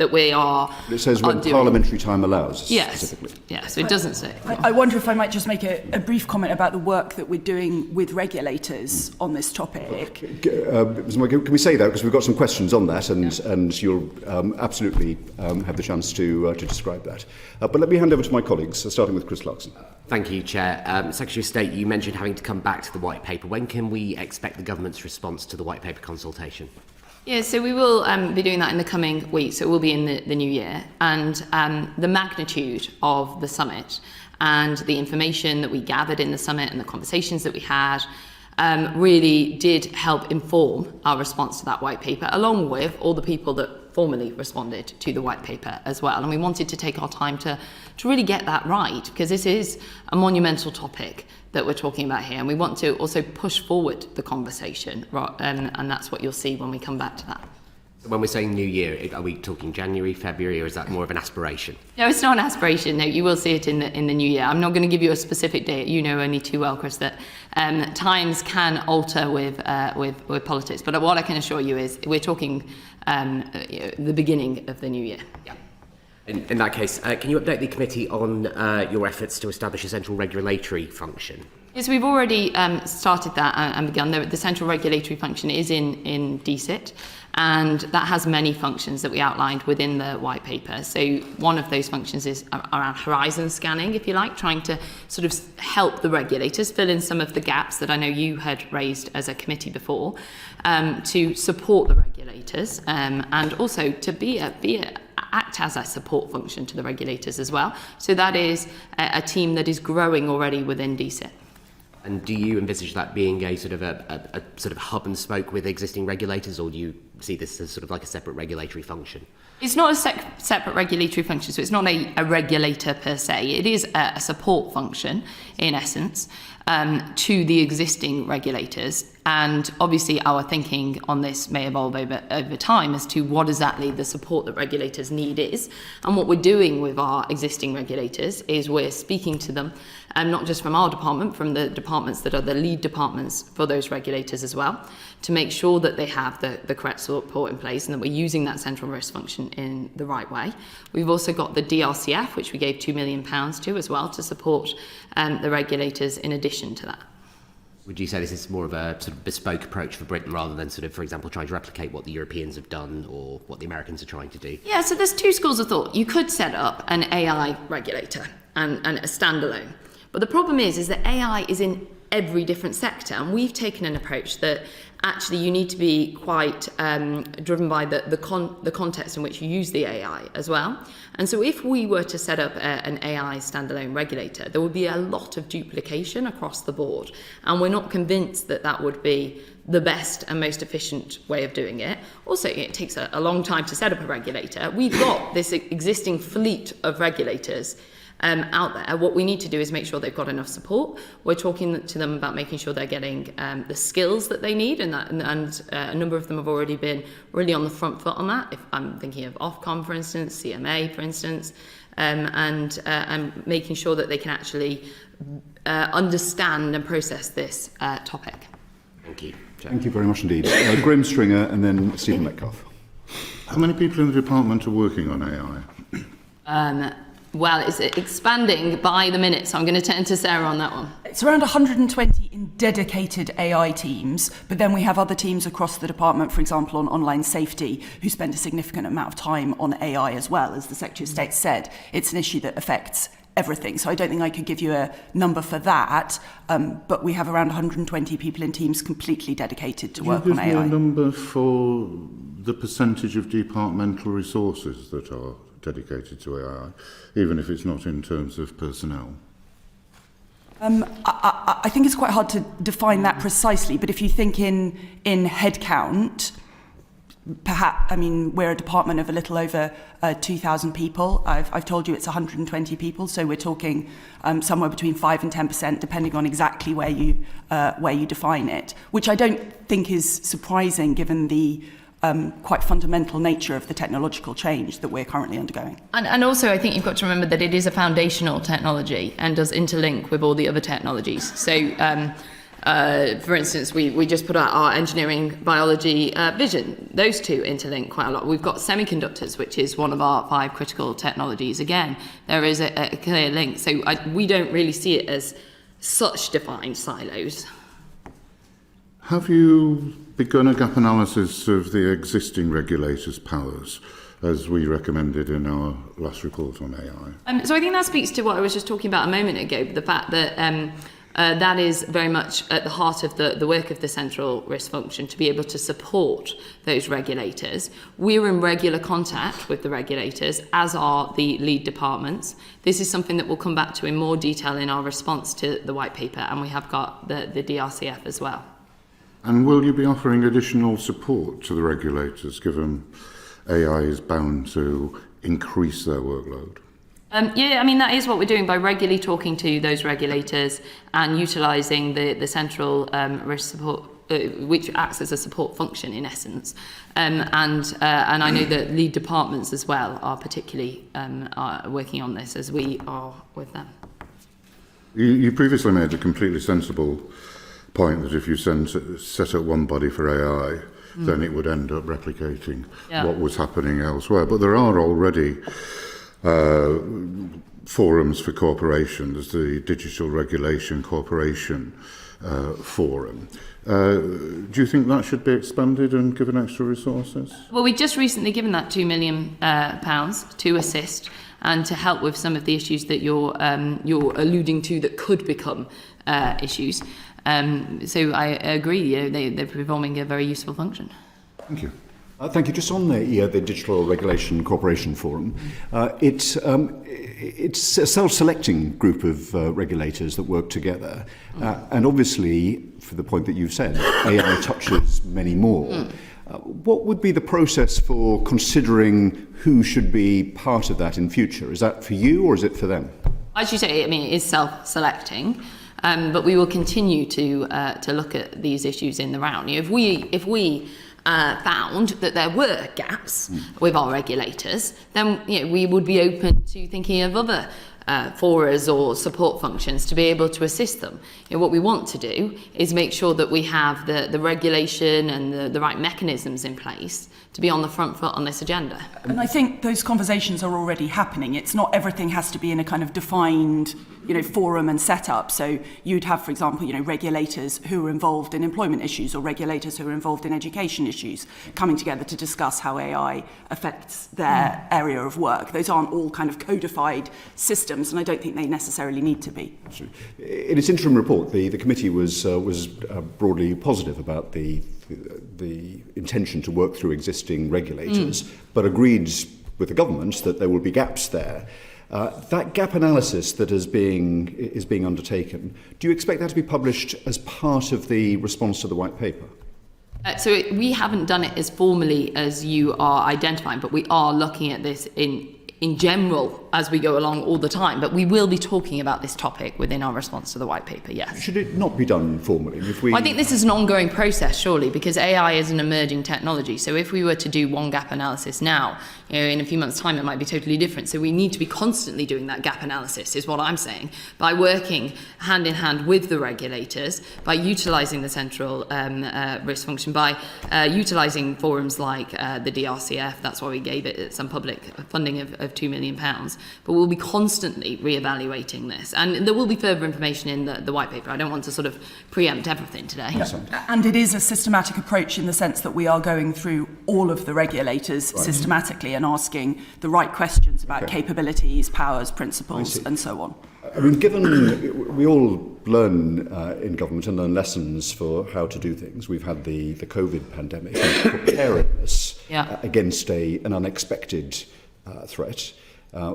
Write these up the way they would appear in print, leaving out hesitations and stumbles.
that we are. It says when parliamentary time allows, specifically. Yes, so it doesn't say. I wonder if I might just make a brief comment about the work that we're doing with regulators on this topic. Can we say that? Because we've got some questions on that, and you'll absolutely have the chance to describe that. But let me hand over to my colleagues, starting with Chris Clarkson. Thank you, Chair. Secretary of State, you mentioned having to come back to the White Paper. When can we expect the government's response to the White Paper consultation? Yeah, so we will be doing that in the coming weeks. So it will be in the new year. And the magnitude of the summit and the information that we gathered in the summit and the conversations that we had really did help inform our response to that white paper, along with all the people that formally responded to the white paper as well. And we wanted to take our time to really get that right, because this is a monumental topic that we're talking about here, and we want to also push forward the conversation, and that's what you'll see when we come back to that. When we're saying new year, are we talking January, February, or is that more of an aspiration? No, it's not an aspiration. No, you will see it in the new year. I'm not going to give you a specific date. You know only too well, Chris, that times can alter with politics. But what I can assure you is we're talking the beginning of the new year. Yeah. In that case, can you update the committee on your efforts to establish a central regulatory function? Yes, we've already started that and begun. The central regulatory function is in DCIT, and that has many functions that we outlined within the white paper. So one of those functions is around horizon scanning, if you like, trying to sort of help the regulators fill in some of the gaps that I know you had raised as a committee before, to support the regulators, and also to act as a support function to the regulators as well. So that is a team that is growing already within DCIT. And do you envisage that being a sort of hub and spoke with existing regulators, or do you see this as sort of like a separate regulatory function? It's not a separate regulatory function, so it's not a regulator per se. It is a support function, in essence, to the existing regulators. And obviously our thinking on this may evolve over time as to what exactly the support that regulators need is. And what we're doing with our existing regulators is we're speaking to them, not just from our department, from the departments that are the lead departments for those regulators as well, to make sure that they have the correct support in place and that we're using that central risk function in the right way. We've also got the DRCF, which we gave £2 million to as well, to support the regulators in addition to that. Would you say this is more of a sort of bespoke approach for Britain rather than sort of, for example, trying to replicate what the Europeans have done or what the Americans are trying to do? Yeah, so there's two schools of thought. You could set up an AI regulator and a standalone. But the problem is that AI is in every different sector, and we've taken an approach that actually you need to be quite driven by the context in which you use the AI as well. And so if we were to set up an AI standalone regulator, there would be a lot of duplication across the board. And we're not convinced that that would be the best and most efficient way of doing it. Also, it takes a long time to set up a regulator. We've got this existing fleet of regulators out there. What we need to do is make sure they've got enough support. We're talking to them about making sure they're getting the skills that they need, and a number of them have already been really on the front foot on that. If I'm thinking of Ofcom, for instance, CMA, for instance, and making sure that they can actually understand and process this topic. Thank you. Thank you very much indeed. Graham Stringer and then Stephen Metcalfe. How many people in the department are working on AI? Well, it's expanding by the minute, so I'm going to turn to Sarah on that one. It's around 120 in dedicated AI teams, but then we have other teams across the department, for example, on online safety, who spend a significant amount of time on AI as well. As the Secretary of State said, it's an issue that affects everything. So I don't think I could give you a number for that, but we have around 120 people in teams completely dedicated to work on AI. Can you give me a number for the percentage of departmental resources that are dedicated to AI, even if it's not in terms of personnel? I think it's quite hard to define that precisely, but if you think in headcount, perhaps, I mean, we're a department of a little over 2,000 people. I've told you it's 120 people, so we're talking somewhere between 5 and 10%, depending on exactly where you define it, which I don't think is surprising given the quite fundamental nature of the technological change that we're currently undergoing. And also, I think you've got to remember that it is a foundational technology and does interlink with all the other technologies. So For instance, we just put out our engineering biology vision. Those two interlink quite a lot. We've got semiconductors, which is one of our 5 critical technologies. Again, there is a clear link. So we don't really see it as such defined silos. Have you begun a gap analysis of the existing regulators' powers, as we recommended in our last report on AI? So I think that speaks to what I was just talking about a moment ago, the fact that that is very much at the heart of the work of the central risk function, to be able to support those regulators. We're in regular contact with the regulators, as are the lead departments. This is something that we'll come back to in more detail in our response to the white paper, and we have got the DRCF as well. And will you be offering additional support to the regulators, given AI is bound to increase their workload? Yeah, I mean, that is what we're doing by regularly talking to those regulators and utilising the central risk support, which acts as a support function in essence. And I know that lead departments as well are particularly are working on this, as we are with them. You previously made a completely sensible point that if you set up one body for AI, then it would end up replicating what was happening elsewhere. But there are already forums for corporations, the Digital Regulation Corporation Forum. Do you think that should be expanded and given extra resources? Well, we've just recently given that £2 million to assist and to help with some of the issues that you're alluding to that could become issues. So I agree, they're performing a very useful function. Thank you. Thank you. Just on the Digital Regulation Corporation Forum, it's a self-selecting group of regulators that work together. And obviously, for the point that you've said, AI touches many more. What would be the process for considering who should be part of that in future? Is that for you or is it for them? As you say, I mean, it is self-selecting. But we will continue to look at these issues in the round. If we found that there were gaps with our regulators, then we would be open to thinking of other forums or support functions to be able to assist them. What we want to do is make sure that we have the regulation and the right mechanisms in place to be on the front foot on this agenda. And I think those conversations are already happening. It's not everything has to be in a kind of defined, forum and setup. So you'd have, for example, regulators who are involved in employment issues or regulators who are involved in education issues coming together to discuss how AI affects their area of work. Those aren't all kind of codified systems, and I don't think they necessarily need to be. In its interim report, the committee was broadly positive about the intention to work through existing regulators, but agreed with the government that there will be gaps there. That gap analysis that is being undertaken, do you expect that to be published as part of the response to the white paper? So we haven't done it as formally as you are identifying, but we are looking at this in general as we go along all the time. But we will be talking about this topic within our response to the white paper, yes. Should it not be done formally? I think this is an ongoing process, surely, because AI is an emerging technology. So if we were to do one gap analysis now, in a few months' time, it might be totally different. So we need to be constantly doing that gap analysis, is what I'm saying, by working hand in hand with the regulators, by utilising the central risk function, by utilising forums like the DRCF. That's why we gave it some public funding of £2 million. But we'll be constantly re-evaluating this. And there will be further information in the white paper. I don't want to sort of preempt everything today. And it is a systematic approach in the sense that we are going through all of the regulators systematically and asking the right questions about capabilities, powers, principles, and so on. I mean, given we all learn in government and learn lessons for how to do things. We've had the COVID pandemic and preparedness against an unexpected threat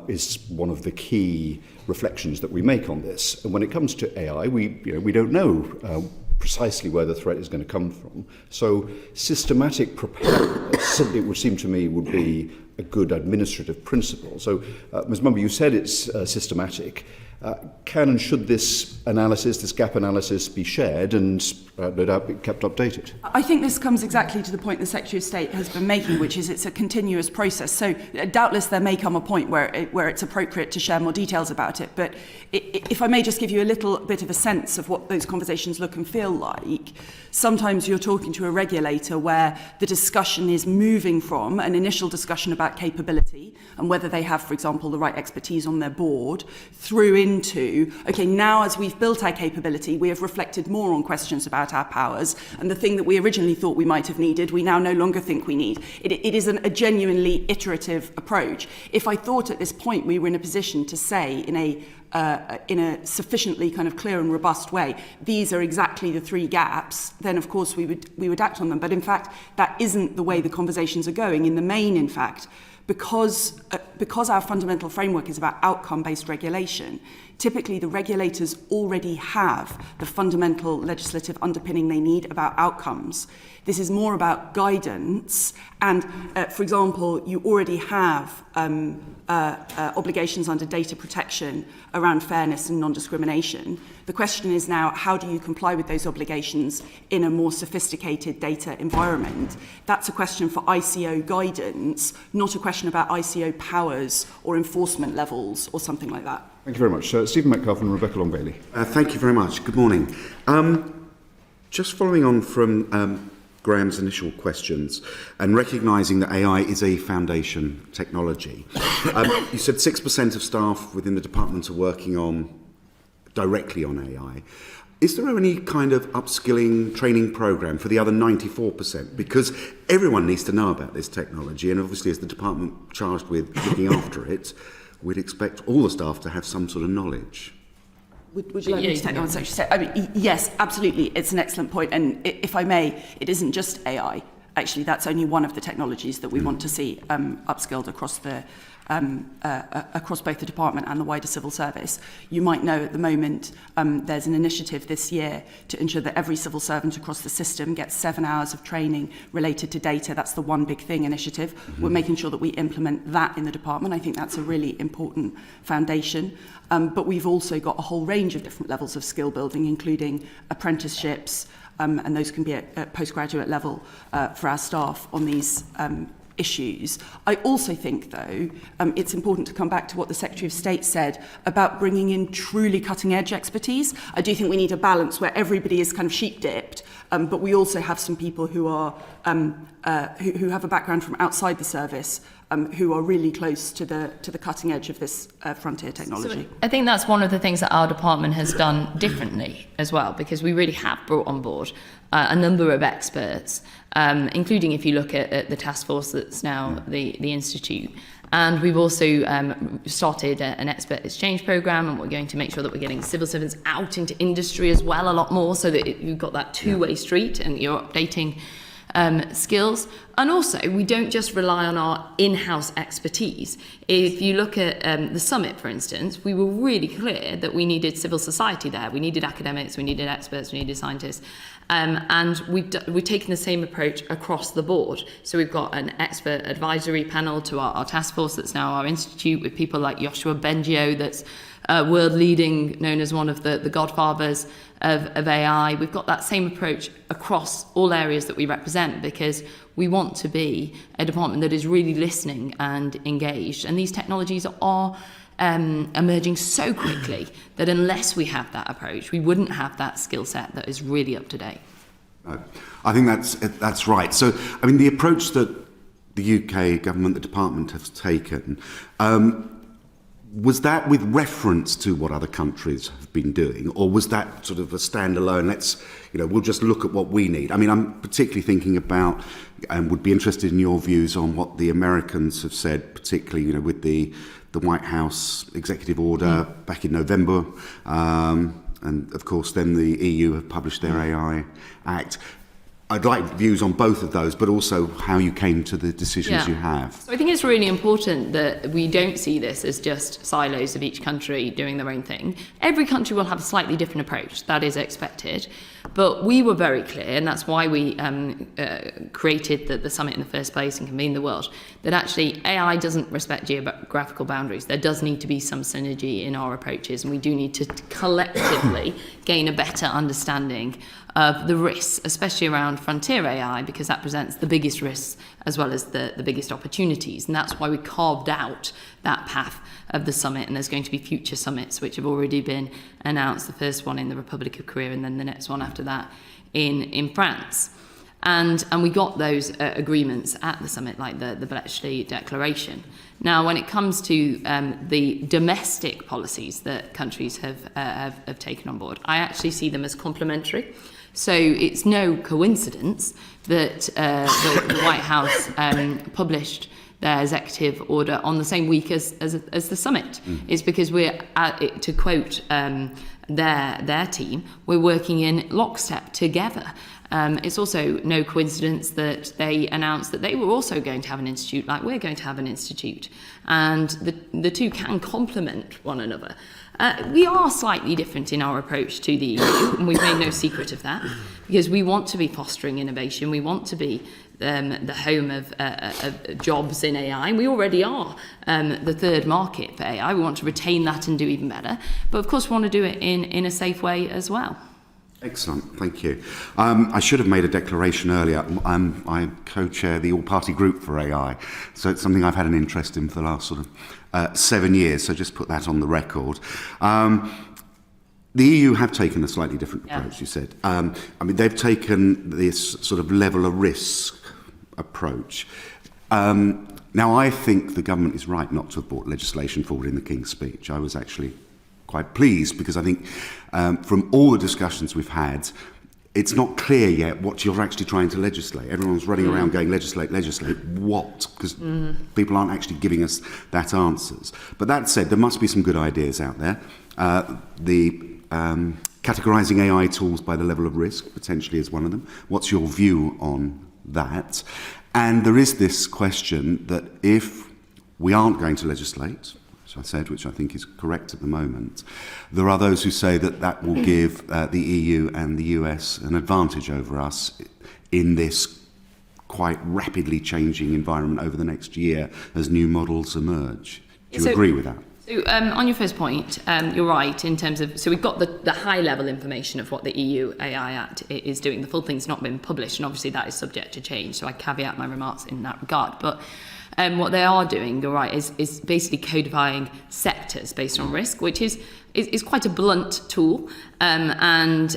is one of the key reflections that we make on this. And when it comes to AI, we don't know precisely where the threat is going to come from. So systematic preparedness, it would seem to me, would be a good administrative principle. So, Ms. Mumby, you said it's systematic. Can and should this analysis, this gap analysis, be shared and no doubt be kept updated? I think this comes exactly to the point the Secretary of State has been making, which is it's a continuous process. So doubtless there may come a point where it's appropriate to share more details about it. But if I may just give you a little bit of a sense of what those conversations look and feel like, sometimes you're talking to a regulator where the discussion is moving from an initial discussion about capability and whether they have, for example, the right expertise on their board, through into, okay, now as we've built our capability, we have reflected more on questions about our powers, and the thing that we originally thought we might have needed, we now no longer think we need. It is a genuinely iterative approach. If I thought at this point we were in a position to say in a sufficiently kind of clear and robust way, these are exactly the three gaps, then of course we would act on them. But in fact, that isn't the way the conversations are going. In the main, in fact, because our fundamental framework is about outcome-based regulation, typically the regulators already have the fundamental legislative underpinning they need about outcomes. This is more about guidance, and for example, you already have obligations under data protection around fairness and non-discrimination. The question is now, how do you comply with those obligations in a more sophisticated data environment? That's a question for ICO guidance, not a question about ICO powers or enforcement levels or something like that. Thank you very much. Stephen Metcalfe and Rebecca Long-Bailey. Thank you very much. Good morning. Just following on from Graham's initial questions and recognising that AI is a foundation technology. You said 6% of staff within the department are working directly on AI. Is there any kind of upskilling training programme for the other 94%? Because everyone needs to know about this technology, and obviously as the department charged with looking after it, we'd expect all the staff to have some sort of knowledge. Would you like me to take on what you said? I mean, yes, absolutely. It's an excellent point. And if I may, it isn't just AI. Actually, that's only one of the technologies that we want to see upskilled across both the department and the wider civil service. You might know at the moment there's an initiative this year to ensure that every civil servant across the system gets 7 hours of training related to data. That's the One Big Thing initiative. We're making sure that we implement that in the department. I think that's a really important foundation. But we've also got a whole range of different levels of skill building, including apprenticeships, and those can be at postgraduate level for our staff on these issues. I also think, though, it's important to come back to what the Secretary of State said about bringing in truly cutting-edge expertise. I do think we need a balance where everybody is kind of sheep-dipped, but we also have some people who are who have a background from outside the service, who are really close to the cutting edge of this frontier technology. So I think that's one of the things that our department has done differently as well, because we really have brought on board a number of experts, including if you look at the task force that's now the Institute. And we've also started an expert exchange programme, and we're going to make sure that we're getting civil servants out into industry as well a lot more, so that you've got that two-way street and you're updating skills. And also, we don't just rely on our in-house expertise. If you look at the summit, for instance, we were really clear that we needed civil society there. We needed academics, we needed experts, we needed scientists. And we've taken the same approach across the board. So we've got an expert advisory panel to our task force that's now our institute, with people like Joshua Bengio, that's world leading, known as one of the godfathers of AI. We've got that same approach across all areas that we represent, because we want to be a department that is really listening and engaged. And these technologies are emerging so quickly that unless we have that approach, we wouldn't have that skill set that is really up to date. I think that's right. So, I mean, the approach that the UK government, the department, has taken, was that with reference to what other countries have been doing, or was that sort of a standalone, we'll just look at what we need? I mean, I'm particularly thinking about, and would be interested in your views on what the Americans have said, particularly, with the White House executive order back in November, and of course then the EU have published their AI Act. I'd like views on both of those, but also how you came to the decisions you have. So I think it's really important that we don't see this as just silos of each country doing their own thing. Every country will have a slightly different approach. That is expected. But we were very clear, and that's why we created the summit in the first place and convened the world, that actually AI doesn't respect geographical boundaries. There does need to be some synergy in our approaches, and we do need to collectively gain a better understanding of the risks, especially around frontier AI, because that presents the biggest risks as well as the biggest opportunities. And that's why we carved out that path of the summit. And there's going to be future summits, which have already been announced, the first one in the Republic of Korea and then the next one after that in France. And we got those agreements at the summit, like the Bletchley Declaration. Now, when it comes to the domestic policies that countries have taken on board, I actually see them as complementary. So it's no coincidence that the White House published their executive order on the same week as the summit. It's because we're, to quote their team, we're working in lockstep together. It's also no coincidence that they announced that they were also going to have an institute, like we're going to have an institute, and the two can complement one another. We are slightly different in our approach to the EU, and we've made no secret of that, because we want to be fostering innovation. We want to be the home of jobs in AI, and we already are the third market for AI. We want to retain that and do even better, but of course we want to do it in a safe way as well. Excellent, thank you. I should have made a declaration earlier. I co-chair the all-party group for AI, so it's something I've had an interest in for the last sort of 7 years, so just put that on the record. The EU have taken a slightly different approach, you said. I mean, they've taken this sort of level of risk approach. Now, I think the government is right not to have brought legislation forward in the King's Speech. I was actually quite pleased because I think from all the discussions we've had, it's not clear yet what you're actually trying to legislate. Everyone's running around going, legislate, what? Because people aren't actually giving us that answers. But that said, there must be some good ideas out there. Categorising AI tools by the level of risk potentially is one of them. What's your view on that? And there is this question that if we aren't going to legislate, I said, which I think is correct at the moment, there are those who say that that will give the EU and the US an advantage over us in this quite rapidly changing environment over the next year as new models emerge. Do you agree with that? So on your first point, you're right in terms of, so we've got the high level information of what the EU AI Act is doing. The full thing's not been published, and obviously that is subject to change, so I caveat my remarks in that regard. But what they are doing, you're right, is basically codifying sectors based on risk, which is quite a blunt tool and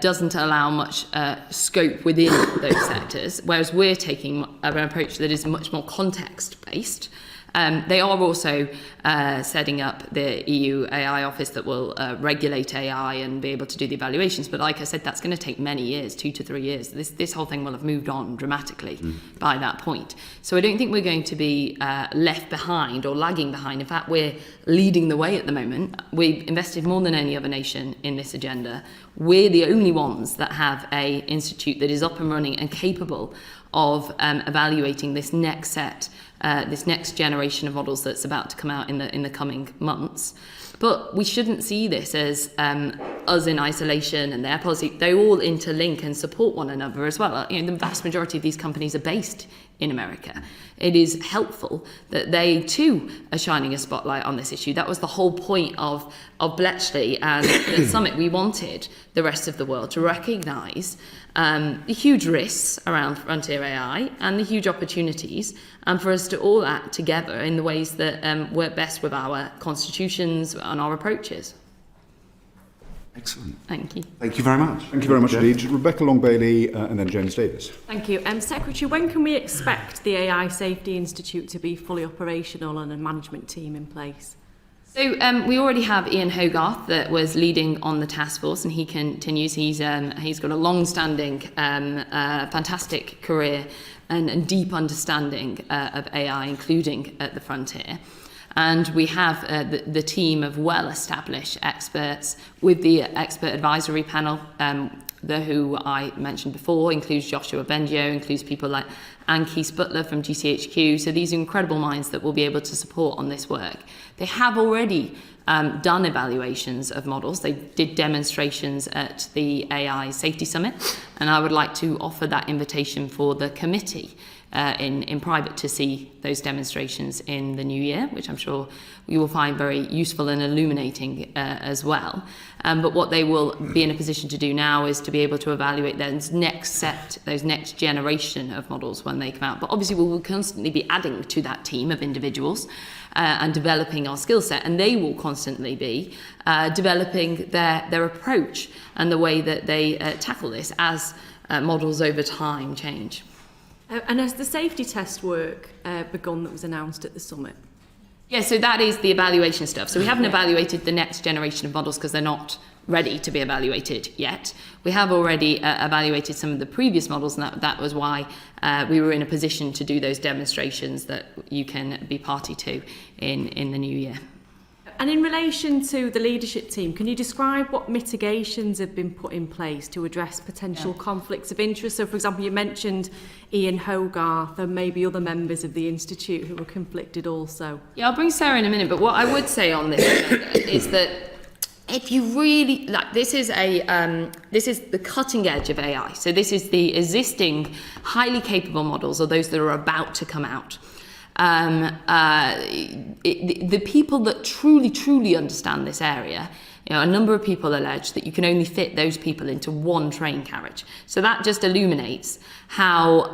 doesn't allow much scope within those sectors, whereas we're taking an approach that is much more context-based. They are also setting up the EU AI office that will regulate AI and be able to do the evaluations. But like I said, that's going to take many years, 2 to 3 years. This whole thing will have moved on dramatically by that point. So I don't think we're going to be left behind or lagging behind. In fact, we're leading the way at the moment. We've invested more than any other nation in this agenda. We're the only ones that have an institute that is up and running and capable of evaluating this next set, this next generation of models that's about to come out in the coming months. But we shouldn't see this as us in isolation and their policy. They all interlink and support one another as well. You know, the vast majority of these companies are based in America. It is helpful that they too are shining a spotlight on this issue. That was the whole point of Bletchley and the summit. We wanted the rest of the world to recognise the huge risks around frontier AI and the huge opportunities, and for us to all act together in the ways that work best with our constitutions and our approaches. Excellent. Thank you. Thank you very much. Thank you very much indeed. Rebecca Long-Bailey and then James Davis. Thank you. Secretary, when can we expect the AI Safety Institute to be fully operational and a management team in place? So we already have Ian Hogarth that was leading on the task force, and he continues. He's got a long-standing, fantastic career and deep understanding of AI, including at the frontier. And we have the team of well-established experts with the expert advisory panel who I mentioned before, includes Joshua Bengio, includes people like Anne Keys-Butler from GCHQ. So these are incredible minds that will be able to support on this work. They have already done evaluations of models. They did demonstrations at the AI Safety Summit, and I would like to offer that invitation for the committee in private to see those demonstrations in the new year, which I'm sure you will find very useful and illuminating as well. But what they will be in a position to do now is to be able to evaluate those next generation of models when they come out. But obviously we will constantly be adding to that team of individuals and developing our skill set, and they will constantly be developing their approach and the way that they tackle this as models over time change. And has the safety test work begun that was announced at the summit? Yeah, so that is the evaluation stuff. So we haven't evaluated the next generation of models because they're not ready to be evaluated yet. We have already evaluated some of the previous models, and that was why we were in a position to do those demonstrations that you can be party to in the new year. And in relation to the leadership team, can you describe what mitigations have been put in place to address potential conflicts of interest? So, for example, you mentioned Ian Hogarth and maybe other members of the Institute who were conflicted also. Yeah, I'll bring Sarah in a minute, but what I would say on this is that if you really like, this is the cutting edge of AI. So this is the existing highly capable models, or those that are about to come out. The people that truly understand this area, a number of people allege that you can only fit those people into one train carriage. So that just illuminates how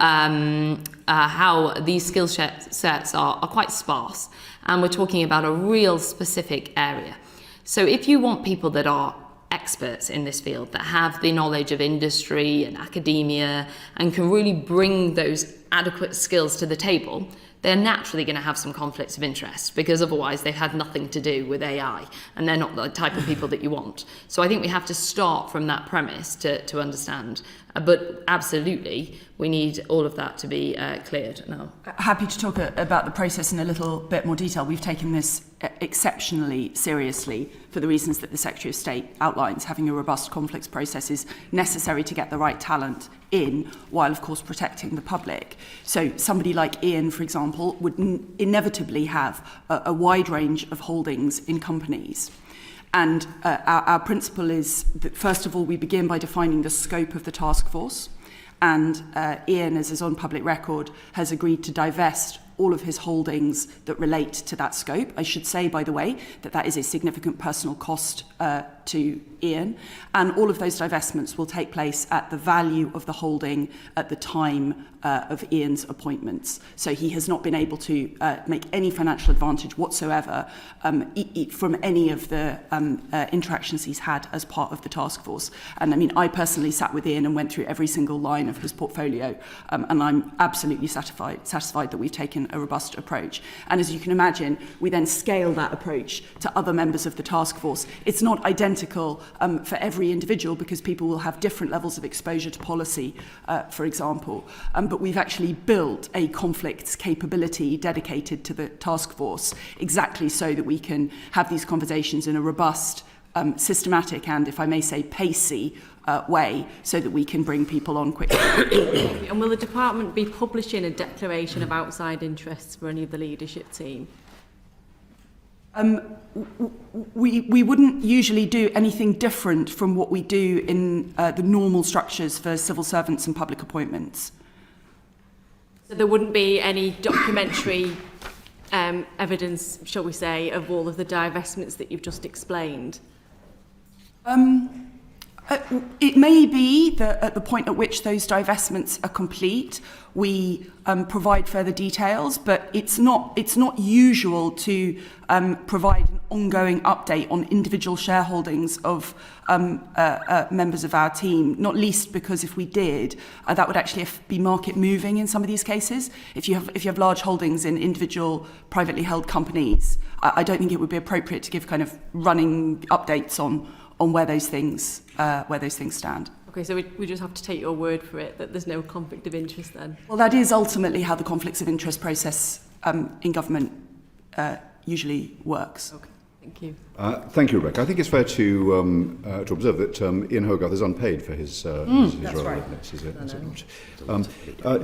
these skill sets are quite sparse, and we're talking about a real specific area. So if you want people that are experts in this field, that have the knowledge of industry and academia and can really bring those adequate skills to the table, they're naturally going to have some conflicts of interest, because otherwise they've had nothing to do with AI and they're not the type of people that you want. So I think we have to start from that premise to understand. But absolutely, we need all of that to be cleared now. Happy to talk about the process in a little bit more detail. We've taken this exceptionally seriously for the reasons that the Secretary of State outlines. Having a robust conflicts process is necessary to get the right talent in, while of course protecting the public. So somebody like Ian, for example, would inevitably have a wide range of holdings in companies. And our principle is that, first of all, we begin by defining the scope of the task force. And Ian, as is on public record, has agreed to divest all of his holdings that relate to that scope. I should say, by the way, that is a significant personal cost to Ian. And all of those divestments will take place at the value of the holding at the time of Ian's appointments. So he has not been able to make any financial advantage whatsoever from any of the interactions he's had as part of the task force. And I mean, I personally sat with Ian and went through every single line of his portfolio, and I'm absolutely satisfied that we've taken a robust approach. And as you can imagine, we then scale that approach to other members of the task force. It's not identical for every individual, because people will have different levels of exposure to policy, for example. But we've actually built a conflicts capability dedicated to the task force, exactly so that we can have these conversations in a robust, systematic and, if I may say, pacey way, so that we can bring people on quickly. And will the department be publishing a declaration of outside interests for any of the leadership team? We wouldn't usually do anything different from what we do in the normal structures for civil servants and public appointments. So there wouldn't be any documentary evidence, shall we say, of all of the divestments that you've just explained? It may be that at the point at which those divestments are complete, we provide further details, but it's not usual to provide an ongoing update on individual shareholdings of members of our team, not least because if we did, that would actually be market moving in some of these cases. If you have large holdings in individual privately held companies, I don't think it would be appropriate to give kind of running updates on where those things stand. Okay, so we just have to take your word for it that there's no conflict of interest then? Well, that is ultimately how the conflicts of interest process in government usually works. Okay. Thank you. Thank you, Rebecca. I think it's fair to observe that Ian Hogarth is unpaid for his role right. in this, is it not?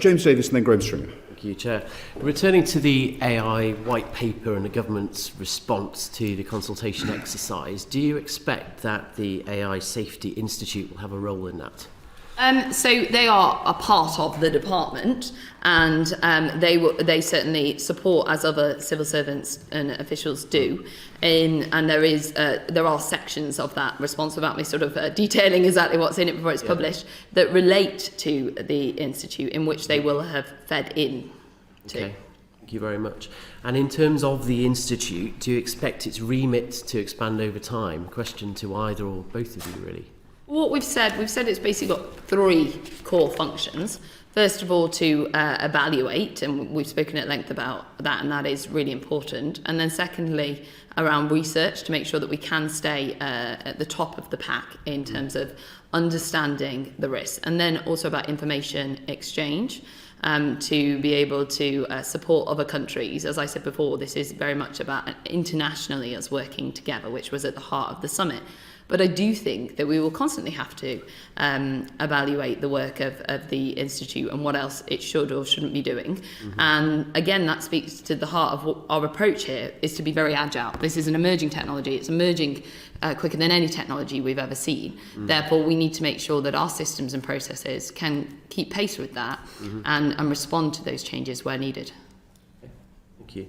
James Davis and then Graham Stringer. Thank you, Chair. Returning to the AI white paper and the government's response to the consultation exercise, do you expect that the AI Safety Institute will have a role in that? So they are a part of the department, and they certainly support, as other civil servants and officials do. And there are sections of that response, without me sort of detailing exactly what's in it before it's published, that relate to the institute, in which they will have fed in to. Okay. Thank you very much. And in terms of the institute, do you expect its remit to expand over time? Question to either or both of you, really. What we've said it's basically got 3 core functions. First of all, to evaluate, and we've spoken at length about that, and that is really important. And then secondly, around research, to make sure that we can stay at the top of the pack in terms of understanding the risks. And then also about information exchange, to be able to support other countries. As I said before, this is very much about internationally us working together, which was at the heart of the summit. But I do think that we will constantly have to evaluate the work of the Institute and what else it should or shouldn't be doing. And again, that speaks to the heart of what our approach here is, to be very agile. This is an emerging technology. It's emerging quicker than any technology we've ever seen. Therefore, we need to make sure that our systems and processes can keep pace with that and respond to those changes where needed. Thank you.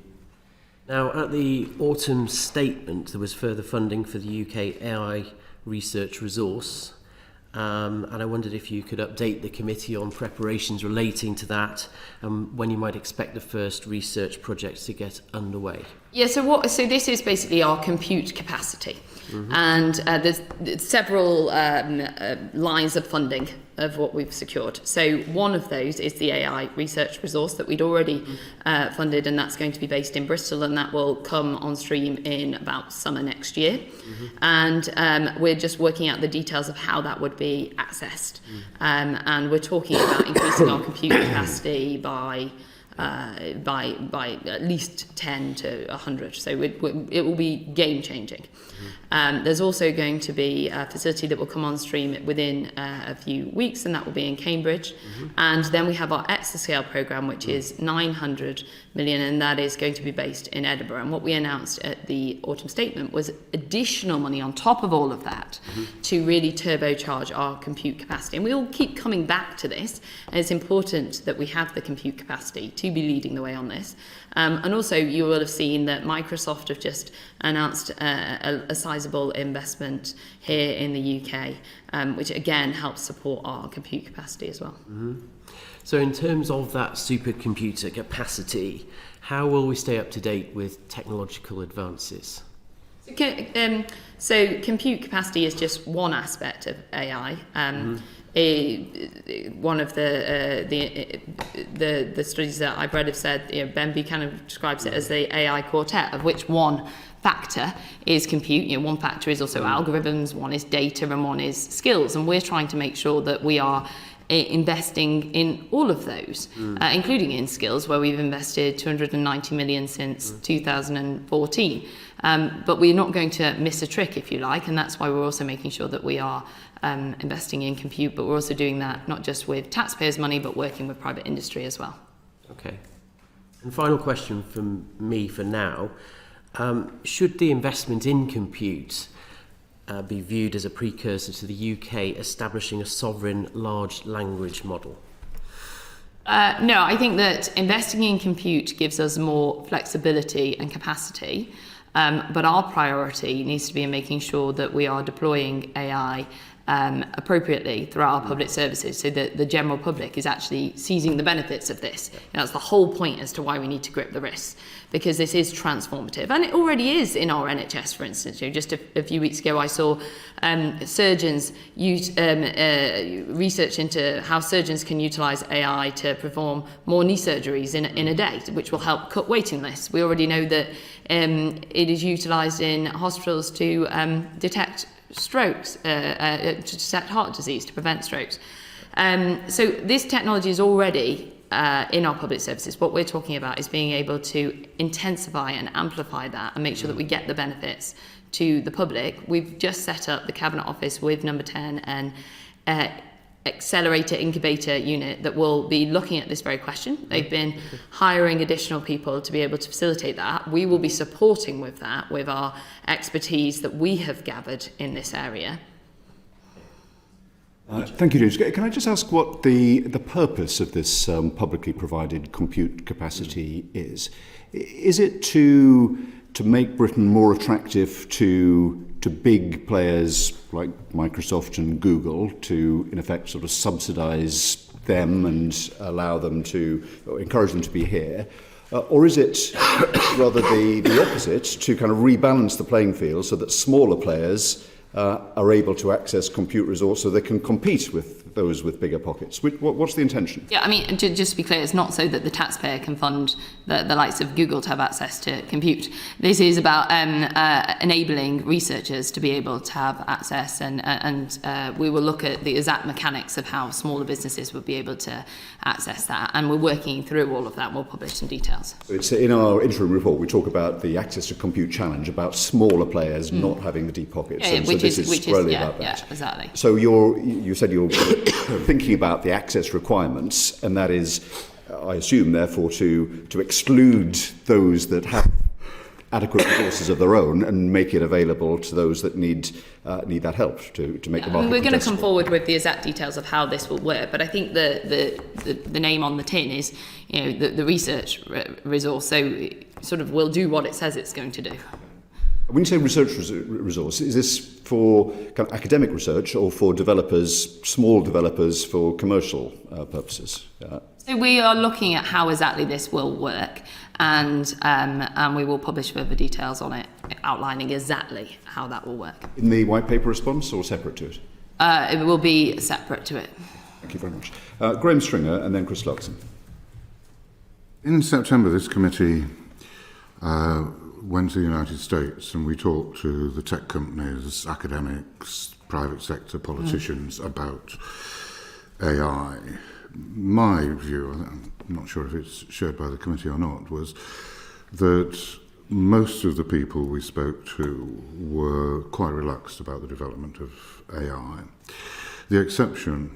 Now, at the autumn statement, there was further funding for the UK AI research resource, and I wondered if you could update the committee on preparations relating to that, and when you might expect the first research projects to get underway. Yeah, so this is basically our compute capacity, and there's several lines of funding of what we've secured. So one of those is the AI research resource that we'd already funded, and that's going to be based in Bristol, and that will come on stream in about summer next year. And we're just working out the details of how that would be accessed. And we're talking about increasing our compute capacity by at least 10 to 100. So it will be game changing. There's also going to be a facility that will come on stream within a few weeks, and that will be in Cambridge. And then we have our exascale programme, which is 900 million, and that is going to be based in Edinburgh. And what we announced at the autumn statement was additional money on top of all of that to really turbocharge our compute capacity. And we'll keep coming back to this, and it's important that we have the compute capacity to be leading the way on this. And also, you will have seen that Microsoft have just announced a sizable investment here in the UK, which again helps support our compute capacity as well. So in terms of that supercomputer capacity, how will we stay up to date with technological advances? So compute capacity is just one aspect of AI. One of the studies that I've read have said, Ben Buchanan describes it as the AI quartet, of which one factor is compute. One factor is also algorithms, one is data, and one is skills. And we're trying to make sure that we are investing in all of those, including in skills, where we've invested 290 million since 2014. But we're not going to miss a trick, if you like, and that's why we're also making sure that we are investing in compute, but we're also doing that not just with taxpayers' money, but working with private industry as well. Okay. And final question from me for now. Should the investment in compute be viewed as a precursor to the UK establishing a sovereign large language model? No, I think that investing in compute gives us more flexibility and capacity, but our priority needs to be in making sure that we are deploying AI appropriately throughout our public services, so that the general public is actually seizing the benefits of this. That's the whole point as to why we need to grip the risks, because this is transformative, and it already is in our NHS, for instance. Just a few weeks ago I saw surgeons use research into how surgeons can utilise AI to perform more knee surgeries in a day, which will help cut waiting lists. We already know that it is utilised in hospitals to detect strokes, to detect heart disease, to prevent strokes. So this technology is already in our public services, what we're talking about is being able to intensify and amplify that and make sure that we get the benefits to the public. We've just set up the Cabinet Office with Number 10 and accelerator incubator unit that will be looking at this very question. They've been hiring additional people to be able to facilitate that. We will be supporting with that, with our expertise that we have gathered in this area. Thank you, James. Can I just ask what the purpose of this publicly provided compute capacity is? Is it to make Britain more attractive to big players like Microsoft and Google, to in effect sort of subsidise them and allow them to, or encourage them to be here? Or is it rather the opposite, to kind of rebalance the playing field so that smaller players are able to access compute resource so they can compete with those with bigger pockets? What's the intention? Yeah, I mean, just to be clear, it's not so that the taxpayer can fund the likes of Google to have access to compute. This is about enabling researchers to be able to have access, and we will look at the exact mechanics of how smaller businesses would be able to access that, and we're working through all of that, and we'll publish some details. It's in our interim report, we talk about the access to compute challenge, about smaller players not having the deep pockets. Yeah, so this is squarely about that. Yeah, exactly. So you said you're thinking about the access requirements, and that is, I assume, therefore, to exclude those that have adequate resources of their own and make it available to those that need that help to make the market. We're going to come forward with the exact details of how this will work, but I think the name on the tin is, the research resource. So it sort of will do what it says it's going to do. When you say research resource, is this for kind of academic research or for developers, small developers, for commercial purposes? So we are looking at how exactly this will work, and we will publish further details on it, outlining exactly how that will work. In the white paper response or separate to it? It will be separate to it. Thank you very much. Graham Stringer and then Chris Larkson. In September, this committee went to the United States and we talked to the tech companies, academics, private sector politicians about AI. My view, I'm not sure if it's shared by the committee or not, was that most of the people we spoke to were quite relaxed about the development of AI. The exception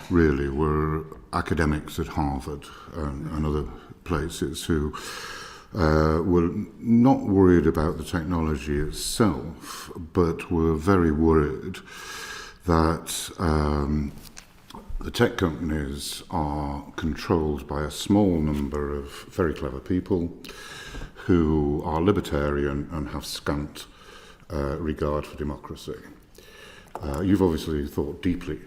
really were academics at Harvard and other places who were not worried about the technology itself, but were very worried that the tech companies are controlled by a small number of very clever people who are libertarian and have scant regard for democracy. You've obviously thought deeply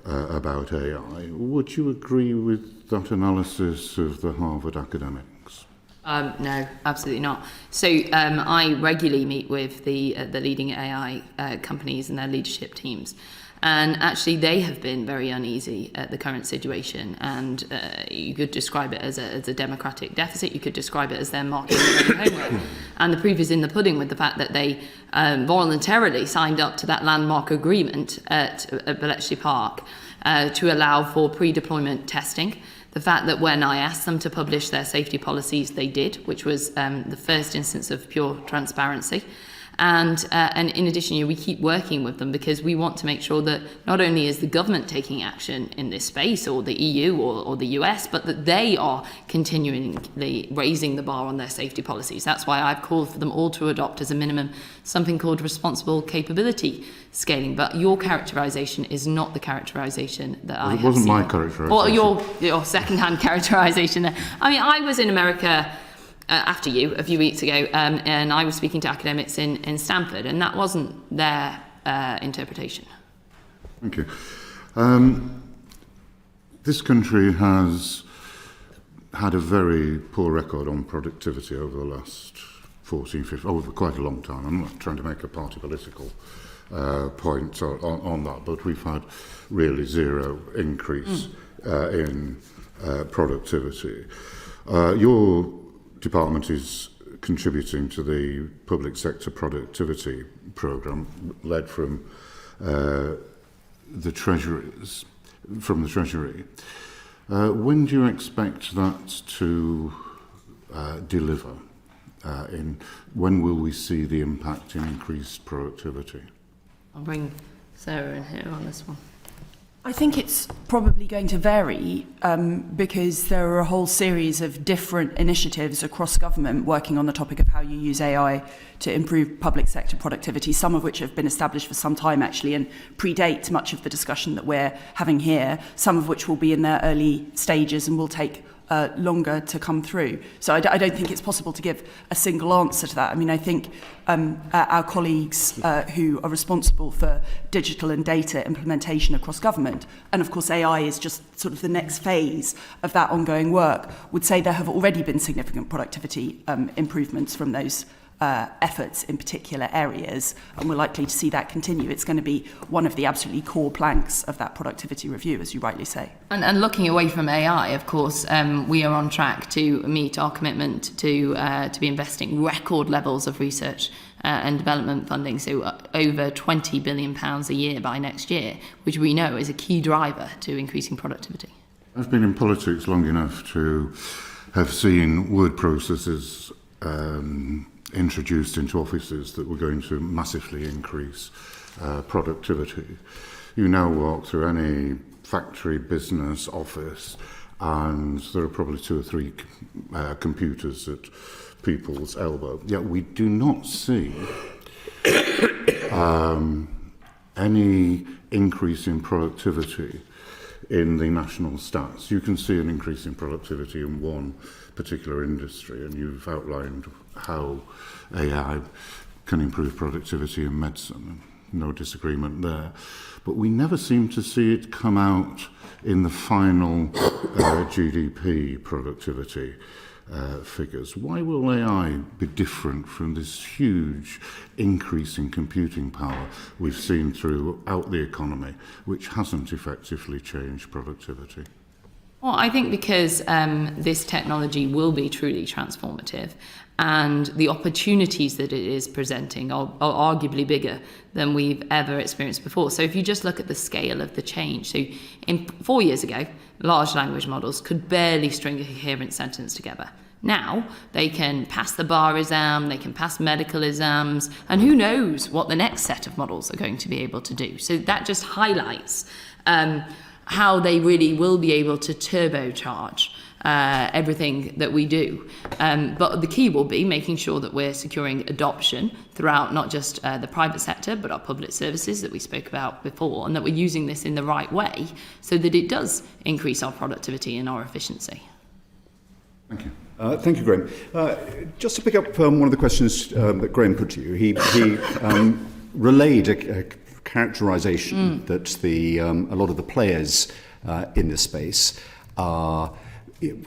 about AI. Would you agree with that analysis of the Harvard academics? No, absolutely not. So I regularly meet with the leading AI companies and their leadership teams. And actually, they have been very uneasy at the current situation. And you could describe it as a democratic deficit. You could describe it as them marking their own homework. And the proof is in the pudding with the fact that they voluntarily signed up to that landmark agreement at Bletchley Park to allow for pre-deployment testing. The fact that when I asked them to publish their safety policies, they did, which was the first instance of pure transparency. And in addition, we keep working with them because we want to make sure that not only is the government taking action in this space, or the EU or the US, but that they are continually raising the bar on their safety policies. That's why I've called for them all to adopt as a minimum something called responsible capability scaling. But your characterisation is not the characterisation that I have seen. It wasn't my characterisation. Or your second-hand characterisation there. I mean, I was in America after you a few weeks ago, and I was speaking to academics in Stanford, and that wasn't their interpretation. Thank you. This country has had a very poor record on productivity over the last 14, 15, over quite a long time. I'm not trying to make a party political point on that, but we've had really zero increase in productivity. Your department is contributing to the public sector productivity programme led from the Treasury. When do you expect that to deliver? When will we see the impact in increased productivity? I'll bring Sarah in here on this one. I think it's probably going to vary because there are a whole series of different initiatives across government working on the topic of how you use AI to improve public sector productivity, some of which have been established for some time actually and predate much of the discussion that we're having here, some of which will be in their early stages and will take longer to come through. So I don't think it's possible to give a single answer to that. I mean, I think our colleagues who are responsible for digital and data implementation across government, and of course AI is just sort of the next phase of that ongoing work, would say there have already been significant productivity improvements from those efforts in particular areas, and we're likely to see that continue. It's going to be one of the absolutely core planks of that productivity review, as you rightly say. And looking away from AI, of course, we are on track to meet our commitment to be investing record levels of research and development funding, so over £20 billion a year by next year, which we know is a key driver to increasing productivity. I've been in politics long enough to have seen word processors introduced into offices that were going to massively increase productivity. You now walk through any factory, business, office, and there are probably 2 or 3 computers at people's elbow. Yet we do not see any increase in productivity in the national stats. You can see an increase in productivity in one particular industry, and you've outlined how AI can improve productivity in medicine. No disagreement there. But we never seem to see it come out in the final GDP productivity figures. Why will AI be different from this huge increase in computing power we've seen throughout the economy, which hasn't effectively changed productivity? Well, I think because this technology will be truly transformative, and the opportunities that it is presenting are arguably bigger than we've ever experienced before. So if you just look at the scale of the change, so 4 years ago, large language models could barely string a coherent sentence together. Now they can pass the bar exam, they can pass medical exams, and who knows what the next set of models are going to be able to do. So that just highlights how they really will be able to turbocharge everything that we do. But the key will be making sure that we're securing adoption throughout not just the private sector, but our public services that we spoke about before, and that we're using this in the right way so that it does increase our productivity and our efficiency. Thank you. Thank you, Graham. Just to pick up one of the questions that Graham put to you, he relayed a characterisation that a lot of the players in this space are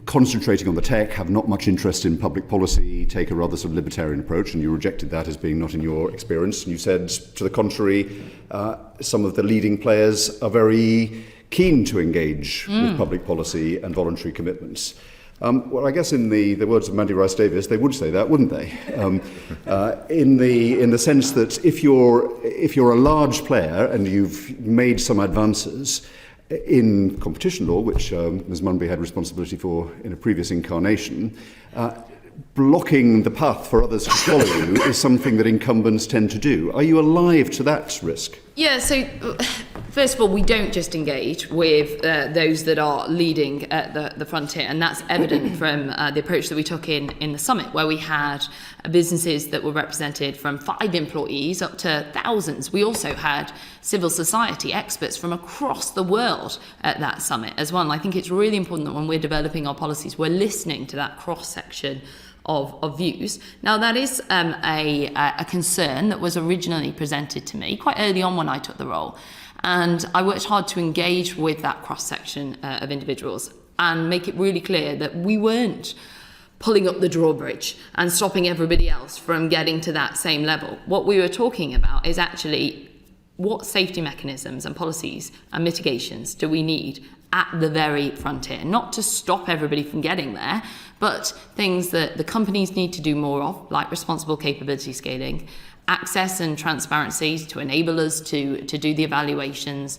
concentrating on the tech, have not much interest in public policy, take a rather sort of libertarian approach, and you rejected that as being not in your experience. And you said, to the contrary, some of the leading players are very keen to engage with public policy and voluntary commitments. Well, I guess in the words of Mandy Rice Davis, they would say that, wouldn't they? In the sense that if you're a large player and you've made some advances in competition law, which Ms. Munby had responsibility for in a previous incarnation, blocking the path for others to follow you is something that incumbents tend to do. Are you alive to that risk? Yeah, so first of all, we don't just engage with those that are leading at the frontier, and that's evident from the approach that we took in the summit, where we had businesses that were represented from 5 employees up to thousands. We also had civil society experts from across the world at that summit as well. And I think it's really important that when we're developing our policies, we're listening to that cross-section of views. Now, that is a concern that was originally presented to me quite early on when I took the role. And I worked hard to engage with that cross-section of individuals and make it really clear that we weren't pulling up the drawbridge and stopping everybody else from getting to that same level. What we were talking about is actually what safety mechanisms and policies and mitigations do we need at the very frontier, not to stop everybody from getting there, but things that the companies need to do more of, like responsible capability scaling, access and transparency to enable us to do the evaluations,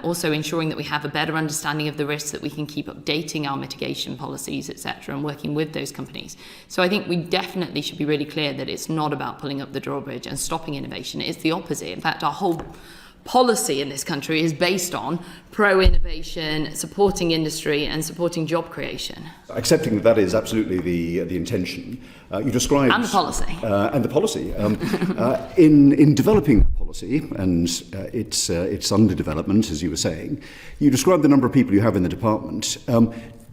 also ensuring that we have a better understanding of the risks, that we can keep updating our mitigation policies, etc., and working with those companies. So I think we definitely should be really clear that it's not about pulling up the drawbridge and stopping innovation. It's the opposite. In fact, our whole policy in this country is based on pro-innovation, supporting industry and supporting job creation. Accepting that is absolutely the intention. You described... And the policy. And the policy. In developing that policy, and it's under development, as you were saying, you described the number of people you have in the department.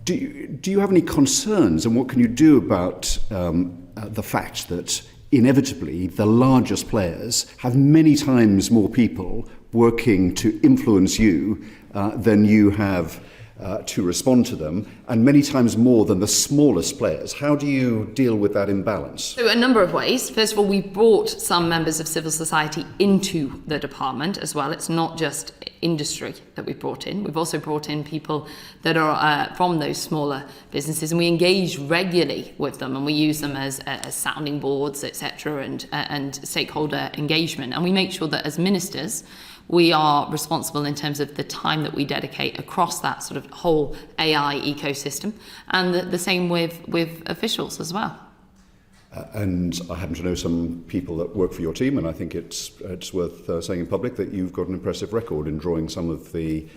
Do you have any concerns, and what can you do about the fact that inevitably the largest players have many times more people working to influence you than you have to respond to them, and many times more than the smallest players? How do you deal with that imbalance? So a number of ways. First of all, we've brought some members of civil society into the department as well. It's not just industry that we've brought in. We've also brought in people that are from those smaller businesses, and we engage regularly with them, and we use them as sounding boards, etc., and stakeholder engagement. And we make sure that as ministers, we are responsible in terms of the time that we dedicate across that sort of whole AI ecosystem, and the same with officials as well. And I happen to know some people that work for your team, and I think it's worth saying in public that you've got an impressive record in drawing some of the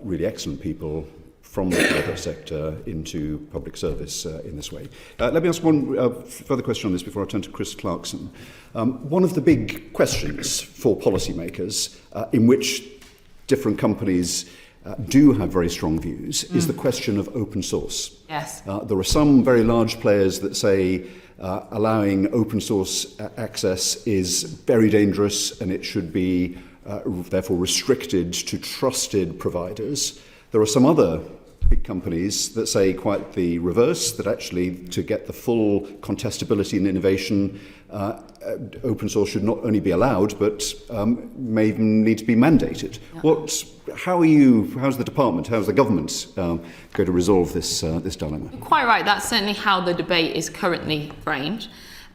really excellent people from the private sector into public service in this way. Let me ask one further question on this before I turn to Chris Clarkson. One of the big questions for policymakers in which different companies do have very strong views is the question of open source. Yes. There are some very large players that say allowing open source access is very dangerous and it should be therefore restricted to trusted providers. There are some other big companies that say quite the reverse, that actually to get the full contestability and innovation, open source should not only be allowed, but may even need to be mandated. Yeah. How's the department, how's the government going to resolve this dilemma? Quite right, that's certainly how the debate is currently framed.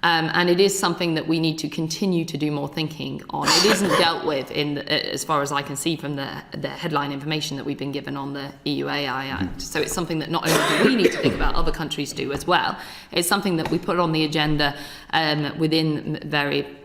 And it is something that we need to continue to do more thinking on. It isn't dealt with as far as I can see from the headline information that we've been given on the EU AI Act. So it's something that not only do we need to think about, other countries do as well. It's something that we put on the agenda within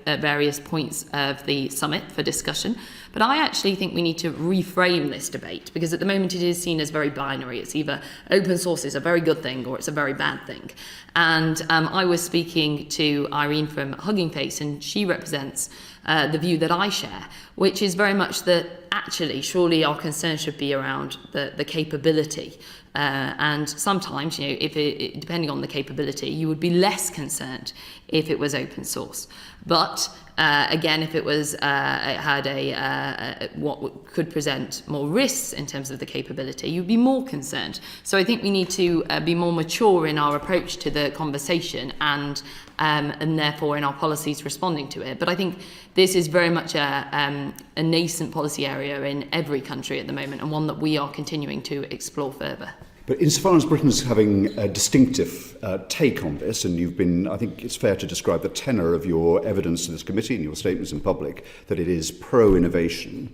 various points of the summit for discussion. But I actually think we need to reframe this debate, because at the moment it is seen as very binary. It's either open source is a very good thing or it's a very bad thing. And I was speaking to Irene from Hugging Face, and she represents the view that I share, which is very much that actually surely our concern should be around the capability. And sometimes, depending on the capability, you would be less concerned if it was open source. But again, if it was it had what could present more risks in terms of the capability, you'd be more concerned. So I think we need to be more mature in our approach to the conversation, and therefore in our policies responding to it. But I think this is very much a nascent policy area in every country at the moment, and one that we are continuing to explore further. But insofar as Britain's having a distinctive take on this, and I think it's fair to describe the tenor of your evidence to this committee and your statements in public, that it is pro-innovation,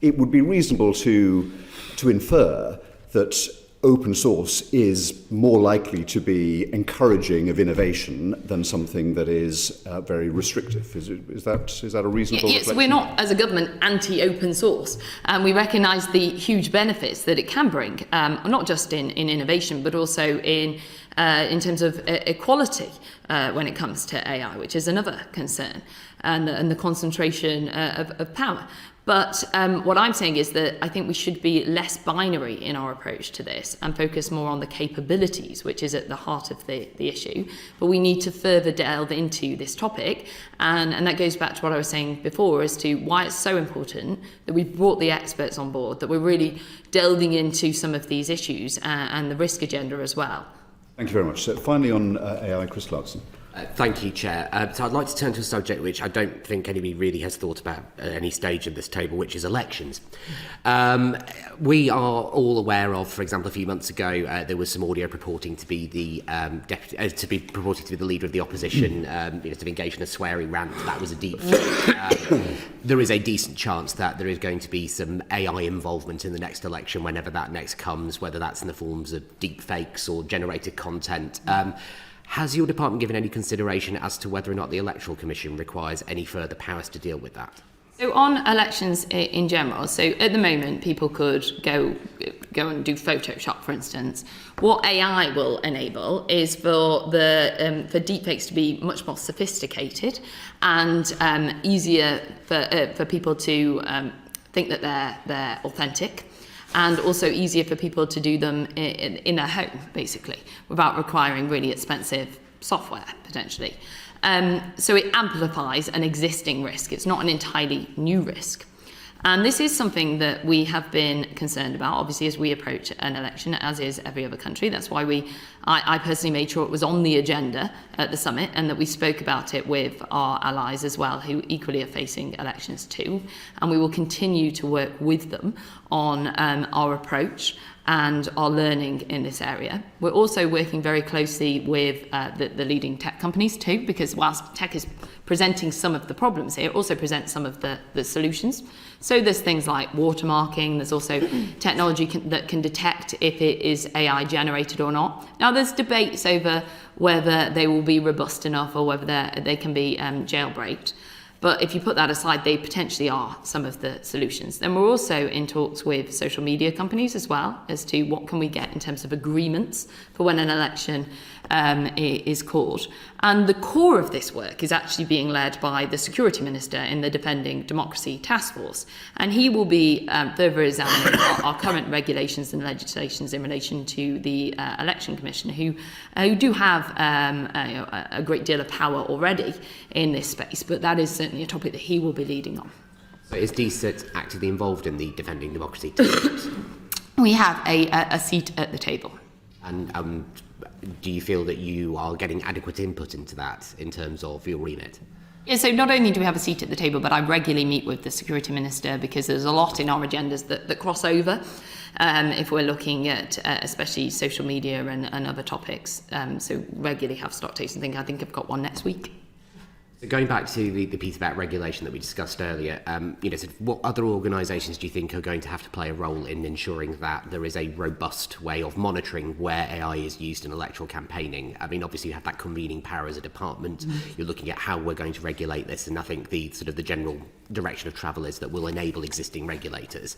it would be reasonable to infer that open source is more likely to be encouraging of innovation than something that is very restrictive. Is that a reasonable Yes, reflection? we're not, as a government, anti-open source. And we recognise the huge benefits that it can bring, not just in innovation, but also in terms of equality when it comes to AI, which is another concern, and the concentration of power. But what I'm saying is that I think we should be less binary in our approach to this and focus more on the capabilities, which is at the heart of the issue. But we need to further delve into this topic. And that goes back to what I was saying before as to why it's so important that we've brought the experts on board, that we're really delving into some of these issues and the risk agenda as well. Thank you very much. So finally on AI, Chris Clarkson. Thank you, Chair. So I'd like to turn to a subject which I don't think anybody really has thought about at any stage of this table, which is elections. We are all aware of, for example, a few months ago, there was some audio purporting to be the purporting to be the leader of the opposition, to engage in a swearing rant. That was a deep fake. There is a decent chance that there is going to be some AI involvement in the next election, whenever that next comes, whether that's in the forms of deep fakes or generated content. Has your department given any consideration as to whether or not the Electoral Commission requires any further powers to deal with that? So on elections in general, so at the moment people could go and do Photoshop, for instance. What AI will enable is for deepfakes to be much more sophisticated and easier for people to think that they're authentic. And also easier for people to do them in their home, basically, without requiring really expensive software, potentially. So it amplifies an existing risk. It's not an entirely new risk. And this is something that we have been concerned about, obviously, as we approach an election, as is every other country. That's why I personally made sure it was on the agenda at the summit, and that we spoke about it with our allies as well, who equally are facing elections too. And we will continue to work with them on our approach and our learning in this area. We're also working very closely with the leading tech companies too, because whilst tech is presenting some of the problems here, it also presents some of the solutions. So there's things like watermarking, there's also technology that can detect if it is AI generated or not. Now there's debates over whether they will be robust enough or whether they can be jailbreaked. But if you put that aside, they potentially are some of the solutions. Then we're also in talks with social media companies as well as to what can we get in terms of agreements for when an election is called. And the core of this work is actually being led by the Security Minister in the Defending Democracy Task Force. And he will be further examining our current regulations and legislations in relation to the Election Commission, who do have a great deal of power already in this space, but that is certainly a topic that he will be leading on. So is DSIT actively involved in the Defending Democracy Task Force? We have a seat at the table. And do you feel that you are getting adequate input into that in terms of your remit? Yeah, so not only do we have a seat at the table, but I regularly meet with the Security Minister because there's a lot in our agendas that cross over if we're looking at especially social media and other topics. So regularly have stock takes and I think I've got one next week. So going back to the piece about regulation that we discussed earlier, so what other organisations do you think are going to have to play a role in ensuring that there is a robust way of monitoring where AI is used in electoral campaigning? I mean, obviously you have that convening power as a department. You're looking at how we're going to regulate this, and I think the general direction of travel is that will enable existing regulators.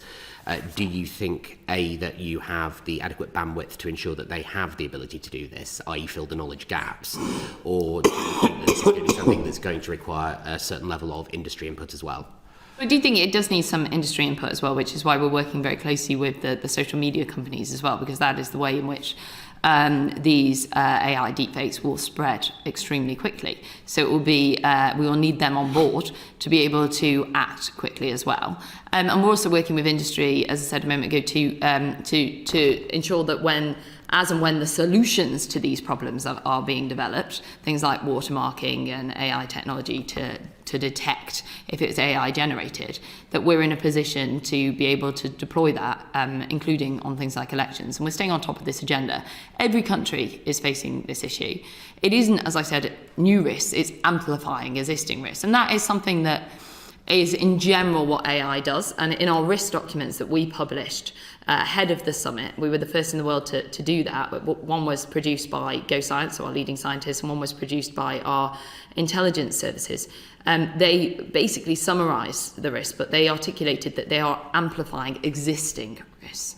Do you think, A, that you have the adequate bandwidth to ensure that they have the ability to do this, i.e. fill the knowledge gaps, or do you think this is going to be something that's going to require a certain level of industry input as well? I do think it does need some industry input as well, which is why we're working very closely with the social media companies as well, because that is the way in which these AI deepfakes will spread extremely quickly. So it will be, we will need them on board to be able to act quickly as well. And we're also working with industry, as I said a moment ago, to ensure that when the solutions to these problems are being developed, things like watermarking and AI technology to detect if it's AI generated, that we're in a position to be able to deploy that, including on things like elections. And we're staying on top of this agenda. Every country is facing this issue. It isn't, as I said, new risks, it's amplifying existing risks. And that is something that is in general what AI does. And in our risk documents that we published ahead of the summit, we were the first in the world to do that. One was produced by GoScience, so our leading scientists, and one was produced by our intelligence services. They basically summarised the risk, but they articulated that they are amplifying existing risks.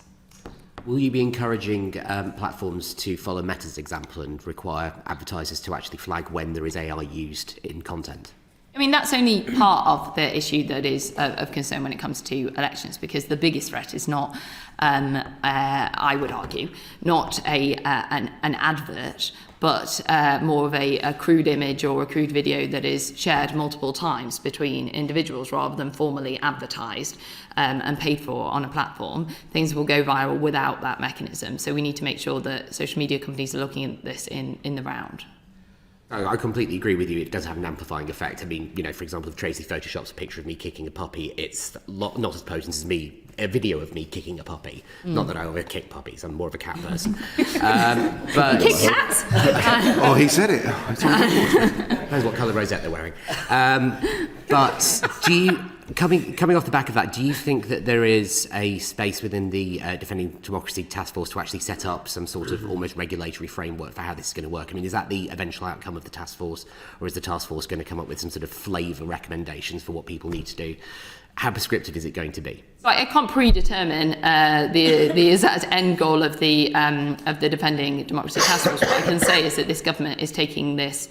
Will you be encouraging platforms to follow Meta's example and require advertisers to actually flag when there is AI used in content? I mean, that's only part of the issue that is of concern when it comes to elections, because the biggest threat is not, I would argue, not an advert, but more of a crude image or a crude video that is shared multiple times between individuals rather than formally advertised and paid for on a platform. Things will go viral without that mechanism. So we need to make sure that social media companies are looking at this in the round. I completely agree with you. It does have an amplifying effect. I mean, you know, for example, if Tracy photoshops a picture of me kicking a puppy, it's not as potent as a video of me kicking a puppy. Not that I ever kick puppies. I'm more of a cat person. But Kick cats? Oh, he said it. depends what colour rosette they're wearing. But do you, coming off the back of that, do you think that there is a space within the Defending Democracy Task Force to actually set up some sort of almost regulatory framework for how this is going to work? I mean, is that the eventual outcome of the task force, or is the task force going to come up with some sort of flavour recommendations for what people need to do? How prescriptive is it going to be? So I can't predetermine the exact end goal of the Defending Democracy Task Force. What I can say is that this government is taking this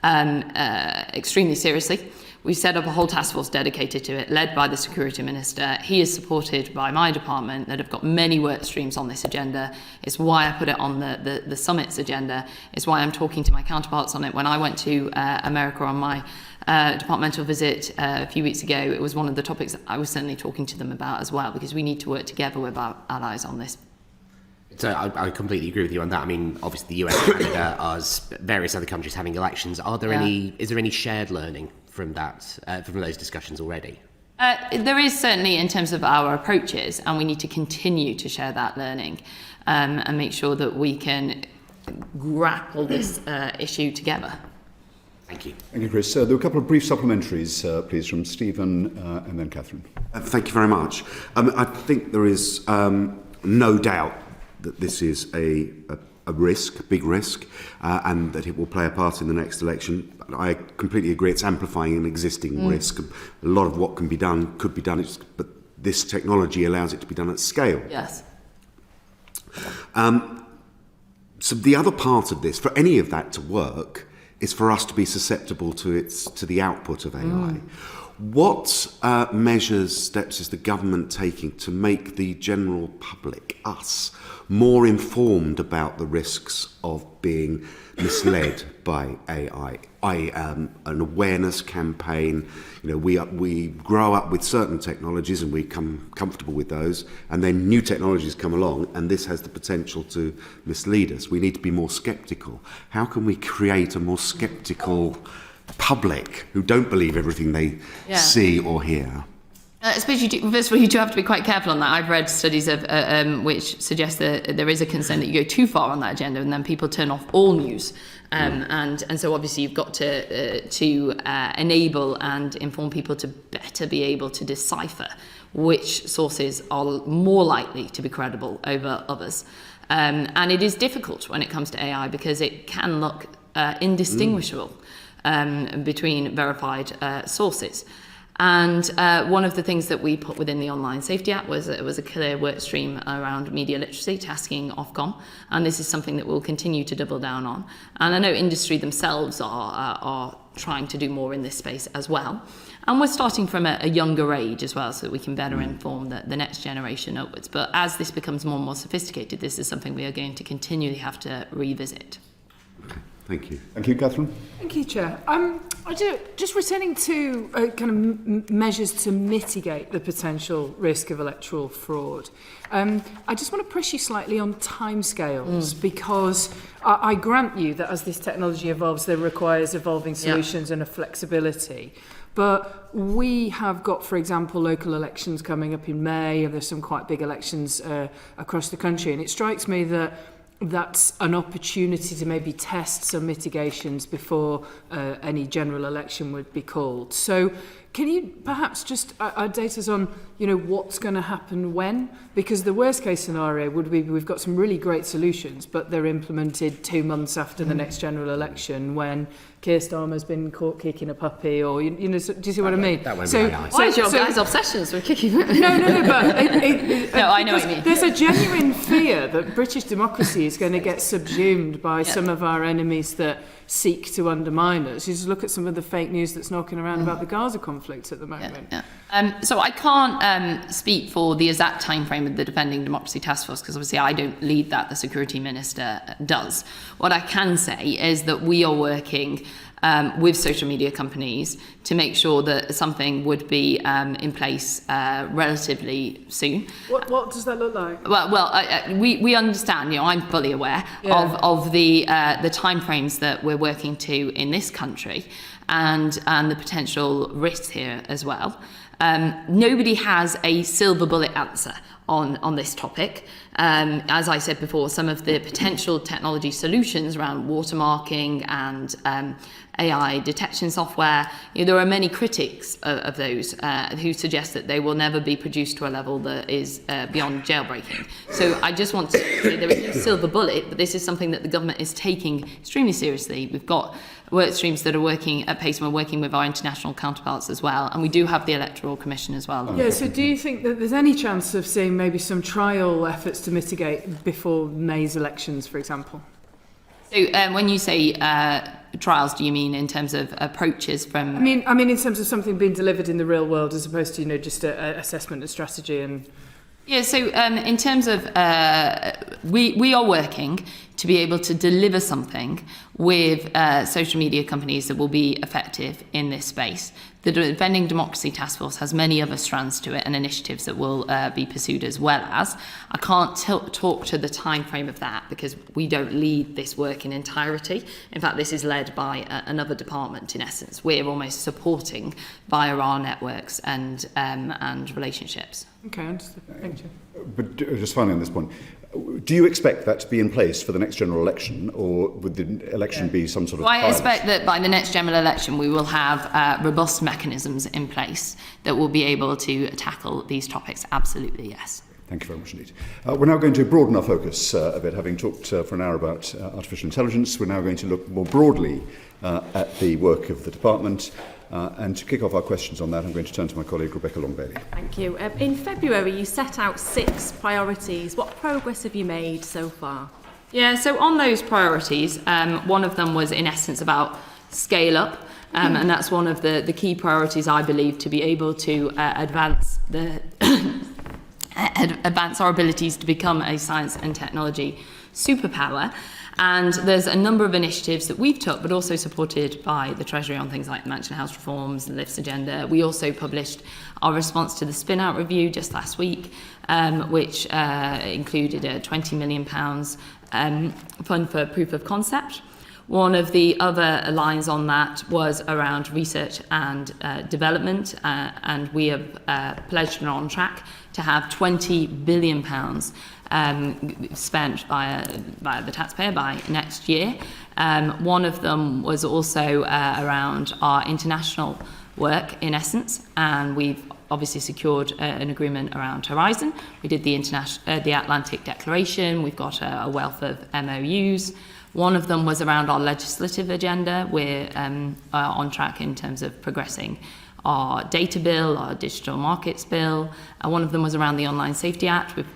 extremely seriously. We've set up a whole task force dedicated to it, led by the Security Minister. He is supported by my department that have got many work streams on this agenda. It's why I put it on the summit's agenda. It's why I'm talking to my counterparts on it. When I went to America on my departmental visit a few weeks ago, it was one of the topics that I was certainly talking to them about as well, because we need to work together with our allies on this. So I completely agree with you on that. I mean, obviously the US, Canada, us, various other countries having elections. Is there any shared learning from that, from those discussions already? There is certainly in terms of our approaches, and we need to continue to share that learning and make sure that we can grapple this issue together. Thank you. Thank you, Chris. There were a couple of brief supplementaries, please, from Stephen and then Catherine. Thank you very much. I think there is no doubt that this is a risk, a big risk, and that it will play a part in the next election. I completely agree, it's amplifying an existing risk. A lot of what can be done could be done, but this technology allows it to be done at scale. Yes. So the other part of this, for any of that to work, is for us to be susceptible to the output of AI. What measures, steps is the government taking to make the general public, us, more informed about the risks of being misled by AI? An awareness campaign. You know, we grow up with certain technologies and we become comfortable with those, and then new technologies come along, and this has the potential to mislead us. We need to be more sceptical. How can we create a more sceptical public who don't believe everything they see or hear? I suppose first of all, you do have to be quite careful on that. I've read studies of which suggest that there is a concern that you go too far on that agenda, and then people turn off all news. And so obviously you've got to enable and inform people to better be able to decipher which sources are more likely to be credible over others. And it is difficult when it comes to AI because it can look indistinguishable between verified sources. And one of the things that we put within the Online Safety Act was a clear work stream around media literacy, tasking Ofcom, and this is something that we'll continue to double down on. And I know industry themselves are trying to do more in this space as well. And we're starting from a younger age as well, so that we can better inform the next generation upwards. But as this becomes more and more sophisticated, this is something we are going to continually have to revisit. Thank you. Thank you, Catherine. Thank you, Chair. Just returning to kind of measures to mitigate the potential risk of electoral fraud. I just want to press you slightly on timescales because I grant you that as this technology evolves, there requires evolving solutions and a flexibility. But we have got, for example, local elections coming up in May, and there's some quite big elections across the country. And it strikes me that that's an opportunity to maybe test some mitigations before any general election would be called. So can you perhaps just update us on, what's going to happen when? Because the worst case scenario would be we've got some really great solutions, but they're implemented 2 months after the next general election when Keir Starmer's been caught kicking a puppy, or do you see what I mean? That won't be very nice. Why is your guys' obsessions with kicking? No, but no, I know what you mean. There's a genuine fear that British democracy is going to get subsumed by some of our enemies that seek to undermine us. You just look at some of the fake news that's knocking around about the Gaza conflict at the moment. So I can't speak for the exact timeframe of the Defending Democracy Task Force because obviously I don't lead that, the Security Minister does. What I can say is that we are working with social media companies to make sure that something would be in place relatively soon. What does that look like? We understand. I'm fully aware of the timeframes that we're working to in this country, and the potential risks here as well. Nobody has a silver bullet answer on this topic. As I said before, some of the potential technology solutions around watermarking and AI detection software, there are many critics of those who suggest that they will never be produced to a level that is beyond jailbreaking. So I just want to say there is no silver bullet, but this is something that the government is taking extremely seriously. We've got work streams that are working at pace, and we're working with our international counterparts as well, and we do have the Electoral Commission as well. Yeah, so do you think that there's any chance of seeing maybe some trial efforts to mitigate before May's elections, for example? So when you say trials, do you mean in terms of approaches from... I mean in terms of something being delivered in the real world as opposed to, just a assessment and strategy and... Yeah, so in terms of, we are working to be able to deliver something with social media companies that will be effective in this space. The Defending Democracy Task Force has many other strands to it and initiatives that will be pursued as well as. I can't talk to the time frame of that because we don't lead this work in entirety. In fact, this is led by another department in essence. We're almost supporting via our networks and relationships. Okay, understood. Thank you. But just finally on this point, do you expect that to be in place for the next general election, or would the election be some sort of... Well, I expect that by the next general election we will have robust mechanisms in place that will be able to tackle these topics. Absolutely, yes. Thank you very much indeed. We're now going to broaden our focus a bit, having talked for an hour about artificial intelligence. We're now going to look more broadly at the work of the department. And to kick off our questions on that, I'm going to turn to my colleague Rebecca Long-Bailey. Thank you. In February, you set out 6 priorities. What progress have you made so far? Yeah, so on those priorities, one of them was in essence about scale up. And that's one of the key priorities, I believe, to be able to advance our abilities to become a science and technology superpower. And there's a number of initiatives that we've took, but also supported by the Treasury on things like Mansion House reforms, the LIFTS agenda. We also published our response to the spin-out review just last week, which included a £20 million fund for proof of concept. One of the other lines on that was around research and development, and we have pledged and are on track to have £20 billion spent by the taxpayer by next year. One of them was also around our international work in essence, and we've obviously secured an agreement around Horizon. We did the Atlantic Declaration. We've got a wealth of MOUs. One of them was around our legislative agenda. We're on track in terms of progressing our data bill, our digital markets bill. One of them was around the Online Safety Act. We've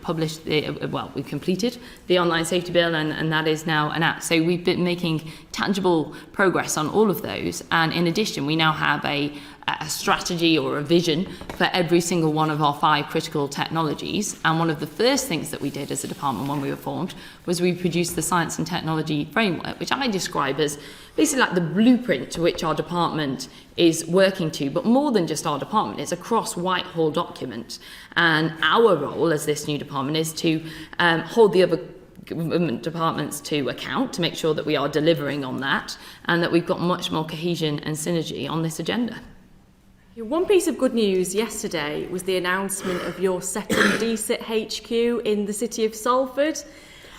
we've completed the Online Safety Bill, and that is now an act. So we've been making tangible progress on all of those. And in addition, we now have a strategy or a vision for every single one of our 5 critical technologies. And one of the first things that we did as a department when we were formed was we produced the Science and Technology Framework, which I describe as basically like the blueprint to which our department is working to, but more than just our department, it's a cross-Whitehall document. And our role as this new department is to hold the other government departments to account, to make sure that we are delivering on that, and that we've got much more cohesion and synergy on this agenda. One piece of good news yesterday was the announcement of your second DSIT HQ in the city of Salford.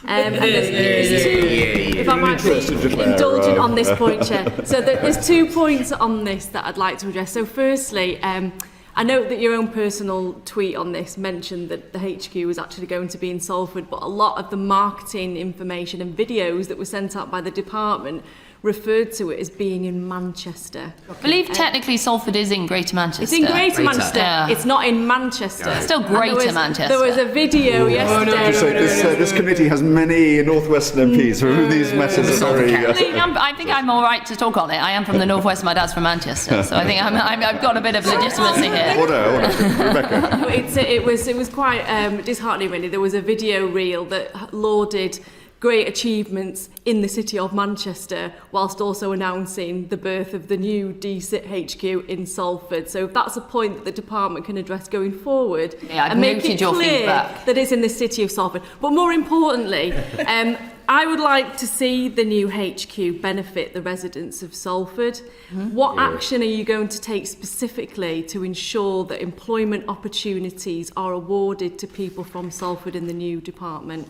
And there's 2, if I might be indulgent on this point, Chair. So there's 2 points on this that I'd like to address. So firstly, I note that your own personal tweet on this mentioned that the HQ was actually going to be in Salford, but a lot of the marketing information and videos that were sent out by the department referred to it as being in Manchester. I believe technically Salford is in Greater Manchester. It's in Greater Manchester. Yeah. It's not in Manchester. It's still Greater Manchester. There was a video yesterday. This committee has many Northwestern MPs for whom these matters are very... I think I'm all right to talk on it. I am from the Northwest. My dad's from Manchester, so I think I've got a bit of legitimacy here. Order. Rebecca. It was quite disheartening, really. There was a video reel that lauded great achievements in the city of Manchester, whilst also announcing the birth of the new DSIT HQ in Salford. So if that's a point that the department can address going forward, Yeah, I've and make noted it your clear feedback. that it's in the city of Salford. But more importantly, I would like to see the new HQ benefit the residents of Salford. What action are you going to take specifically to ensure that employment opportunities are awarded to people from Salford in the new department?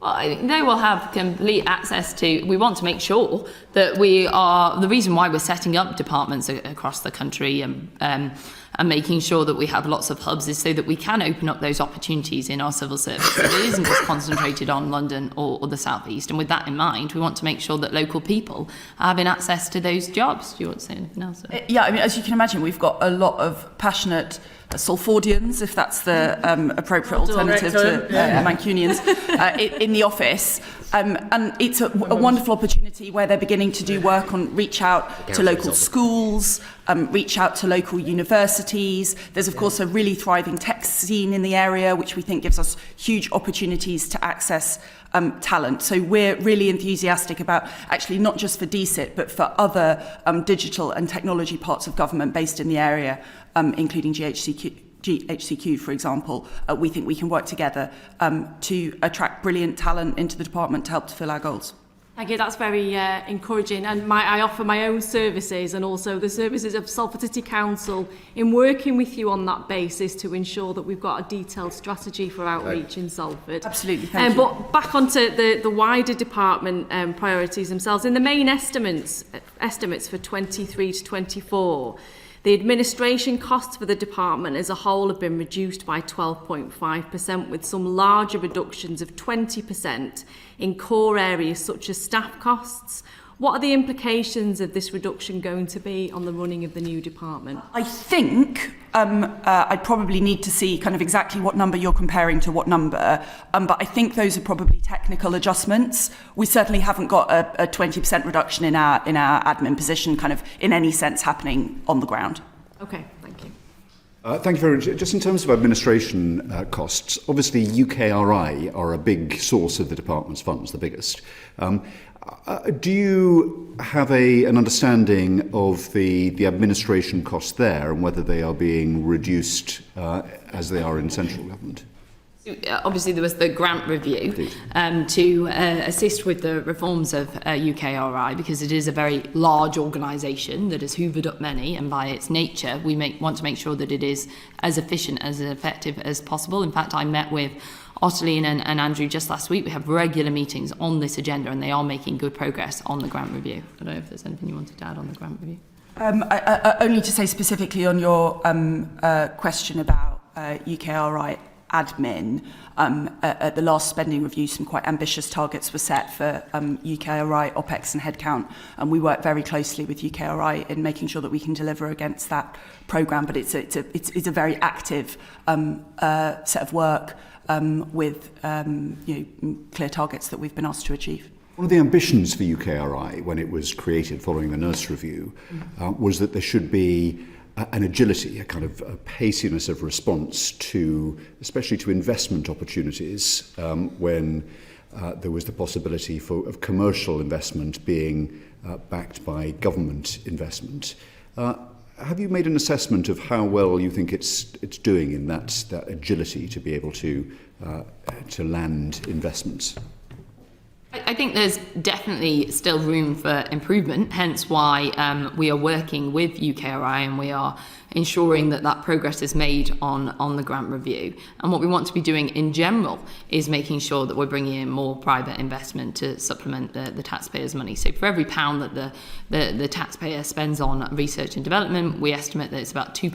Well, they will have complete access to. We want to make sure that we are. The reason why we're setting up departments across the country and making sure that we have lots of hubs is so that we can open up those opportunities in our civil service. It isn't just concentrated on London or the South East. And with that in mind, we want to make sure that local people are having access to those jobs. Do you want to say anything else? Yeah, I mean, as you can imagine, we've got a lot of passionate Salfordians, if that's the appropriate alternative to Mancunians, in the office. And it's a wonderful opportunity where they're beginning to do work on reach out to local schools, reach out to local universities. There's, of course, a really thriving tech scene in the area, which we think gives us huge opportunities to access talent. So we're really enthusiastic about actually not just for DSIT, but for other digital and technology parts of government based in the area, including GHCQ, for example. We think we can work together to attract brilliant talent into the department to help to fill our goals. Thank you, that's very encouraging. And I offer my own services and also the services of Salford City Council in working with you on that basis to ensure that we've got a detailed strategy for outreach in Salford. Absolutely, thank you. But back onto the wider department priorities themselves. In the main estimates for 23 to 24, the administration costs for the department as a whole have been reduced by 12.5%, with some larger reductions of 20% in core areas such as staff costs. What are the implications of this reduction going to be on the running of the new department? I think I'd probably need to see kind of exactly what number you're comparing to what number, but I think those are probably technical adjustments. We certainly haven't got a 20% reduction in our admin position kind of in any sense happening on the ground. Okay, thank you. Thank you very much. Just in terms of administration costs, obviously UKRI are a big source of the department's funds, the biggest. Do you have an understanding of the administration costs there and whether they are being reduced as they are in central government? Obviously, there was the grant review to assist with the reforms of UKRI, because it is a very large organisation that has hoovered up many, and by its nature, we want to make sure that it is as efficient, as effective as possible. In fact, I met with Ottiline and Andrew just last week. We have regular meetings on this agenda, and they are making good progress on the grant review. I don't know if there's anything you wanted to add on the grant review. Only to say specifically on your question about UKRI admin, at the last spending review, some quite ambitious targets were set for UKRI OPEX and headcount, and we work very closely with UKRI in making sure that we can deliver against that programme. But it's a very active set of work with clear targets that we've been asked to achieve. One of the ambitions for UKRI when it was created following the nurse review was that there should be an agility, a kind of a paciness of response to, especially to investment opportunities when there was the possibility of commercial investment being backed by government investment. Have you made an assessment of how well you think it's doing in that agility to be able to land investments? I think there's definitely still room for improvement, hence why we are working with UKRI and we are ensuring that progress is made on the grant review. And what we want to be doing in general is making sure that we're bringing in more private investment to supplement the taxpayers' money. So for every pound that the taxpayer spends on research and development, we estimate that it's about £2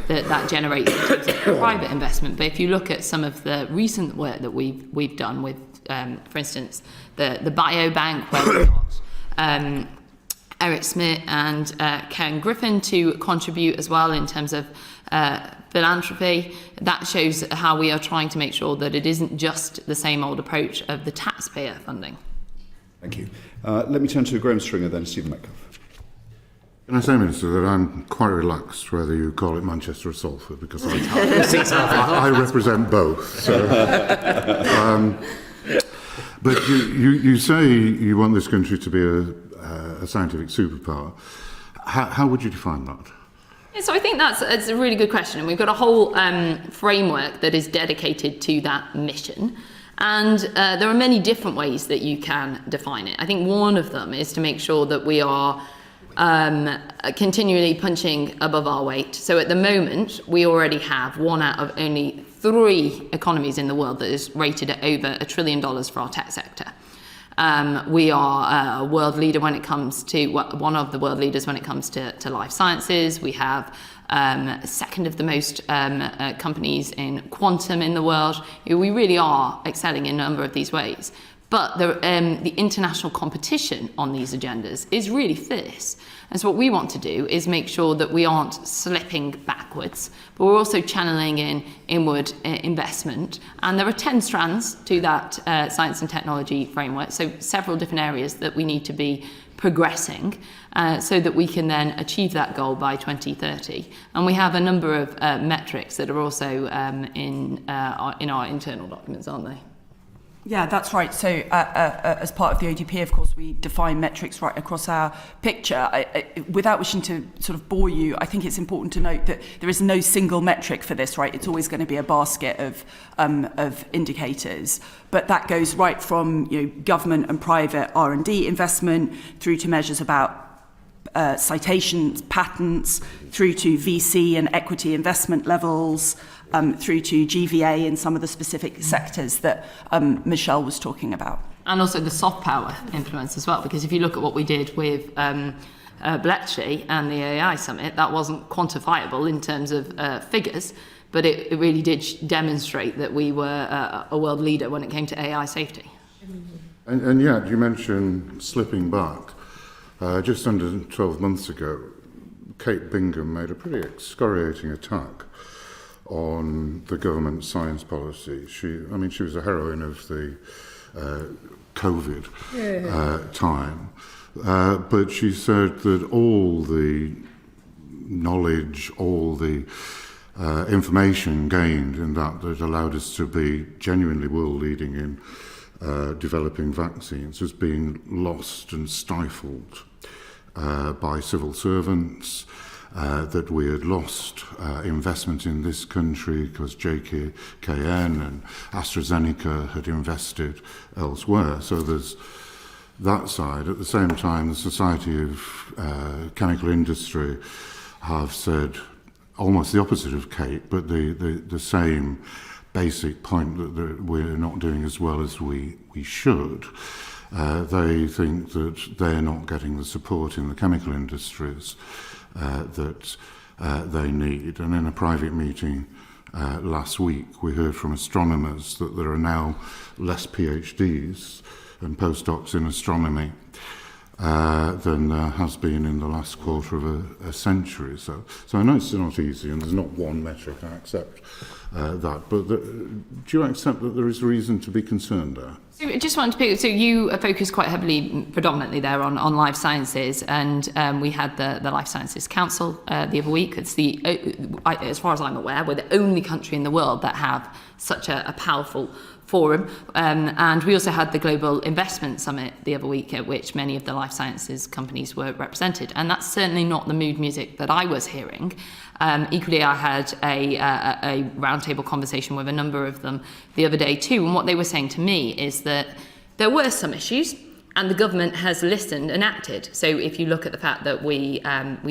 that generates in terms of private investment. But if you look at some of the recent work that we've done with, for instance, the biobank, where we've got Eric Smith and Ken Griffin to contribute as well in terms of philanthropy. That shows how we are trying to make sure that it isn't just the same old approach of the taxpayer funding. Thank you. Let me turn to Graham Stringer, then Stephen Metcalfe. Can I say, Minister, that I'm quite relaxed whether you call it Manchester or Salford, because I represent both. So, But you say you want this country to be a scientific superpower. How would you define that? Yeah, so I think it's a really good question, and we've got a whole framework that is dedicated to that mission. And there are many different ways that you can define it. I think one of them is to make sure that we are continually punching above our weight. So at the moment, we already have one out of only 3 economies in the world that is rated at over $1 trillion for our tech sector. We are a world leader when it comes to, one of the world leaders when it comes to life sciences. We have second of the most companies in quantum in the world. We really are excelling in a number of these ways. But the international competition on these agendas is really fierce. And so what we want to do is make sure that we aren't slipping backwards, but we're also channeling in inward investment. And there are 10 strands to that science and technology framework, so several different areas that we need to be progressing so that we can then achieve that goal by 2030. And we have a number of metrics that are also in our internal documents, aren't they? Yeah, that's right. So as part of the ODP, of course, we define metrics right across our picture. Without wishing to sort of bore you, I think it's important to note that there is no single metric for this, right? It's always going to be a basket of indicators. But that goes right from government and private R&D investment through to measures about citations, patents, through to VC and equity investment levels, through to GVA in some of the specific sectors that Michelle was talking about. And also the soft power influence as well, because if you look at what we did with Bletchley and the AI Summit, that wasn't quantifiable in terms of figures, but it really did demonstrate that we were a world leader when it came to AI safety. And yet, you mentioned slipping back. Just under 12 months ago, Kate Bingham made a pretty excoriating attack on the government science policy. She was a heroine of the COVID time, but she said that all the knowledge, all the information gained in that allowed us to be genuinely world leading in developing vaccines has been lost and stifled by civil servants, that we had lost investment in this country because JKN and AstraZeneca had invested elsewhere. So there's that side. At the same time, the Society of Chemical Industry have said almost the opposite of Kate, but the same basic point that we're not doing as well as we should. They think that they're not getting the support in the chemical industries that they need. And in a private meeting last week, we heard from astronomers that there are now less PhDs and postdocs in astronomy than there has been in the last quarter of a century. So I know it's not easy, and there's not one metric, I accept that. But do you accept that there is reason to be concerned there? So I just wanted to pick, so you focus quite heavily, predominantly there on life sciences, and we had the Life Sciences Council the other week. It's as far as I'm aware, we're the only country in the world that have such a powerful forum. And we also had the Global Investment Summit the other week, at which many of the life sciences companies were represented. And that's certainly not the mood music that I was hearing. Equally, I had a roundtable conversation with a number of them the other day too, and what they were saying to me is that there were some issues, and the government has listened and acted. So if you look at the fact that we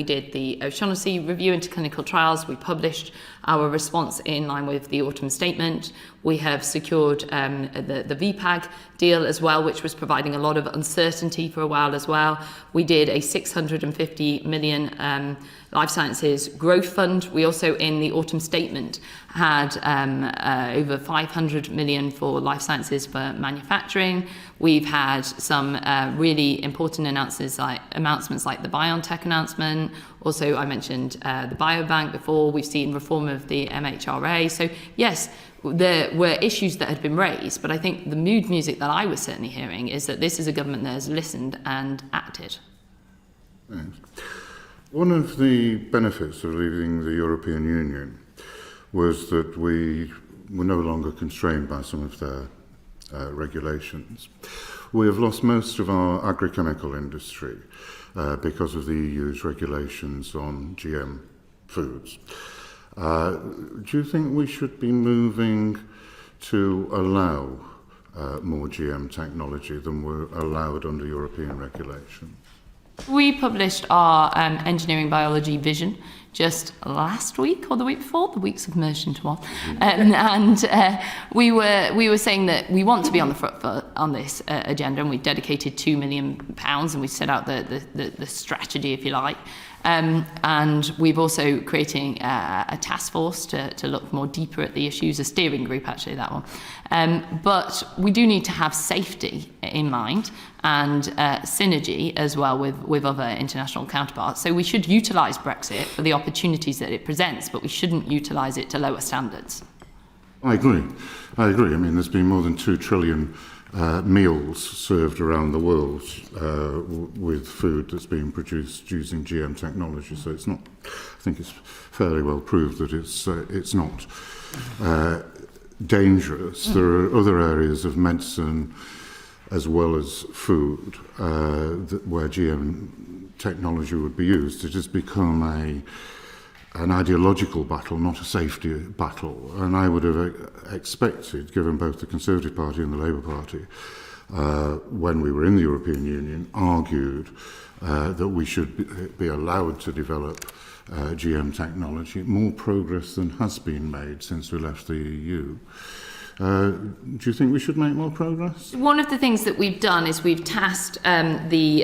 did the O'Shaughnessy review into clinical trials, we published our response in line with the autumn statement. We have secured the VPAG deal as well, which was providing a lot of uncertainty for a while as well. We did a 650 million Life Sciences Growth Fund. We also, in the autumn statement, had over 500 million for life sciences for manufacturing. We've had some really important announcements like the BioNTech announcement. Also, I mentioned the Biobank before. We've seen reform of the MHRA. So yes, there were issues that had been raised, but I think the mood music that I was certainly hearing is that this is a government that has listened and acted. Thanks. One of the benefits of leaving the European Union was that we were no longer constrained by some of their regulations. We have lost most of our agrochemical industry because of the EU's regulations on GM foods. Do you think we should be moving to allow more GM technology than were allowed under European regulation? We published our engineering biology vision just last week or the week before. The weeks have merged into one, and we were saying that we want to be on the front foot on this agenda, and we dedicated £2 million, and we set out the strategy, if you like. And we've also creating a task force to look more deeper at the issues, a steering group actually, that one. But we do need to have safety in mind and synergy as well with other international counterparts. So we should utilise Brexit for the opportunities that it presents, but we shouldn't utilise it to lower standards. I agree. I mean, there's been more than 2 trillion meals served around the world with food that's being produced using GM technology. So it's not. I think it's fairly well proved that it's not dangerous. There are other areas of medicine as well as food where GM technology would be used. It has become an ideological battle, not a safety battle. And I would have expected, given both the Conservative Party and the Labour Party, when we were in the European Union, argued that we should be allowed to develop GM technology, more progress than has been made since we left the EU. Do you think we should make more progress? One of the things that we've done is we've tasked the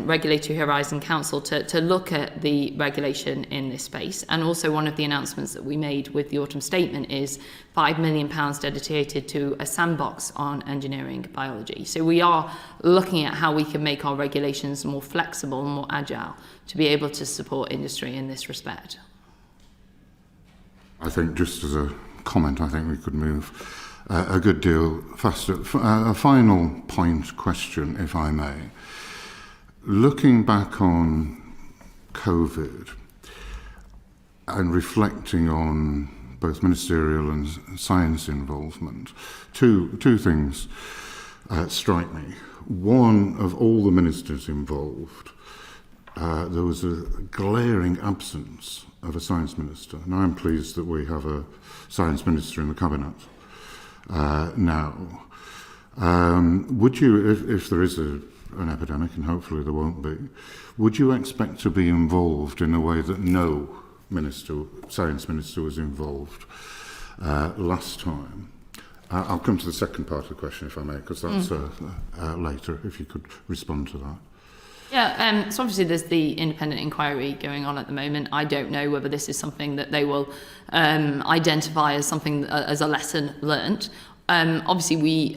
Regulatory Horizon Council to look at the regulation in this space. And also one of the announcements that we made with the autumn statement is £5 million dedicated to a sandbox on engineering biology. So we are looking at how we can make our regulations more flexible and more agile to be able to support industry in this respect. I think just as a comment, I think we could move a good deal faster. A final point question, if I may. Looking back on COVID and reflecting on both ministerial and science involvement, two things strike me. One, of all the ministers involved, there was a glaring absence of a science minister. And I'm pleased that we have a science minister in the cabinet now. Would you, if there is an epidemic, and hopefully there won't be, would you expect to be involved in a way that no science minister was involved last time? I'll come to the second part of the question, if I may, because that's later, if you could respond to that. Yeah, so obviously there's the independent inquiry going on at the moment. I don't know whether this is something that they will identify as something as a lesson learnt. Obviously,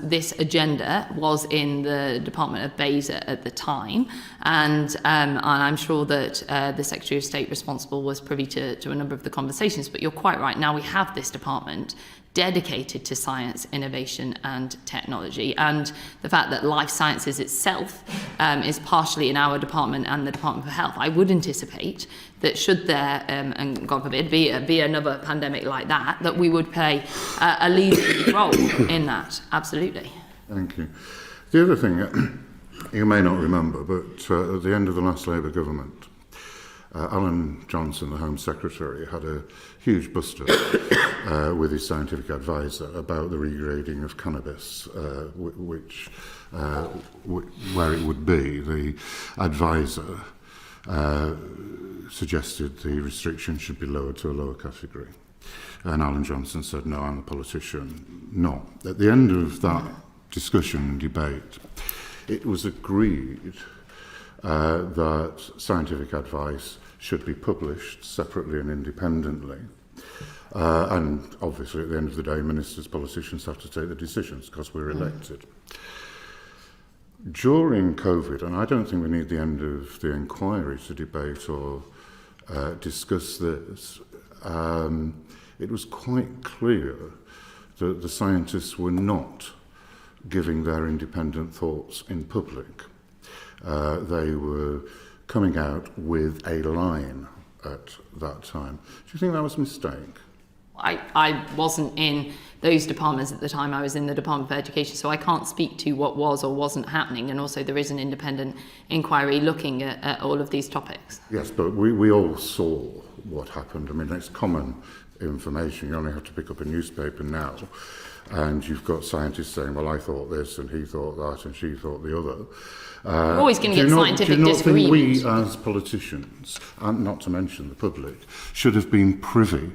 this agenda was in the Department of Bays at the time, and I'm sure that the Secretary of State responsible was privy to a number of the conversations. But you're quite right. Now we have this department dedicated to science, innovation and technology, and the fact that life sciences itself is partially in our department and the Department for Health. I would anticipate that should there, and God forbid, be another pandemic like that, that we would play a leading role in that, absolutely. Thank you. The other thing, you may not remember, but at the end of the last Labour government, Alan Johnson, the Home Secretary, had a huge bust-up with his scientific advisor about the regrading of cannabis, where it would be. The advisor suggested the restriction should be lowered to a lower category. And Alan Johnson said, no, I'm a politician. No. At the end of that discussion and debate, it was agreed that scientific advice should be published separately and independently. And obviously, at the end of the day, ministers, politicians have to take the decisions because we're elected. During COVID, and I don't think we need the end of the inquiry to debate or discuss this, it was quite clear that the scientists were not giving their independent thoughts in public. They were coming out with a line at that time. Do you think that was a mistake? I wasn't in those departments at the time. I was in the Department of Education, so I can't speak to what was or wasn't happening. And also there is an independent inquiry looking at all of these topics. Yes, but we all saw what happened. I mean, it's common information. You only have to pick up a newspaper now, and you've got scientists saying, well, I thought this, and he thought that, and she thought the other. We're always going to get scientific do you not disagreement. think we, as politicians, and not to mention the public, should have been privy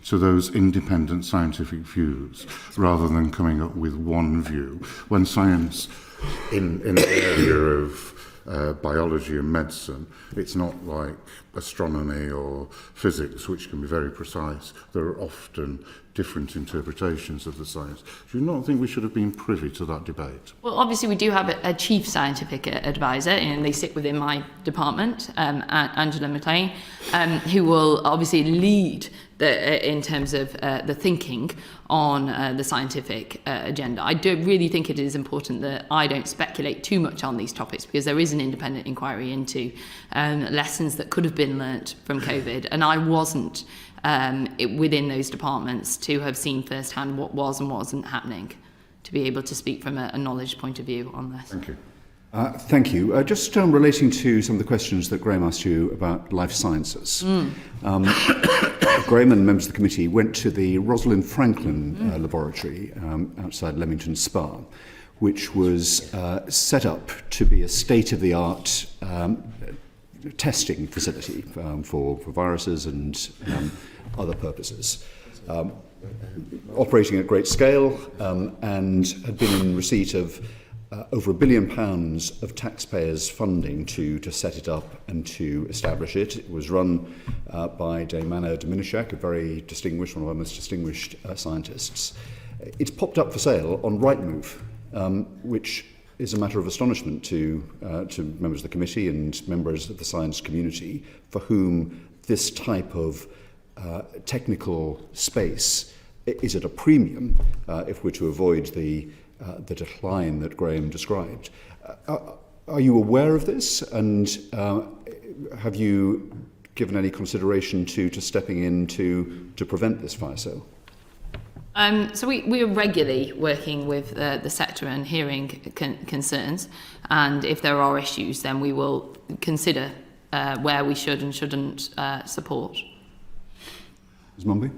to those independent scientific views rather than coming up with one view when science in the area of biology and medicine, it's not like astronomy or physics, which can be very precise. There are often different interpretations of the science. Do you not think we should have been privy to that debate? Well, obviously we do have a chief scientific advisor, and they sit within my department, Angela McLean, who will obviously lead in terms of the thinking on the scientific agenda. I do really think it is important that I don't speculate too much on these topics, because there is an independent inquiry into lessons that could have been learnt from COVID, and I wasn't within those departments to have seen firsthand what was and wasn't happening, to be able to speak from a knowledge point of view on this. Thank you. Thank you. Just relating to some of the questions that Graham asked you about life sciences. Graham and members of the committee went to the Rosalind Franklin laboratory outside Leamington Spa, which was set up to be a state-of-the-art testing facility for viruses and other purposes. Operating at great scale and had been in receipt of over £1 billion of taxpayers' funding to set it up and to establish it. It was run by Dame Anna Dominishak, a very distinguished, one of our most distinguished scientists. It's popped up for sale on Rightmove, which is a matter of astonishment to members of the committee and members of the science community, for whom this type of technical space is at a premium if we're to avoid the decline that Graham described. Are you aware of this, and have you given any consideration to stepping in to prevent this fire sale? So we are regularly working with the sector and hearing concerns, and if there are issues, then we will consider where we should and shouldn't support. Ms. Mumby?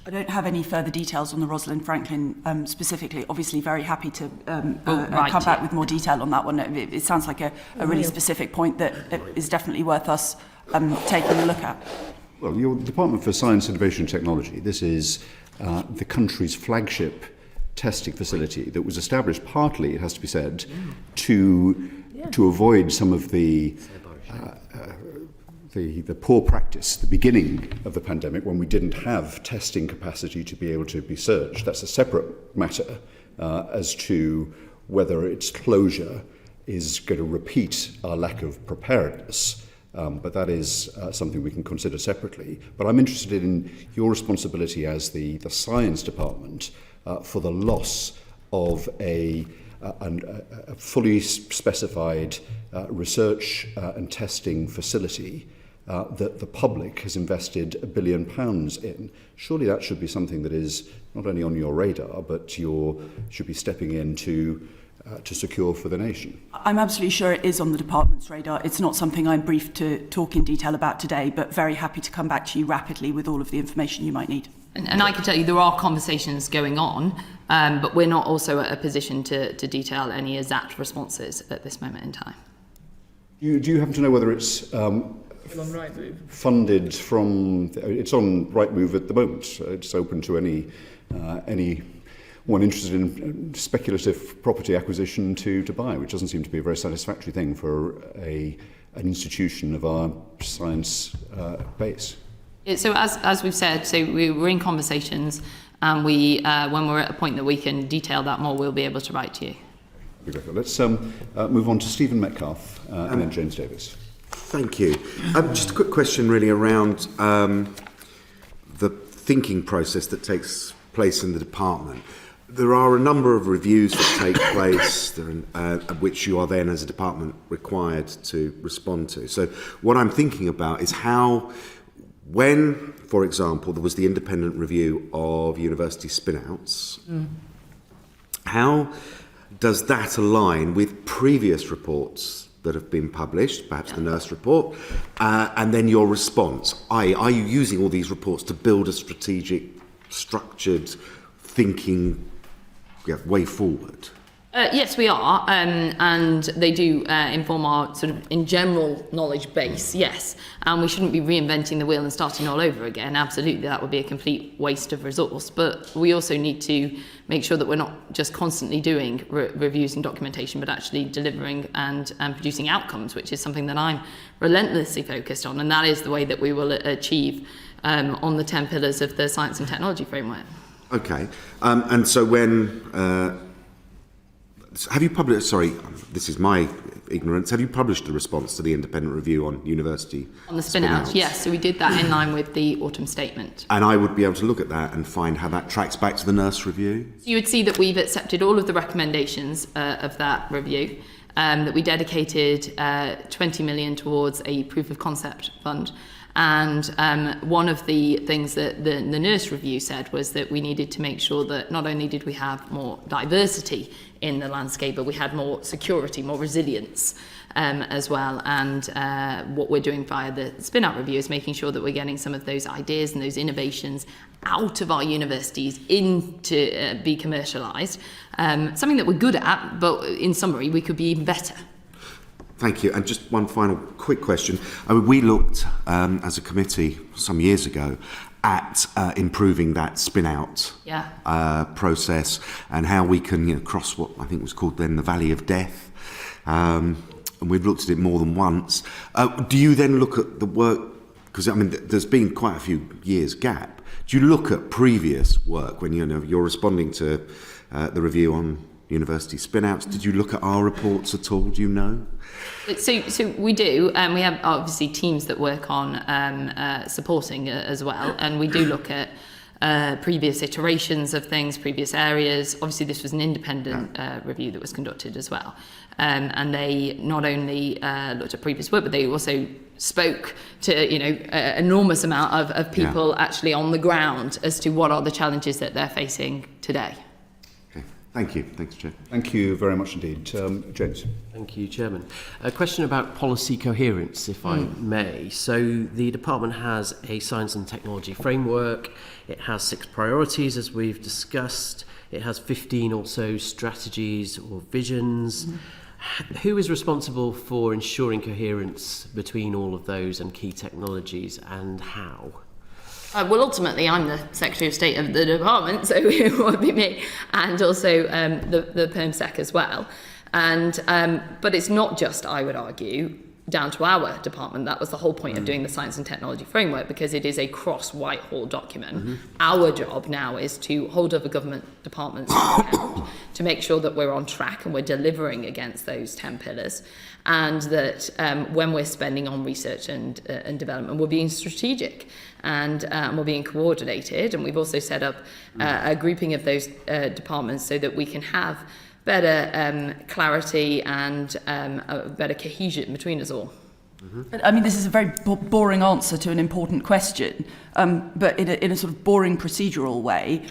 I don't have any further details on the Rosalind Franklin specifically. Obviously, very happy to come back with more detail on that one. It sounds like a really specific point that is definitely worth us taking a look at. Well, your Department for Science, Innovation and Technology, this is the country's flagship testing facility that was established partly, it has to be said, to avoid some of the poor practice, the beginning of the pandemic, when we didn't have testing capacity to be able to be searched. That's a separate matter as to whether its closure is going to repeat our lack of preparedness. But that is something we can consider separately. But I'm interested in your responsibility as the science department for the loss of a fully specified research and testing facility that the public has invested £1 billion in. Surely that should be something that is not only on your radar, but you should be stepping in to secure for the nation. I'm absolutely sure it is on the department's radar. It's not something I'm briefed to talk in detail about today, but very happy to come back to you rapidly with all of the information you might need. And I can tell you there are conversations going on, but we're not also at a position to detail any exact responses at this moment in time. Do you happen to know whether it's funded from... It's on Rightmove at the moment. It's open to anyone interested in speculative property acquisition to buy, which doesn't seem to be a very satisfactory thing for an institution of our science base. So as we've said, so we're in conversations, and when we're at a point that we can detail that more, we'll be able to write to you. Let's move on to Stephen Metcalfe and then James Davis. Thank you. Just a quick question really around the thinking process that takes place in the department. There are a number of reviews that take place, which you are then as a department required to respond to. So what I'm thinking about is how when, for example, there was the independent review of university spin-outs, how does that align with previous reports that have been published, perhaps the nurse report, and then your response? Are you using all these reports to build a strategic, structured thinking way forward? Yes, we are, and they do inform our sort of in general knowledge base, yes, and we shouldn't be reinventing the wheel and starting all over again. Absolutely, that would be a complete waste of resource, but we also need to make sure that we're not just constantly doing reviews and documentation, but actually delivering and producing outcomes, which is something that I'm relentlessly focused on, and that is the way that we will achieve on the 10 pillars of the science and technology framework. Okay, and so when... have you published, sorry, this is my ignorance, have you published the response to the independent review on university on the spin-outs? Yes, so we did that in line with the autumn statement. And I would be able to look at that and find how that tracks back to the nurse review? So you would see that we've accepted all of the recommendations of that review, that we dedicated 20 million towards a proof of concept fund. And one of the things that the nurse review said was that we needed to make sure that not only did we have more diversity in the landscape, but we had more security, more resilience as well. And what we're doing via the spin-out review is making sure that we're getting some of those ideas and those innovations out of our universities into be commercialised. Something that we're good at, but in summary, we could be even better. Thank you. And just one final quick question. I mean, we looked as a committee some years ago at improving that spin-out process and how we can cross what I think was called then the Valley of Death. And we've looked at it more than once. Do you then look at the work, because I mean, there's been quite a few years gap. Do you look at previous work when you're responding to the review on university spin-outs? Did you look at our reports at all? Do you know? So we do, and we have obviously teams that work on supporting as well, and we do look at previous iterations of things, previous areas. Obviously, this was an independent review that was conducted as well, and they not only looked at previous work, but they also spoke to enormous amount of people actually on the ground as to what are the challenges that they're facing today. Thank you. Thanks, Chair. Thank you very much indeed. James. Thank you, Chairman. A question about policy coherence, if I may. So the department has a science and technology framework. It has 6 priorities, as we've discussed. It has 15 or so strategies or visions. Who is responsible for ensuring coherence between all of those and key technologies, and how? Well, ultimately, I'm the Secretary of State of the department, so it would be me, and also the PermSec as well. And but it's not just, I would argue, down to our department. That was the whole point of doing the Science and Technology Framework, because it is a cross-Whitehall document. Our job now is to hold other government departments to make sure that we're on track and we're delivering against those 10 pillars, and that when we're spending on research and development, we're being strategic and we're being coordinated. And we've also set up a grouping of those departments so that we can have better clarity and a better cohesion between us all. I mean, this is a very boring answer to an important question, but in a sort of boring procedural way.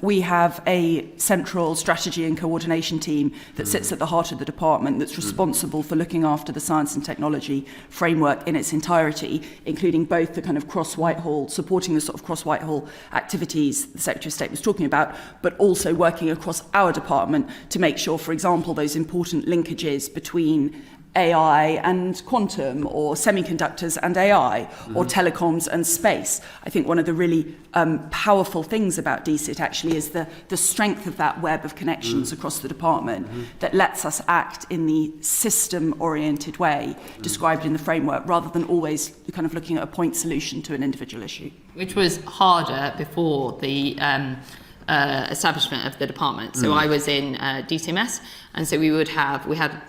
We have a central strategy and coordination team that sits at the heart of the department that's responsible for looking after the science and technology framework in its entirety, including both the kind of cross-Whitehall, supporting the sort of cross-Whitehall activities the Secretary of State was talking about, but also working across our department to make sure, for example, those important linkages between AI and quantum, or semiconductors and AI, or telecoms and space. I think one of the really powerful things about DCIT actually is the strength of that web of connections across the department that lets us act in the system-oriented way described in the framework, rather than always kind of looking at a point solution to an individual issue. Which was harder before the establishment of the department. So I was in DCMS, and so we had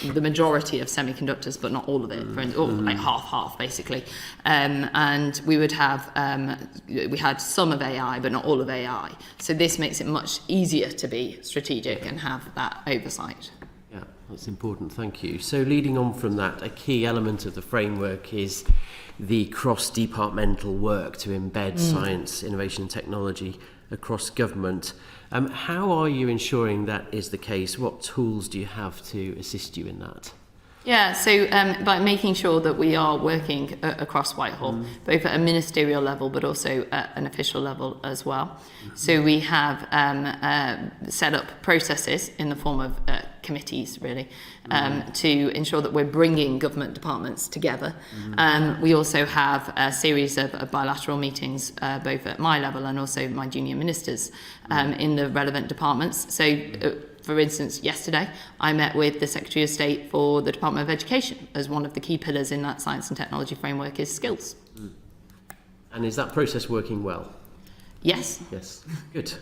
the majority of semiconductors, but not all of it, or like half basically. And we would have we had some of AI, but not all of AI. So this makes it much easier to be strategic and have that oversight. Yeah, that's important, thank you. So leading on from that, a key element of the framework is the cross-departmental work to embed science, innovation and technology across government. How are you ensuring that is the case? What tools do you have to assist you in that? Yeah, so by making sure that we are working across Whitehall, both at a ministerial level but also at an official level as well. So we have set up processes in the form of committees, really, to ensure that we're bringing government departments together. We also have a series of bilateral meetings, both at my level and also my junior ministers in the relevant departments. So for instance, yesterday I met with the Secretary of State for the Department of Education, as one of the key pillars in that science and technology framework is skills. And is that process working well? Yes. Yes, good.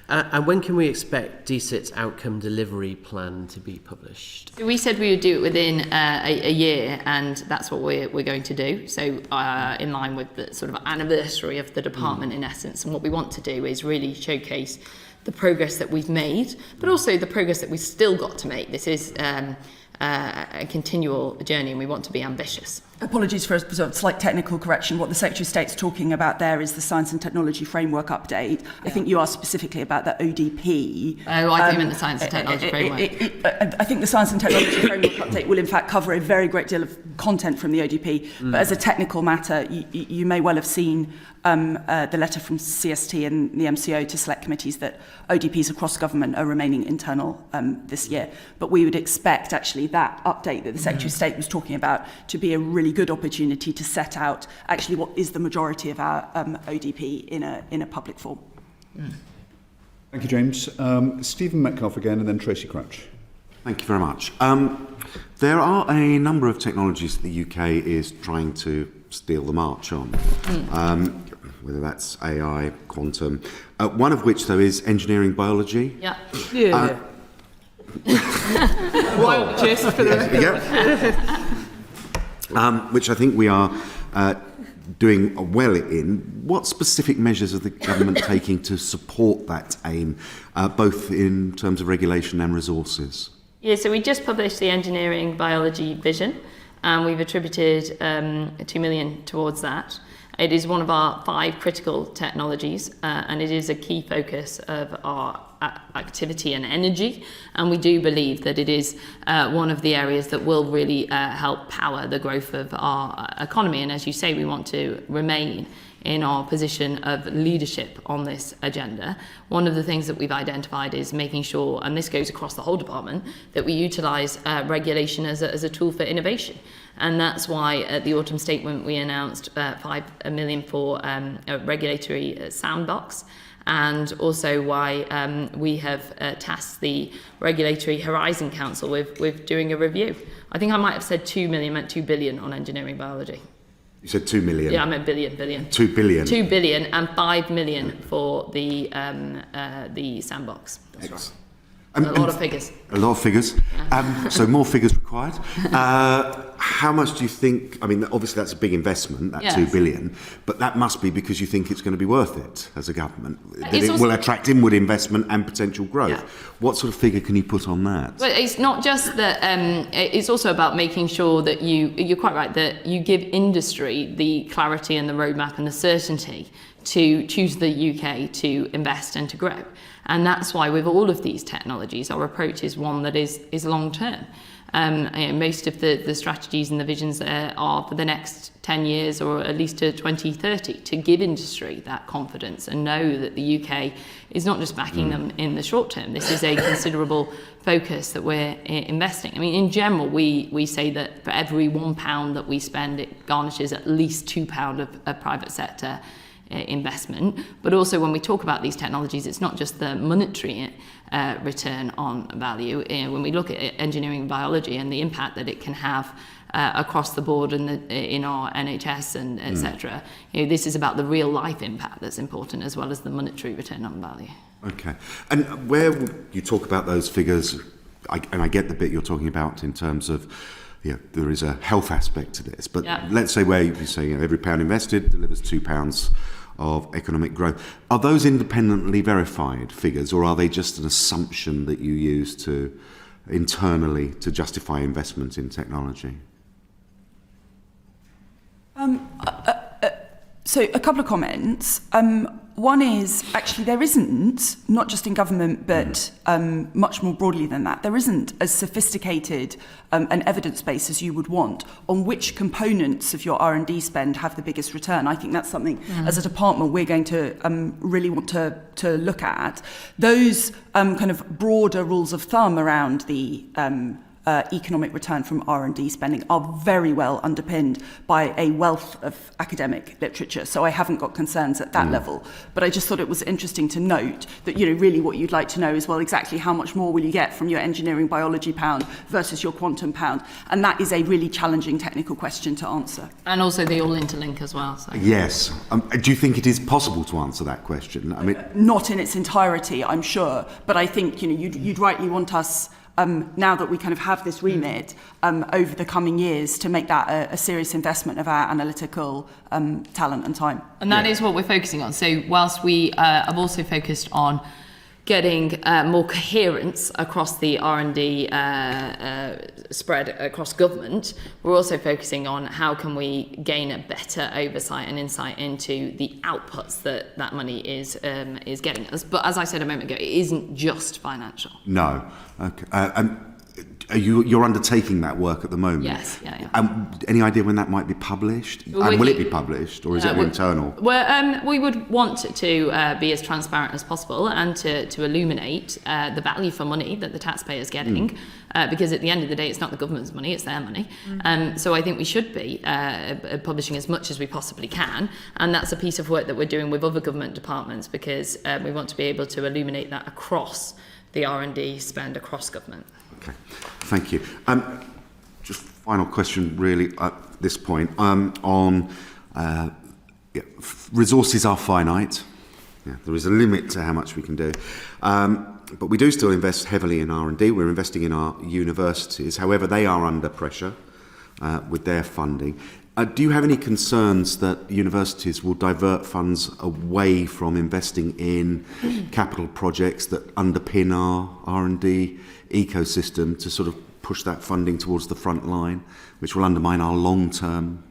And when can we expect DSIT's outcome delivery plan to be published? So we said we would do it within a year, and that's what we're going to do. So in line with the sort of anniversary of the department in essence, and what we want to do is really showcase the progress that we've made, but also the progress that we've still got to make. This is a continual journey, and we want to be ambitious. Apologies for a sort of slight technical correction. What the Secretary of State's talking about there is the Science and Technology Framework update. Yeah. I think you asked specifically about the ODP. Oh, I think meant the Science and Technology Framework. I think the Science and Technology Framework update will in fact cover a very great deal of content from the ODP. But as a technical matter, you may well have seen the letter from CST and the MCO to select committees that ODPs across government are remaining internal this year. But we would expect actually that update that the Secretary of State was talking about to be a really good opportunity to set out actually what is the majority of our ODP in a public form. Thank you, James. Stephen Metcalfe again, and then Tracy Crouch. Thank you very much. There are a number of technologies that the UK is trying to steal the march on, whether that's AI, quantum, one of which, though, is engineering biology. Yeah. Wild gist for the which I think we are doing well in. What specific measures are the government taking to support that aim, both in terms of regulation and resources? Yeah, so we just published the engineering biology vision, and we've attributed 2 million towards that. It is one of our 5 critical technologies, and it is a key focus of our activity and energy, and we do believe that it is one of the areas that will really help power the growth of our economy. And as you say, we want to remain in our position of leadership on this agenda. One of the things that we've identified is making sure, and this goes across the whole department, that we utilise regulation as a tool for innovation. And that's why at the autumn statement we announced 5 million for a regulatory sandbox, and also why we have tasked the Regulatory Horizon Council with doing a review. I think I might have said 2 million, meant 2 billion on engineering biology. You said 2 million? Yeah, I meant billion. 2 billion? 2 billion and 5 million for the sandbox. That's right. A lot of figures. A lot of figures. So more figures required. How much do you think, I mean, obviously that's a big investment, that 2 billion, but that must be because you think it's going to be worth it as a government, that it will attract inward investment and potential growth. Yeah. What sort of figure can you put on that? Well, it's not just that, it's also about making sure that you're quite right, that you give industry the clarity and the roadmap and the certainty to choose the UK to invest and to grow. And that's why with all of these technologies, our approach is one that is long term. Most of the strategies and the visions are for the next 10 years or at least to 2030 to give industry that confidence and know that the UK is not just backing them in the short term. This is a considerable focus that we're investing. I mean, in general, we say that for every £1 that we spend, it garnishes at least £2 of private sector investment. But also when we talk about these technologies, it's not just the monetary return on value. When we look at engineering biology and the impact that it can have across the board in our NHS and etc., this is about the real life impact that's important as well as the monetary return on value. Okay. And where you talk about those figures, and I get the bit you're talking about in terms of there is a health aspect to this, but let's say where you're saying every pound invested delivers £2 of economic growth. Are those independently verified figures, or are they just an assumption that you use to internally to justify investment in technology? So a couple of comments. One is actually there isn't, not just in government, but much more broadly than that, there isn't as sophisticated an evidence base as you would want on which components of your R&D spend have the biggest return. I think that's something as a department we're going to really want to look at. Those kind of broader rules of thumb around the economic return from R&D spending are very well underpinned by a wealth of academic literature. So I haven't got concerns at that level. But I just thought it was interesting to note that, really what you'd like to know is, well, exactly how much more will you get from your engineering biology pound versus your quantum pound? And that is a really challenging technical question to answer. And also they all interlink as well. So. Yes. Do you think it is possible to answer that question? I mean, not in its entirety, I'm sure. But I think, you'd rightly want us, now that we kind of have this remit over the coming years, to make that a serious investment of our analytical talent and time. And that is what we're focusing on. So whilst we have also focused on getting more coherence across the R&D spread across government, we're also focusing on how can we gain a better oversight and insight into the outputs that money is getting us. But as I said a moment ago, it isn't just financial. No. Okay. You're undertaking that work at the moment? Yes, yeah. Any idea when that might be published? And will it be published, or is it internal? Well, we would want to be as transparent as possible and to illuminate the value for money that the taxpayer is getting, because at the end of the day, it's not the government's money, it's their money. So I think we should be publishing as much as we possibly can, and that's a piece of work that we're doing with other government departments, because we want to be able to illuminate that across the R&D spend across government. Okay, thank you. Just final question, really, at this point. Resources are finite. There is a limit to how much we can do. But we do still invest heavily in R&D. We're investing in our universities. However, they are under pressure with their funding. Do you have any concerns that universities will divert funds away from investing in capital projects that underpin our R&D ecosystem to sort of push that funding towards the front line, which will undermine our long-term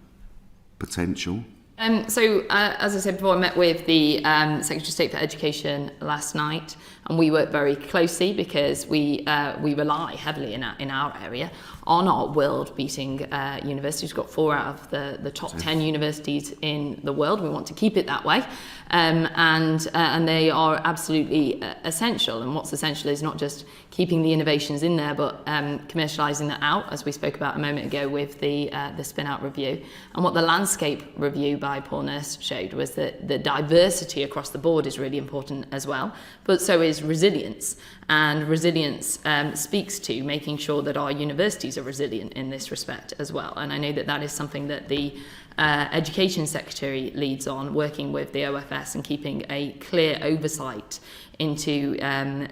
potential? As I said before, I met with the Secretary of State for Education last night, and we work very closely because we rely heavily in our area on our world-beating universities. We've got 4 out of the top 10 universities in the world. We want to keep it that way, and they are absolutely essential. And what's essential is not just keeping the innovations in there, but commercialising that out, as we spoke about a moment ago with the spin-out review. And what the landscape review by Paul Nurse showed was that the diversity across the board is really important as well, but so is resilience. And resilience speaks to making sure that our universities are resilient in this respect as well. And I know that is something that the Education Secretary leads on, working with the OFS and keeping a clear oversight into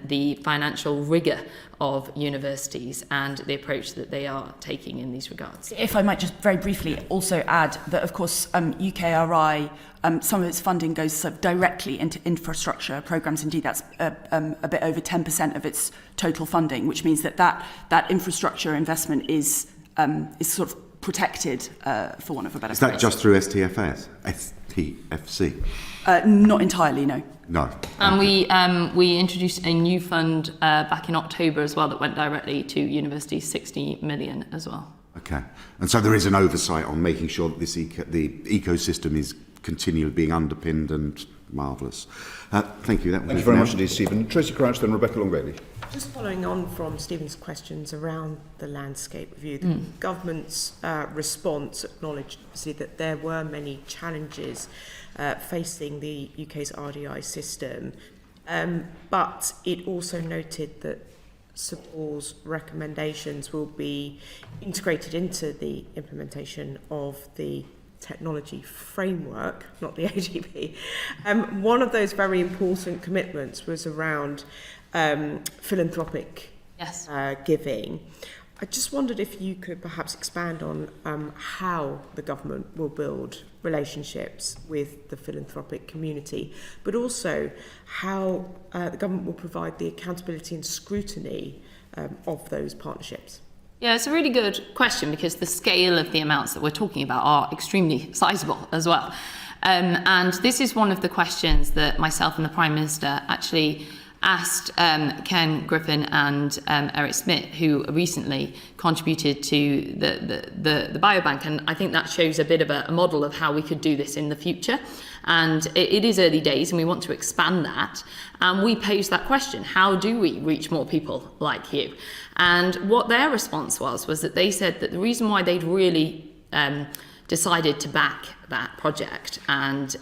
the financial rigour of universities and the approach that they are taking in these regards. If I might just very briefly also add that, of course, UKRI, some of its funding goes sort of directly into infrastructure programmes. Indeed, that's a bit over 10% of its total funding, which means that infrastructure investment is sort of protected, for want of a better phrase. Is that just through STFC? Not entirely, no. No. And we introduced a new fund back in October as well that went directly to universities, 60 million as well. Okay. And so there is an oversight on making sure that the ecosystem is continually being underpinned and marvellous. Thank you. Thank you very much indeed, Stephen. Tracy Crouch, then Rebecca Long-Bailey. Just following on from Stephen's questions around the landscape review, the government's response acknowledged that there were many challenges facing the UK's RDI system, but it also noted that SAPOR's recommendations will be integrated into the implementation of the technology framework, not the AGP. One of those very important commitments was around philanthropic giving. I just wondered if you could perhaps expand on how the government will build relationships with the philanthropic community, but also how the government will provide the accountability and scrutiny of those partnerships. Yeah, it's a really good question because the scale of the amounts that we're talking about are extremely sizable as well. And this is one of the questions that myself and the Prime Minister actually asked Ken Griffin and Eric Smith, who recently contributed to the biobank. And I think that shows a bit of a model of how we could do this in the future. And it is early days and we want to expand that. And we posed that question, how do we reach more people like you? And what their response was that they said that the reason why they'd really decided to back that project and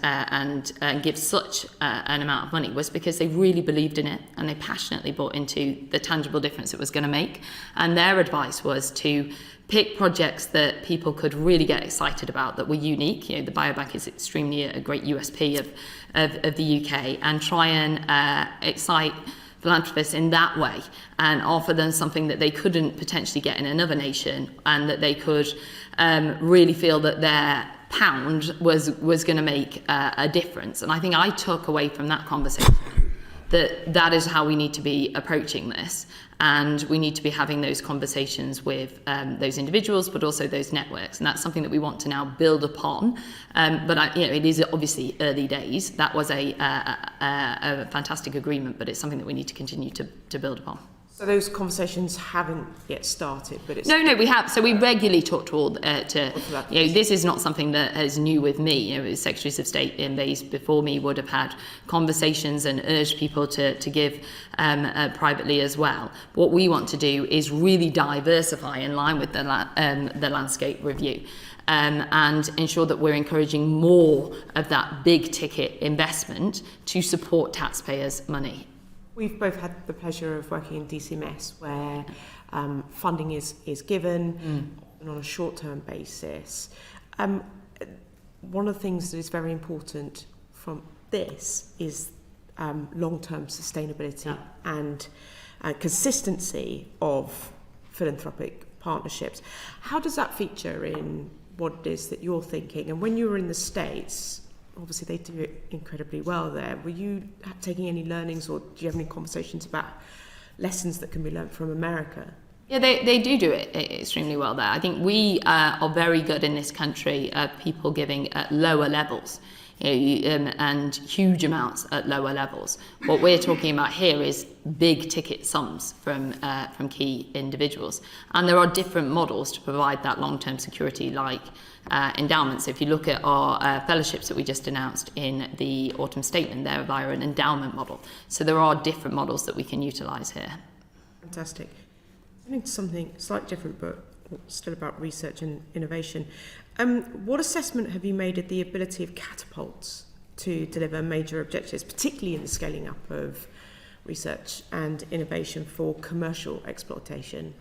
give such an amount of money was because they really believed in it and they passionately bought into the tangible difference it was going to make. And their advice was to pick projects that people could really get excited about, that were unique. You know, the biobank is extremely a great USP of the UK, and try and excite philanthropists in that way and offer them something that they couldn't potentially get in another nation, and that they could really feel that their pound was going to make a difference. And I think I took away from that conversation that is how we need to be approaching this, and we need to be having those conversations with those individuals, but also those networks, and that's something that we want to now build upon. But it is obviously early days. That was a fantastic agreement, but it's something that we need to continue to build upon. So those conversations haven't yet started, but it's... No, we have. So we regularly talk to all, this is not something that is new with me. You know, Secretaries of State in base before me would have had conversations and urged people to give privately as well. What we want to do is really diversify in line with the landscape review. And ensure that we're encouraging more of that big ticket investment to support taxpayers' money. We've both had the pleasure of working in DCMS, where funding is given and on a short-term basis. One of the things that is very important from this is long-term sustainability and consistency of philanthropic partnerships. How does that feature in what it is that you're thinking? And when you were in the States, obviously they do it incredibly well there. Were you taking any learnings, or do you have any conversations about lessons that can be learned from America? Yeah, they do it extremely well there. I think we are very good in this country at people giving at lower levels, and huge amounts at lower levels. What we're talking about here is big ticket sums from key individuals. And there are different models to provide that long-term security, like endowments. If you look at our fellowships that we just announced in the autumn statement, they're via an endowment model. So there are different models that we can utilise here. Fantastic. I think something slightly different, but still about research and innovation. What assessment have you made of the ability of catapults to deliver major objectives, particularly in the scaling up of research and innovation for commercial exploitation?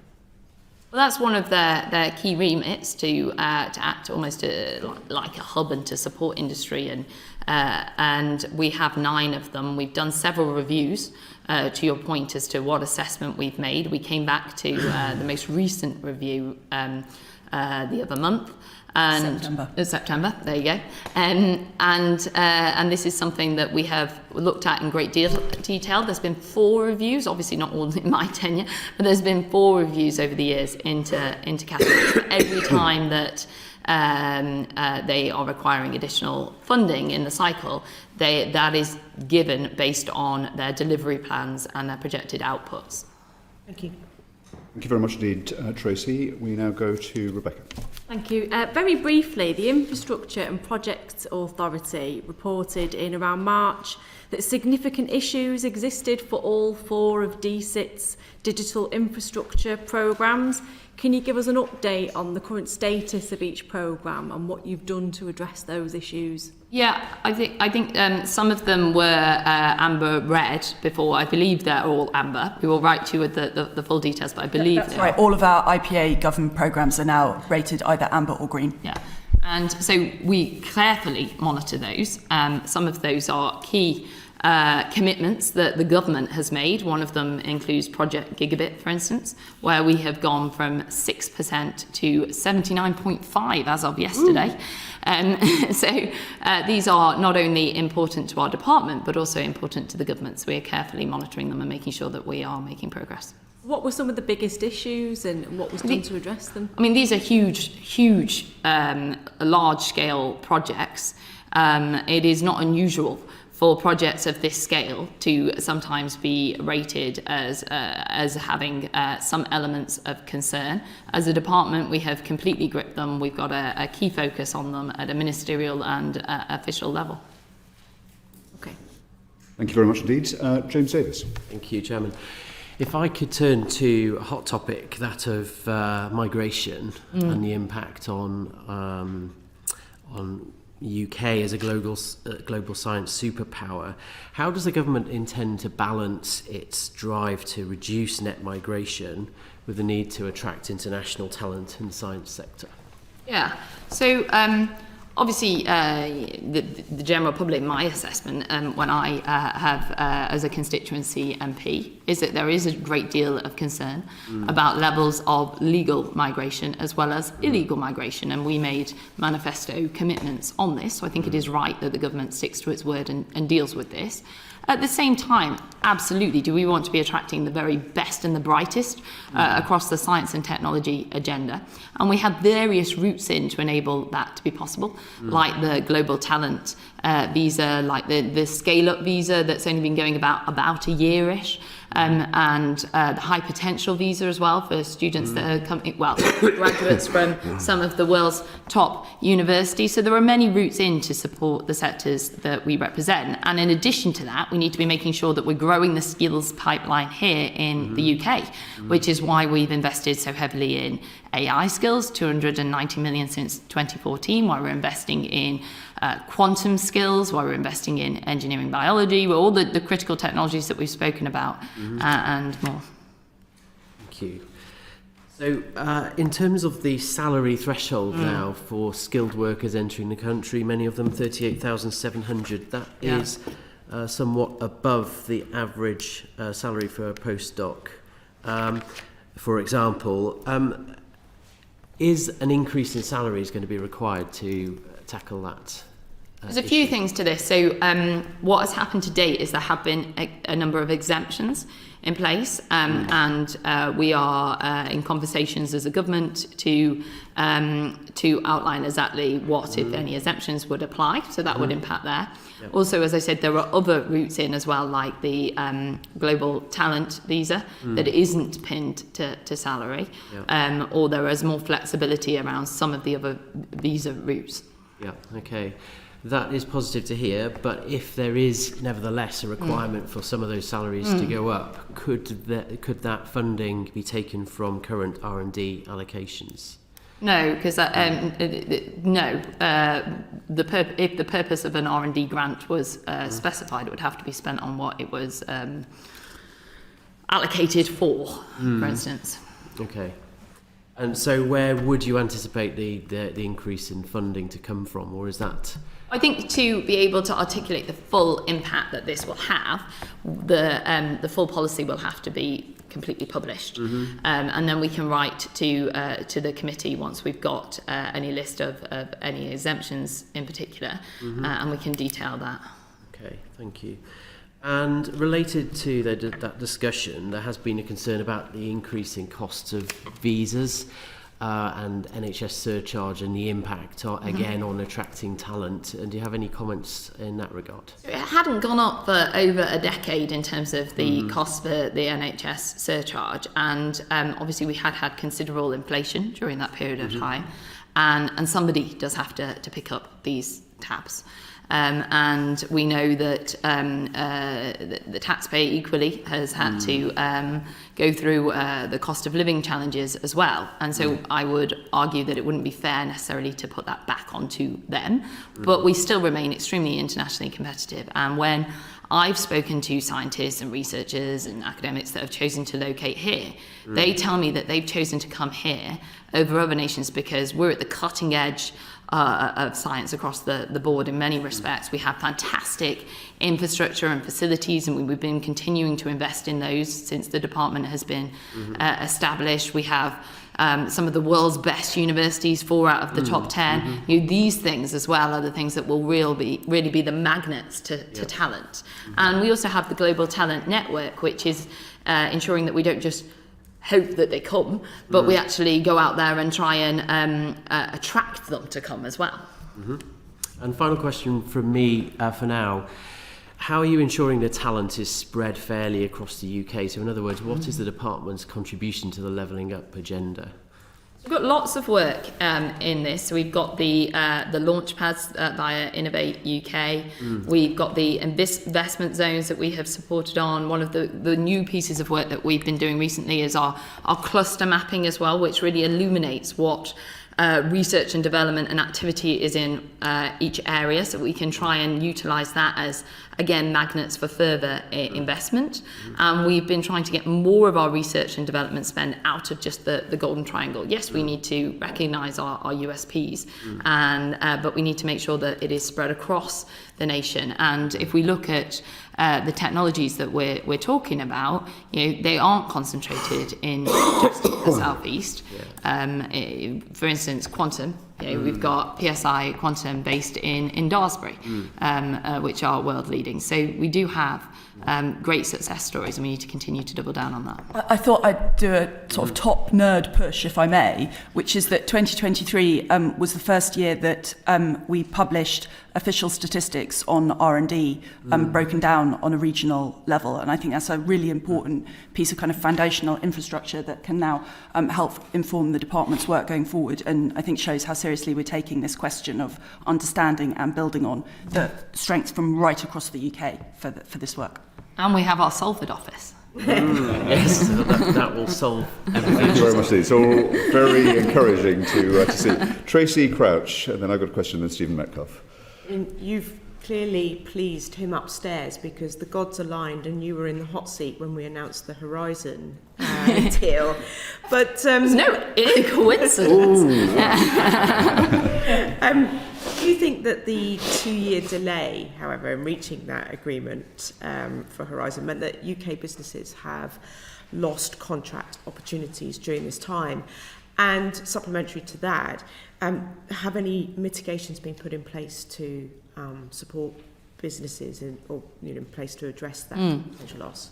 Well, that's one of their key remits, to act almost like a hub and to support industry, and we have 9 of them. We've done several reviews. To your point as to what assessment we've made, we came back to the most recent review the other month. September, there you go. And this is something that we have looked at in great detail. There's been 4 reviews, obviously not all in my tenure, but there's been 4 reviews over the years into categories. Every time that they are requiring additional funding in the cycle, that is given based on their delivery plans and their projected outputs. Thank you. Thank you very much indeed, Tracy. We now go to Rebecca. Thank you. Very briefly, the Infrastructure and Projects Authority reported in around March that significant issues existed for all 4 of DSIT's digital infrastructure programmes. Can you give us an update on the current status of each programme and what you've done to address those issues? Yeah, I think some of them were amber red before. I believe they're all amber. We will write to you with the full details, but I believe that's right. All of our IPA government programmes are now rated either amber or green. Yeah, and so we carefully monitor those. Some of those are key commitments that the government has made. One of them includes Project Gigabit, for instance, where we have gone from 6% to 79.5% as of yesterday. So these are not only important to our department, but also important to the government. So we are carefully monitoring them and making sure that we are making progress. What were some of the biggest issues and what was done to address them? I mean, these are huge, large-scale projects. It is not unusual for projects of this scale to sometimes be rated as having some elements of concern. As a department, we have completely gripped them. We've got a key focus on them at a ministerial and official level. Okay. Thank you very much indeed. James Davis. Thank you, Chairman. If I could turn to a hot topic, that of migration and the impact on UK as a global science superpower, how does the government intend to balance its drive to reduce net migration with the need to attract international talent in the science sector? Yeah, so obviously the general public, my assessment when I have as a constituency MP, is that there is a great deal of concern about levels of legal migration as well as illegal migration, and we made manifesto commitments on this, so I think it is right that the government sticks to its word and deals with this. At the same time, absolutely, do we want to be attracting the very best and the brightest across the science and technology agenda? And we have various routes in to enable that to be possible, like the global talent visa, like the scale-up visa that's only been going about a year-ish, and the high potential visa as well for students that are coming, well, graduates from some of the world's top universities. So there are many routes in to support the sectors that we represent. And in addition to that, we need to be making sure that we're growing the skills pipeline here in the UK, which is why we've invested so heavily in AI skills, 290 million since 2014, why we're investing in quantum skills, why we're investing in engineering biology, all the critical technologies that we've spoken about, and more. Thank you. So in terms of the salary threshold now for skilled workers entering the country, many of them 38,700, that is somewhat above the average salary for a postdoc. For example, is an increase in salaries going to be required to tackle that? There's a few things to this. So what has happened to date is there have been a number of exemptions in place, and we are in conversations as a government to outline exactly what, if any, exemptions would apply. So that would impact there. Yep. Also, as I said, there are other routes in as well, like the global talent visa that isn't pinned to salary, or there is more flexibility around some of the other visa routes. Yeah, okay. That is positive to hear, but if there is nevertheless a requirement for some of those salaries to go up, could that funding be taken from current R&D allocations? No, because if the purpose of an R&D grant was specified, it would have to be spent on what it was allocated for instance. Okay. And so where would you anticipate the increase in funding to come from, or is that... I think to be able to articulate the full impact that this will have, the full policy will have to be completely published, and then we can write to the committee once we've got any list of any exemptions in particular, and we can detail that. Okay, thank you. And related to that discussion, there has been a concern about the increasing costs of visas and NHS surcharge and the impact, again, on attracting talent. And do you have any comments in that regard? It hadn't gone up for over a decade in terms of the cost for the NHS surcharge. And obviously we had considerable inflation during that period of time. And somebody does have to pick up these tabs. And we know that the taxpayer equally has had to go through the cost of living challenges as well. And so I would argue that it wouldn't be fair necessarily to put that back onto them. But we still remain extremely internationally competitive. And when I've spoken to scientists and researchers and academics that have chosen to locate here, they tell me that they've chosen to come here over other nations because we're at the cutting edge of science across the board in many respects. We have fantastic infrastructure and facilities, and we've been continuing to invest in those since the department has been established. We have some of the world's best universities, 4 out of the top 10. You know, these things as well are the things that will really be the magnets to talent. And we also have the Global Talent Network, which is ensuring that we don't just hope that they come, but we actually go out there and try and attract them to come as well. Mm-hmm. And final question from me for now. How are you ensuring the talent is spread fairly across the UK? So in other words, what is the department's contribution to the levelling up agenda? We've got lots of work in this. So we've got the launch pads via Innovate UK. We've got the investment zones that we have supported on. One of the new pieces of work that we've been doing recently is our cluster mapping as well, which really illuminates what research and development and activity is in each area, so we can try and utilise that as, again, magnets for further investment. And we've been trying to get more of our research and development spend out of just the golden triangle. Yes, we need to recognise our USPs, but we need to make sure that it is spread across the nation. And if we look at the technologies that we're talking about, they aren't concentrated in just the southeast. For instance, quantum. We've got PSI Quantum based in Daresbury, which are world leading. So we do have great success stories, and we need to continue to double down on that. I thought I'd do a sort of top nerd push, if I may, which is that 2023 was the first year that we published official statistics on R&D broken down on a regional level. And I think that's a really important piece of kind of foundational infrastructure that can now help inform the department's work going forward, and I think shows how seriously we're taking this question of understanding and building on the strengths from right across the UK for this work. And we have our Salford office. Yes, so that will solve everything. Thank you very much, It's all very encouraging to see. Tracy Crouch, and then I've got a question, then Stephen Metcalfe. And you've clearly pleased him upstairs because the gods aligned and you were in the hot seat when we announced the Horizon deal. But there's no coincidence. Do you think that the 2-year delay, however, in reaching that agreement for Horizon meant that UK businesses have lost contract opportunities during this time? And supplementary to that, have any mitigations been put in place to support businesses or in place to address that potential loss?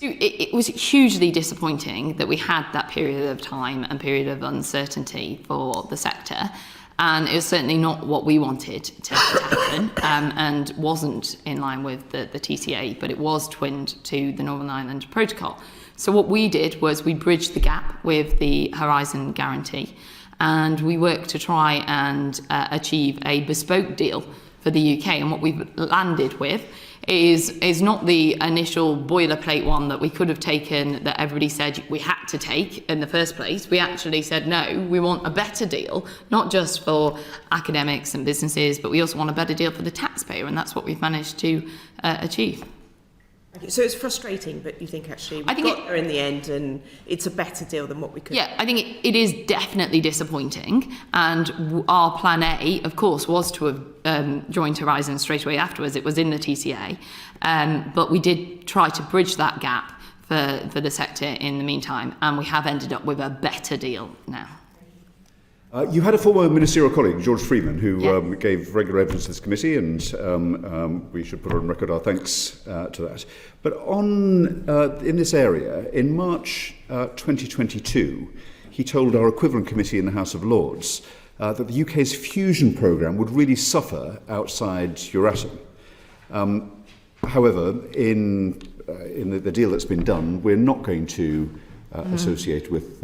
It was hugely disappointing that we had that period of time and period of uncertainty for the sector. And it was certainly not what we wanted to happen, and wasn't in line with the TCA, but it was twinned to the Northern Ireland Protocol. So what we did was we bridged the gap with the Horizon Guarantee, and we worked to try and achieve a bespoke deal for the UK. And what we've landed with is not the initial boilerplate one that we could have taken, that everybody said we had to take in the first place. We actually said, no, we want a better deal, not just for academics and businesses, but we also want a better deal for the taxpayer, and that's what we've managed to achieve. So it's frustrating, but you think actually we got there in the end and it's a better deal than what we could. Yeah, I think it is definitely disappointing, and our plan A, of course, was to have joined Horizon straight away afterwards. It was in the TCA, but we did try to bridge that gap for the sector in the meantime, and we have ended up with a better deal now. You had a former ministerial colleague, George Freeman, who gave regular evidence to this committee, and we should put on record our thanks to that. But in this area, in March 2022, he told our equivalent committee in the House of Lords that the UK's fusion programme would really suffer outside Euratom. However, in the deal that's been done, we're not going to associate with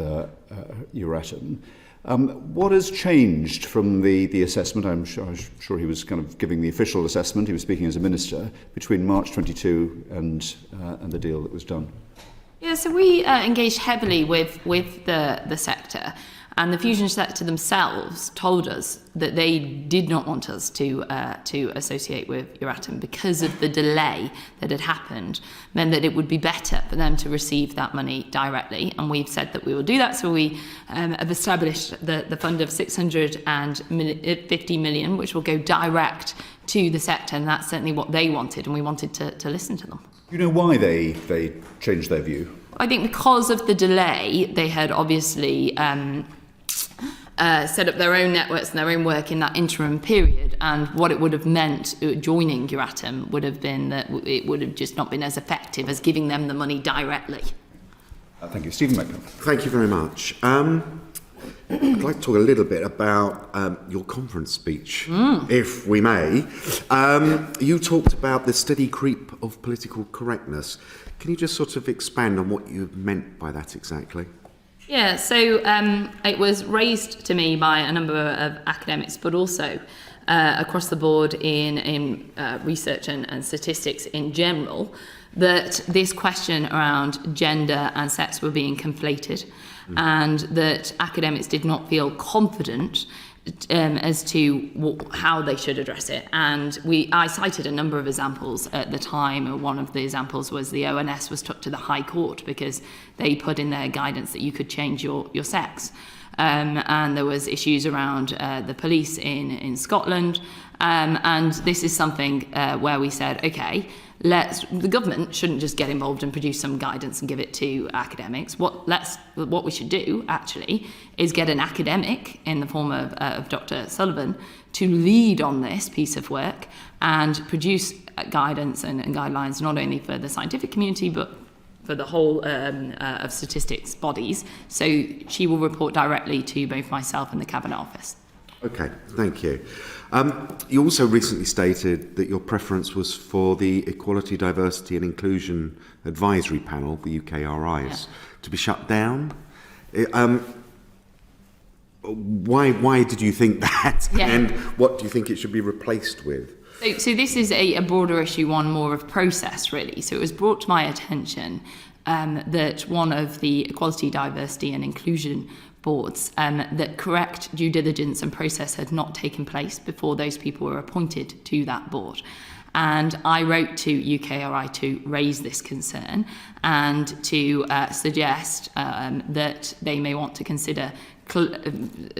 Euratom. What has changed from the assessment? I'm sure he was kind of giving the official assessment. He was speaking as a minister between March 22 and the deal that was done. Yeah, so we engaged heavily with the sector, and the fusion sector themselves told us that they did not want us to associate with Euratom because of the delay that had happened, meant that it would be better for them to receive that money directly, and we've said that we will do that. So we have established the fund of 650 million, which will go direct to the sector, and that's certainly what they wanted, and we wanted to listen to them. Do you know why they changed their view? I think because of the delay, they had obviously set up their own networks and their own work in that interim period, and what it would have meant joining Euratom would have been that it would have just not been as effective as giving them the money directly. Thank you. Stephen Metcalfe. Thank you very much. I'd like to talk a little bit about your conference speech, if we may. You talked about the steady creep of political correctness. Can you just sort of expand on what you meant by that exactly? Yeah, so it was raised to me by a number of academics, but also across the board in research and statistics in general, that this question around gender and sex were being conflated, and that academics did not feel confident as to how they should address it. And I cited a number of examples at the time. One of the examples was the ONS was took to the High Court because they put in their guidance that you could change your sex. And there was issues around the police in Scotland. And this is something where we said, okay, the government shouldn't just get involved and produce some guidance and give it to academics. What we should do, actually, is get an academic in the form of Dr. Sullivan to lead on this piece of work and produce guidance and guidelines not only for the scientific community but for the whole of statistics bodies. So she will report directly to both myself and the Cabinet Office. Okay, thank you. You also recently stated that your preference was for the Equality, Diversity and Inclusion Advisory Panel, the UKRIs, to be shut down. Why did you think that? Yeah. And what do you think it should be replaced with? So this is a broader issue, one more of process, really. So it was brought to my attention that one of the Equality, Diversity and Inclusion boards, that correct due diligence and process had not taken place before those people were appointed to that board. And I wrote to UKRI to raise this concern and to suggest that they may want to consider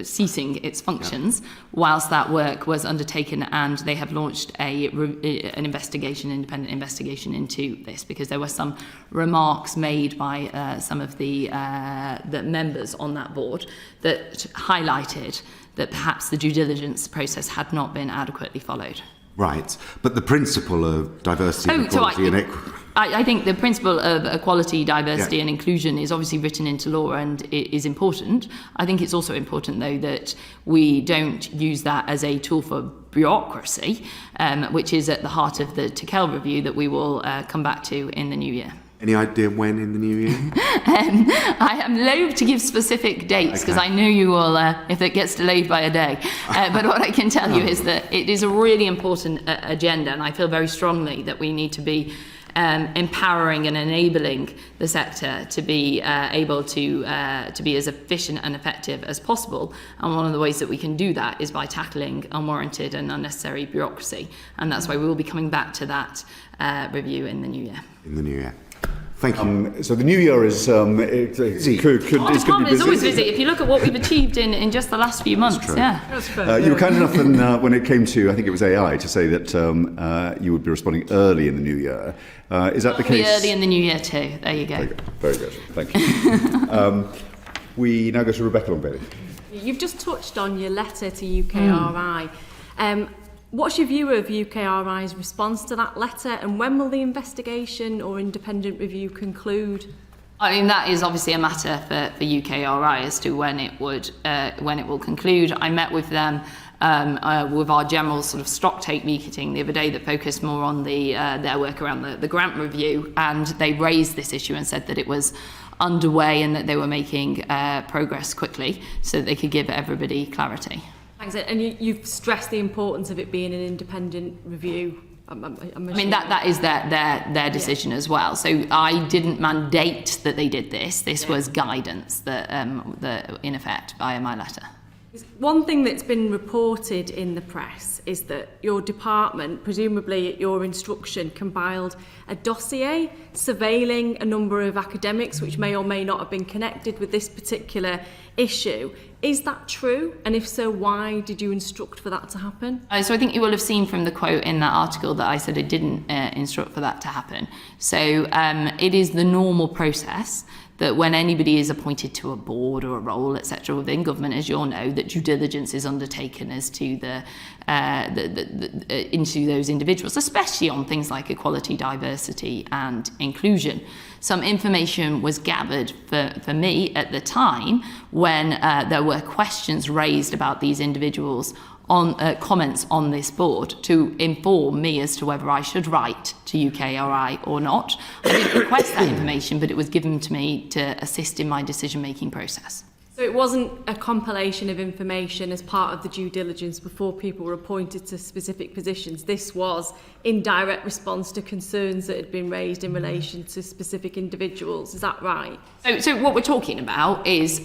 ceasing its functions whilst that work was undertaken, and they have launched an independent investigation into this, because there were some remarks made by some of the members on that board that highlighted that perhaps the due diligence process had not been adequately followed. Right, but the principle of diversity, equality and equity... I think the principle of equality, diversity and inclusion is obviously written into law and it is important. I think it's also important, though, that we don't use that as a tool for bureaucracy, which is at the heart of the Tickell review that we will come back to in the new year. Any idea when in the new year? I am loath to give specific dates because I know you will, if it gets delayed by a day. But what I can tell you is that it is a really important agenda, and I feel very strongly that we need to be empowering and enabling the sector to be able to be as efficient and effective as possible. And one of the ways that we can do that is by tackling unwarranted and unnecessary bureaucracy. And that's why we will be coming back to that review in the new year. In the new year. Thank you. So the new year is Department is always busy. If you look at what we've achieved in just the last few months, you were kind enough when it came to, I think it was AI, to say that you would be responding early in the new year. Is that the case? Early in the new year too. There you go. Very good. Thank you. We now go to Rebecca Longbailey. You've just touched on your letter to UKRI. What's your view of UKRI's response to that letter, and when will the investigation or independent review conclude? I mean, that is obviously a matter for UKRI as to when it will conclude. I met with them with our general sort of stock take meeting the other day that focused more on their work around the grant review, and they raised this issue and said that it was underway and that they were making progress quickly so that they could give everybody clarity. Thanks. And you've stressed the importance of it being an independent review. I mean, that is their decision as well. So I didn't mandate that they did this. This was guidance that in effect via my letter. One thing that's been reported in the press is that your department, presumably at your instruction, compiled a dossier surveilling a number of academics which may or may not have been connected with this particular issue. Is that true? And if so, why did you instruct for that to happen? So I think you will have seen from the quote in that article that I said it didn't instruct for that to happen. So it is the normal process that when anybody is appointed to a board or a role, etc., within government, as you'll know, that due diligence is undertaken as to into those individuals, especially on things like equality, diversity, and inclusion. Some information was gathered for me at the time when there were questions raised about these individuals on comments on this board to inform me as to whether I should write to UKRI or not. I didn't request that information, but it was given to me to assist in my decision-making process. So it wasn't a compilation of information as part of the due diligence before people were appointed to specific positions. This was in direct response to concerns that had been raised in relation to specific individuals. Is that right? So what we're talking about is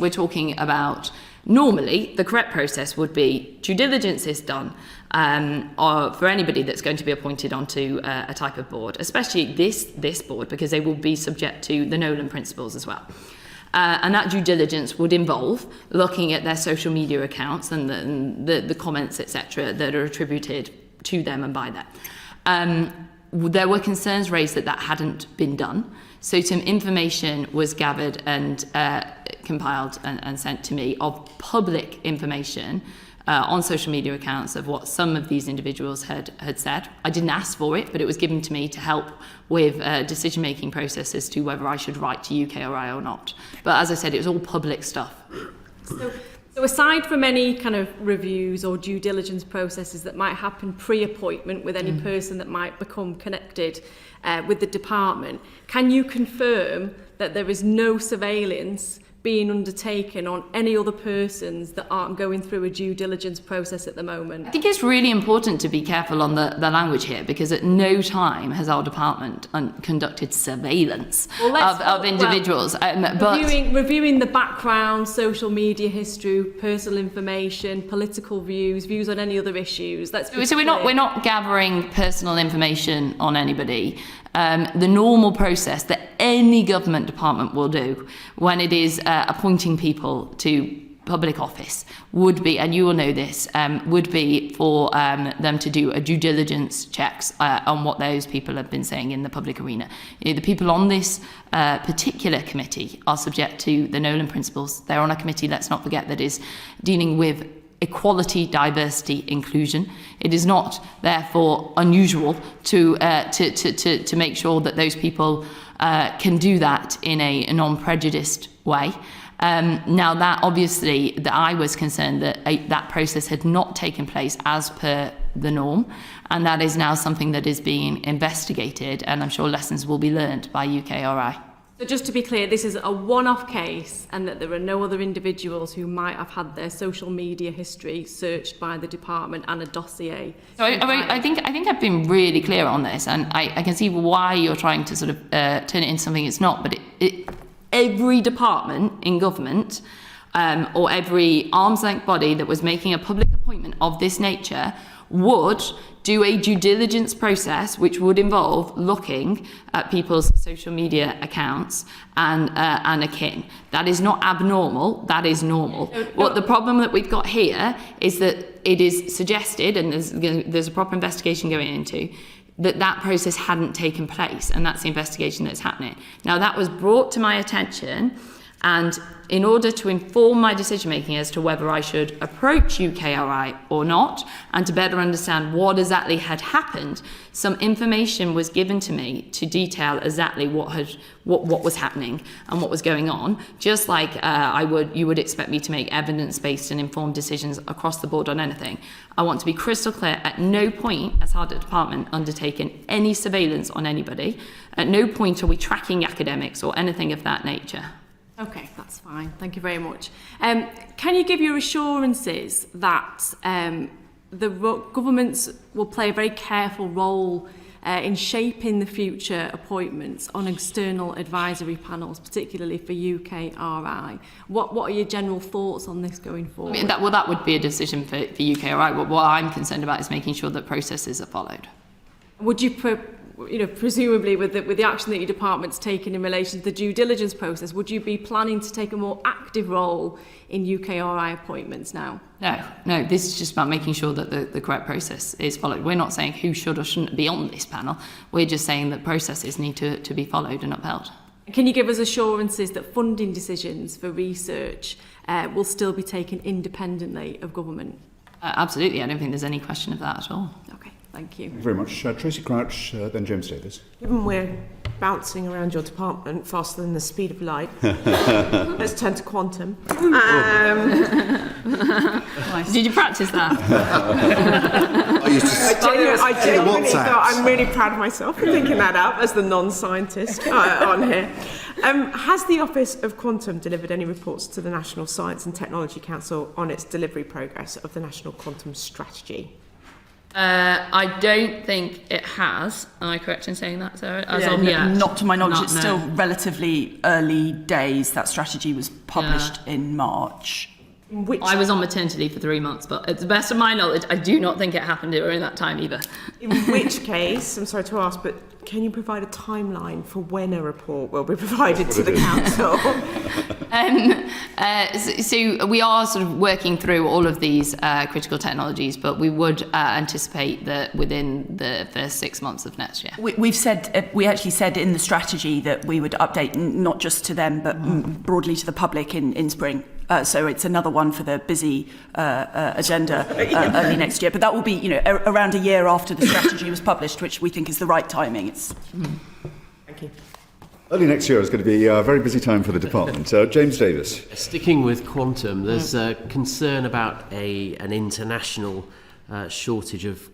normally the correct process would be due diligence is done or for anybody that's going to be appointed onto a type of board, especially this board, because they will be subject to the Nolan principles as well. And that due diligence would involve looking at their social media accounts and the comments, etc., that are attributed to them and by them. There were concerns raised that hadn't been done. So some information was gathered and compiled and sent to me of public information on social media accounts of what some of these individuals had said. I didn't ask for it, but it was given to me to help with decision-making process as to whether I should write to UKRI or not. But as I said, it was all public stuff. So aside from any kind of reviews or due diligence processes that might happen pre-appointment with any person that might become connected with the department, can you confirm that there is no surveillance being undertaken on any other persons that aren't going through a due diligence process at the moment? I think it's really important to be careful on the language here, because at no time has our department conducted surveillance of individuals. Reviewing the background, social media history, personal information, political views on any other issues. So we're not gathering personal information on anybody. The normal process that any government department will do when it is appointing people to public office would be, and you will know this, would be for them to do a due diligence checks on what those people have been saying in the public arena. You know, the people on this particular committee are subject to the Nolan principles. They're on a committee, let's not forget, that is dealing with equality, diversity, inclusion. It is not, therefore, unusual to make sure that those people can do that in a non-prejudiced way. Now, that obviously, that I was concerned that that process had not taken place as per the norm, and that is now something that is being investigated, and I'm sure lessons will be learned by UKRI. So just to be clear, this is a one-off case and that there are no other individuals who might have had their social media history searched by the department and a dossier. So I think I've been really clear on this, and I can see why you're trying to sort of turn it into something it's not, but every department in government or every arm's length body that was making a public appointment of this nature would do a due diligence process which would involve looking at people's social media accounts and akin. That is not abnormal, that is normal. What the problem that we've got here is that it is suggested, and there's a proper investigation going into, that process hadn't taken place, and that's the investigation that's happening. Now, that was brought to my attention, and in order to inform my decision-making as to whether I should approach UKRI or not, and to better understand what exactly had happened, some information was given to me to detail exactly what was happening and what was going on, just like you would expect me to make evidence-based and informed decisions across the board on anything. I want to be crystal clear, at no point has our department undertaken any surveillance on anybody. At no point are we tracking academics or anything of that nature. Okay, that's fine. Thank you very much. Can you give your assurances that the governments will play a very careful role in shaping the future appointments on external advisory panels, particularly for UKRI? What are your general thoughts on this going forward? I mean, that would be a decision for UKRI. What I'm concerned about is making sure that processes are followed. Would you presumably with the action that your department's taken in relation to the due diligence process, would you be planning to take a more active role in UKRI appointments now? No, this is just about making sure that the correct process is followed. We're not saying who should or shouldn't be on this panel. We're just saying that processes need to be followed and upheld. Can you give us assurances that funding decisions for research will still be taken independently of government? Absolutely. I don't think there's any question of that at all. Okay, thank you. Thank you very much. Tracy Crouch, then James Davis. Given we're bouncing around your department faster than the speed of light, let's turn to quantum. Did you practice that? I genuinely thought I'm really proud of myself for thinking that up as the non-scientist on here. Has the Office of Quantum delivered any reports to the National Science and Technology Council on its delivery progress of the National Quantum Strategy? I don't think it has. Am I correct in saying that, Sarah? As of yet? Not to my knowledge. It's still relatively early days. That strategy was published in March. I was on maternity leave for 3 months, but at the best of my knowledge, I do not think it happened during that time either. In which case, I'm sorry to ask, but can you provide a timeline for when a report will be provided to the council? So we are sort of working through all of these critical technologies, but we would anticipate that within the first 6 months of next year. We actually said in the strategy that we would update not just to them, but broadly to the public in spring. So it's another one for the busy agenda early next year. But that will be, around a year after the strategy was published, which we think is the right timing. Thank you. Early next year is going to be a very busy time for the department. James Davis. Sticking with quantum, there's a concern about an international shortage of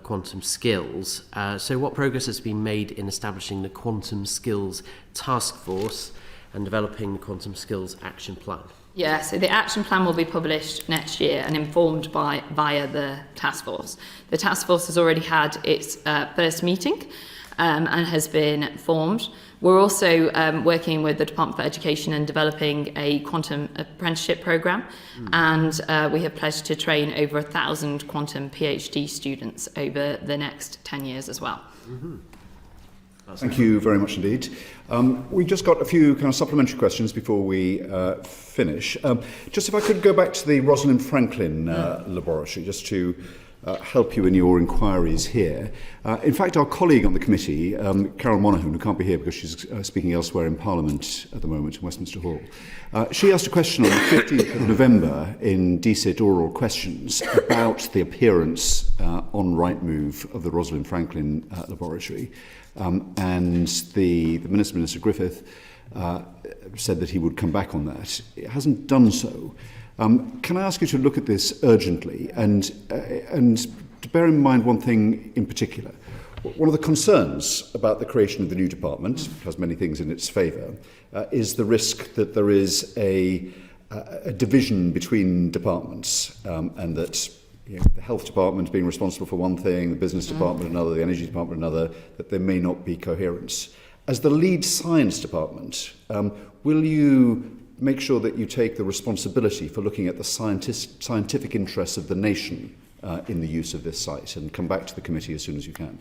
quantum skills. So what progress has been made in establishing the Quantum Skills Task Force and developing the Quantum Skills Action Plan? Yeah, so the action plan will be published next year and informed via the task force. The task force has already had its first meeting and has been formed. We're also working with the Department for Education and developing a quantum apprenticeship programme, and we have pledged to train over 1,000 quantum PhD students over the next 10 years as well. Mm-hmm. Thank you very much indeed. We've just got a few kind of supplementary questions before we finish. Just if I could go back to the Rosalind Franklin laboratory, just to help you in your inquiries here. In fact, our colleague on the committee, Carol Monaghan, who can't be here because she's speaking elsewhere in Parliament at the moment in Westminster Hall, she asked a question on the 15th of November in DCIT oral questions about the appearance on Rightmove of the Rosalind Franklin laboratory. And the Minister Griffith, said that he would come back on that. It hasn't done so. Can I ask you to look at this urgently and to bear in mind one thing in particular? One of the concerns about the creation of the new department, which has many things in its favour, is the risk that there is a division between departments, and that the health department being responsible for one thing, the business department another, the energy department another, that there may not be coherence. As the lead science department, will you make sure that you take the responsibility for looking at the scientific interests of the nation in the use of this site, and come back to the committee as soon as you can?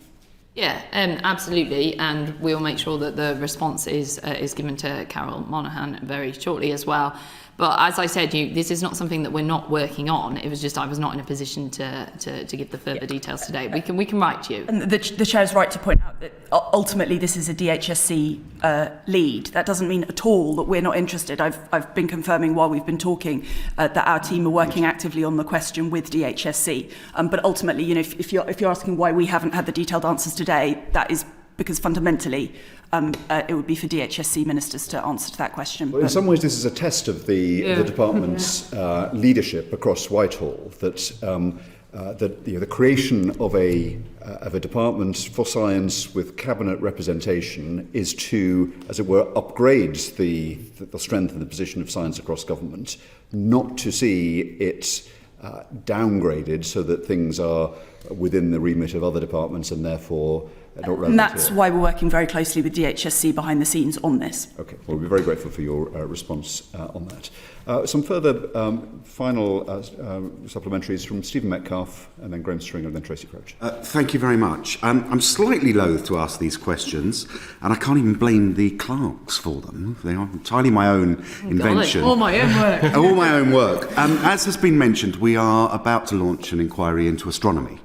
Yeah, absolutely, and we'll make sure that the response is given to Carol Monaghan very shortly as well. But as I said, this is not something that we're not working on. It was just I was not in a position to give the further details today. We can write to you. And the Chair's right to point out that ultimately this is a DHSC lead. That doesn't mean at all that we're not interested. I've been confirming while we've been talking that our team are working actively on the question with DHSC. But ultimately, if you're asking why we haven't had the detailed answers today, that is because fundamentally it would be for DHSC ministers to answer to that question. Well, in some ways, this is a test of the department's leadership across Whitehall. That the creation of a department for science with cabinet representation is to, as it were, upgrade the strength and the position of science across government, not to see it downgraded so that things are within the remit of other departments and therefore not relevant And that's here. why we're working very closely with DHSC behind the scenes on this. Okay, well, we're very grateful for your response on that. Some further final supplementaries from Stephen Metcalfe, and then Graham Stringer, and then Tracy Crouch. Thank you very much. I'm slightly loath to ask these questions, and I can't even blame the clerks for them. They are entirely my own invention. All my own work. All my own work. As has been mentioned, we are about to launch an inquiry into astronomy.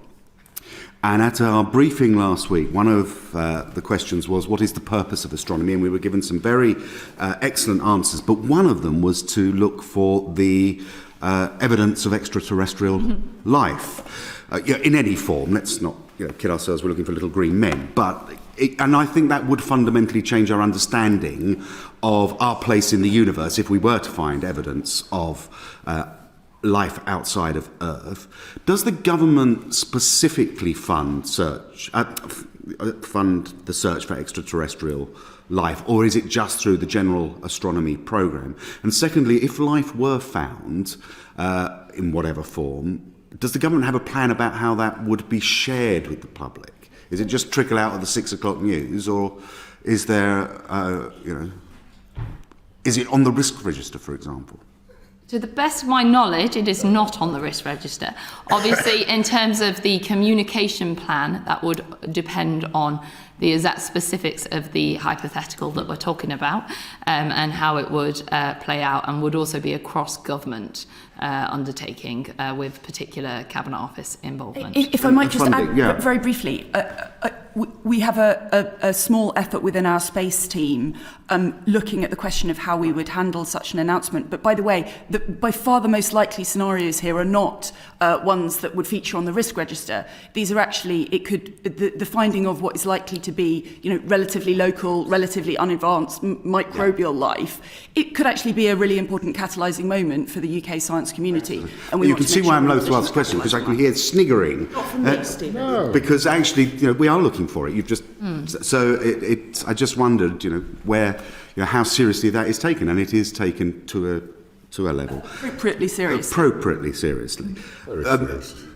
And at our briefing last week, one of the questions was, what is the purpose of astronomy? And we were given some very excellent answers. But one of them was to look for the evidence of extraterrestrial life in any form. Let's not kid ourselves, we're looking for little green men. And I think that would fundamentally change our understanding of our place in the universe if we were to find evidence of life outside of Earth. Does the government specifically fund the search for extraterrestrial life, or is it just through the general astronomy program? And secondly, if life were found in whatever form, does the government have a plan about how that would be shared with the public? Is it just trickle out of the 6 o'clock news, or is there, is it on the risk register, for example? To the best of my knowledge, it is not on the risk register. Obviously, in terms of the communication plan, that would depend on the exact specifics of the hypothetical that we're talking about, and how it would play out, and would also be a cross-government undertaking with particular Cabinet Office involvement. If I might just Funding, add very briefly, we have a small effort within our space team looking at the question of how we would handle such an announcement. But by the way, by far the most likely scenarios here are not ones that would feature on the risk register. These are actually, the finding of what is likely to be, relatively local, relatively unadvanced microbial life. It could actually be a really important catalysing moment for the UK science community. And you can see why I'm loath to ask the question, because I can hear sniggering. Not from me, Stephen. Because actually, we are looking for it. You've just so I just wondered, where, how seriously that is taken, and it is taken to a level appropriately seriously. Appropriately seriously.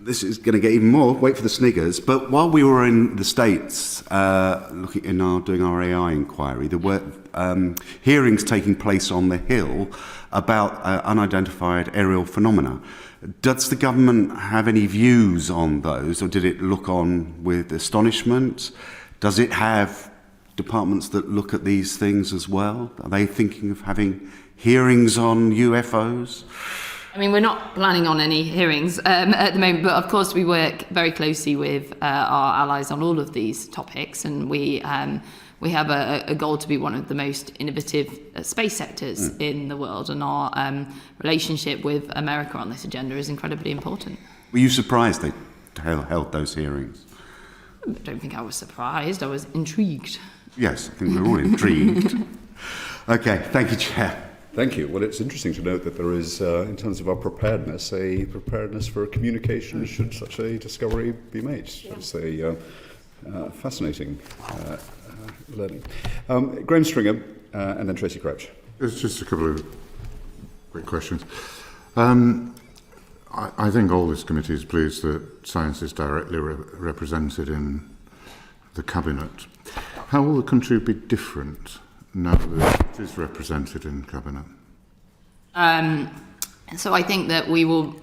This is going to get even more. Wait for the sniggers. But while we were in the States, doing our AI inquiry, there were hearings taking place on the Hill about unidentified aerial phenomena. Does the government have any views on those, or did it look on with astonishment? Does it have departments that look at these things as well? Are they thinking of having hearings on UFOs? I mean, we're not planning on any hearings at the moment, but of course we work very closely with our allies on all of these topics, and we have a goal to be one of the most innovative space sectors in the world, and our relationship with America on this agenda is incredibly important. Were you surprised they held those hearings? I don't think I was surprised, I was intrigued. Yes, I think we're all intrigued. Okay, thank you, Chair. Thank you. Well, it's interesting to note that there is, in terms of our preparedness, a preparedness for communication should such a discovery be made. It's a fascinating learning. Graham Stringer, and then Tracy Crouch. It's just a couple of quick questions. I think all this committee is pleased that science is directly represented in the Cabinet. How will the country be different now that it is represented in Cabinet? So I think that we will,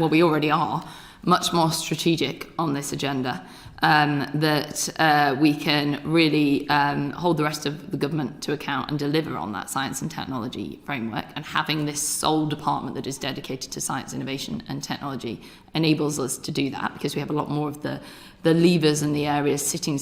we already are, much more strategic on this agenda. That we can really hold the rest of the government to account and deliver on that science and technology framework. And having this sole department that is dedicated to science, innovation and technology enables us to do that, because we have a lot more of the levers and the areas sitting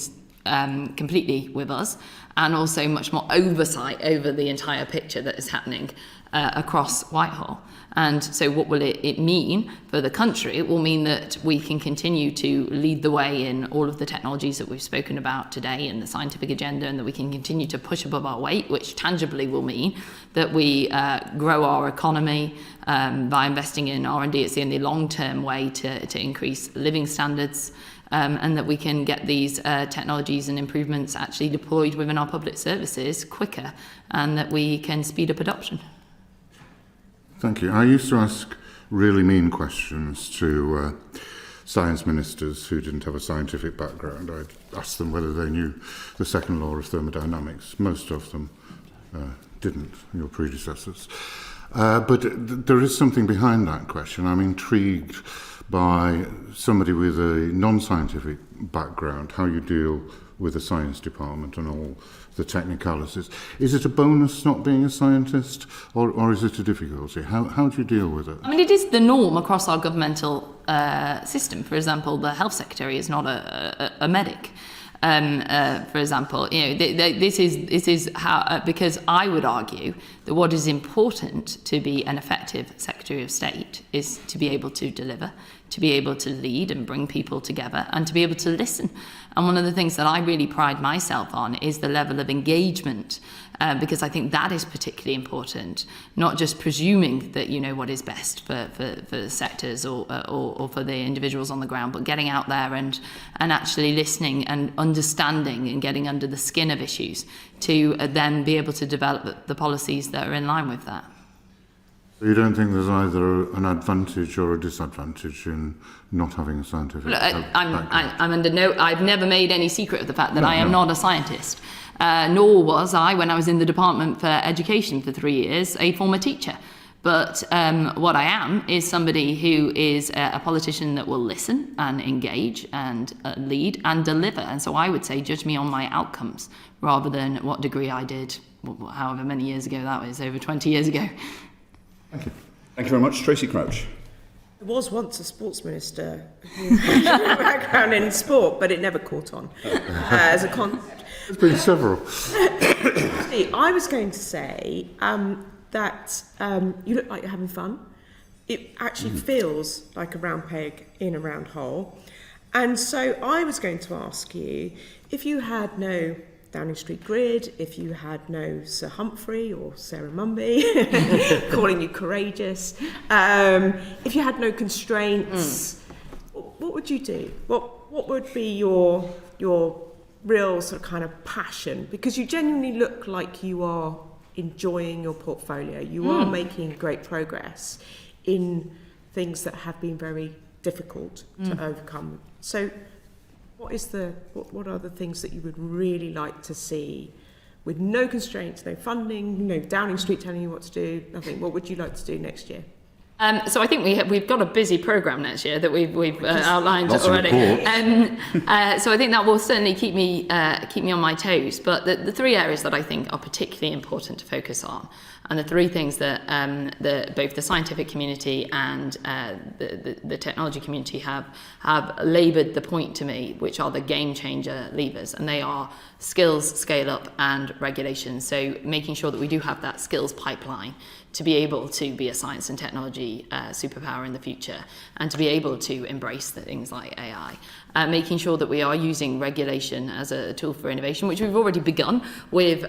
completely with us, and also much more oversight over the entire picture that is happening across Whitehall. And so what will it mean for the country? It will mean that we can continue to lead the way in all of the technologies that we've spoken about today in the scientific agenda, and that we can continue to push above our weight, which tangibly will mean that we grow our economy by investing in R&D. It's the only long-term way to increase living standards, and that we can get these technologies and improvements actually deployed within our public services quicker, and that we can speed up adoption. Thank you. I used to ask really mean questions to science ministers who didn't have a scientific background. I'd ask them whether they knew the second law of thermodynamics. Most of them didn't, your predecessors. But there is something behind that question. I'm intrigued by somebody with a non-scientific background, how you deal with the science department and all the technicalities. Is it a bonus not being a scientist, or is it a difficulty? How do you deal with it? I mean, it is the norm across our governmental system. For example, the health secretary is not a medic. For example, this is how, because I would argue that what is important to be an effective Secretary of State is to be able to deliver, to be able to lead and bring people together, and to be able to listen. And one of the things that I really pride myself on is the level of engagement, because I think that is particularly important, not just presuming that you know what is best for sectors or for the individuals on the ground, but getting out there and actually listening and understanding and getting under the skin of issues to then be able to develop the policies that are in line with that. You don't think there's either an advantage or a disadvantage in not having a scientific background? I'm under no. I've never made any secret of the fact that I am not a scientist, nor was I, when I was in the Department for Education for 3 years, a former teacher. But what I am is somebody who is a politician that will listen and engage and lead and deliver. And so I would say judge me on my outcomes rather than what degree I did, however many years ago that was, over 20 years ago. Thank you. Thank you very much. Tracy Crouch. There was once a sports minister who had a background in sport, but it never caught on as a concept. There's been several. I was going to say that you look like you're having fun. It actually feels like a round peg in a round hole. And so I was going to ask you, if you had no Downing Street grid, if you had no Sir Humphrey or Sarah Mumby calling you courageous, if you had no constraints, what would you do? What would be your real sort of kind of passion? Because you genuinely look like you are enjoying your portfolio. You are making great progress in things that have been very difficult to overcome. So what are the things that you would really like to see with no constraints, no funding, no Downing Street telling you what to do, nothing? What would you like to do next year? So I think we've got a busy programme next year that we've outlined already. So I think that will certainly keep me on my toes. But the three areas that I think are particularly important to focus on, and the three things that both the scientific community and the technology community have laboured the point to me, which are the game changer levers, and they are skills, scale up, and regulation. So making sure that we do have that skills pipeline to be able to be a science and technology superpower in the future, and to be able to embrace the things like AI. Making sure that we are using regulation as a tool for innovation, which we've already begun with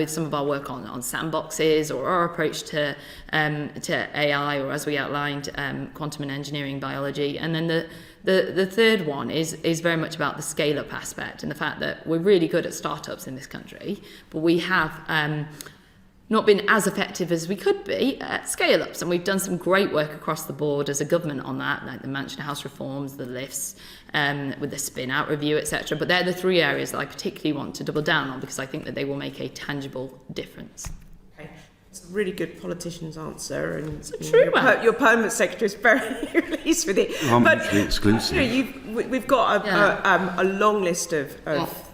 some of our work on sandboxes, or our approach to AI, or as we outlined, quantum and engineering biology. And then the third one is very much about the scale-up aspect, and the fact that we're really good at startups in this country, but we have not been as effective as we could be at scale-ups. And we've done some great work across the board as a government on that, like the Mansion House reforms, the lifts, with the spin-out review, etc. But they're the three areas that I particularly want to double down on, because I think that they will make a tangible difference. Okay. It's a really good politician's answer, and true your permanent secretary is very pleased with it. But exclusive. We've got a long list of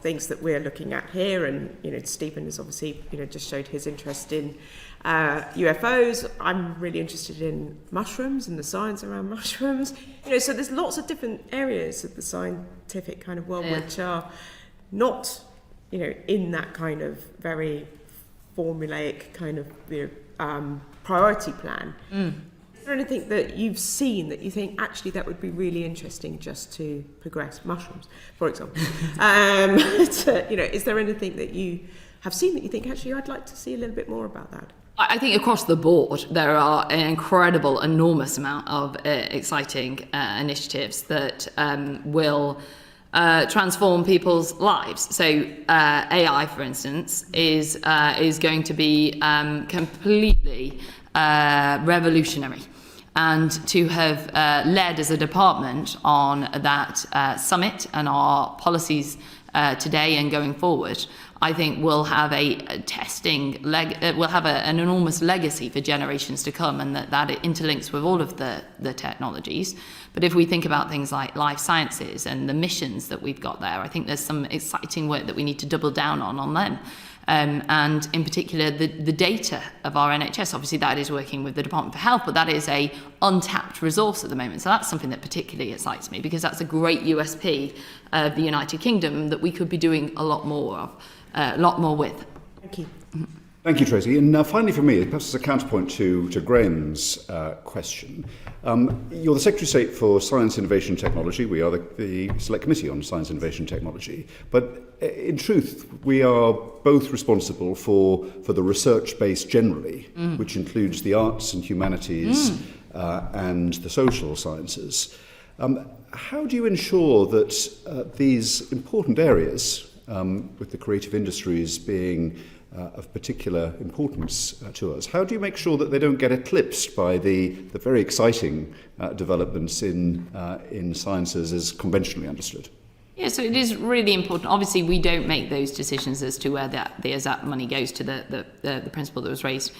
things that we're looking at here, and Stephen has obviously just showed his interest in UFOs. I'm really interested in mushrooms and the science around mushrooms. So there's lots of different areas of the scientific kind of world which are not in that kind of very formulaic kind of priority plan. Is there anything that you've seen that you think actually that would be really interesting just to progress mushrooms, for example? Is there anything that you have seen that you think actually I'd like to see a little bit more about that? I think across the board there are an incredible, enormous amount of exciting initiatives that will transform people's lives. So AI, for instance, is going to be completely revolutionary. And to have led as a department on that summit and our policies today and going forward, I think will have an enormous legacy for generations to come, and that it interlinks with all of the technologies. But if we think about things like life sciences and the missions that we've got there, I think there's some exciting work that we need to double down on them. And in particular, the data of our NHS, obviously that is working with the Department for Health, but that is a untapped resource at the moment. So that's something that particularly excites me, because that's a great USP of the United Kingdom that we could be doing a lot more with. Thank you. Thank you, Tracy. And finally for me, perhaps as a counterpoint to Graham's question, you're the Secretary of State for Science, Innovation and Technology. We are the Select Committee on Science, Innovation and Technology. But in truth, we are both responsible for the research base generally, which includes the arts and humanities and the social sciences. How do you ensure that these important areas, with the creative industries being of particular importance to us, how do you make sure that they don't get eclipsed by the very exciting developments in sciences as conventionally understood? Yeah, so it is really important. Obviously, we don't make those decisions as to where the exact money goes to the principle that was raised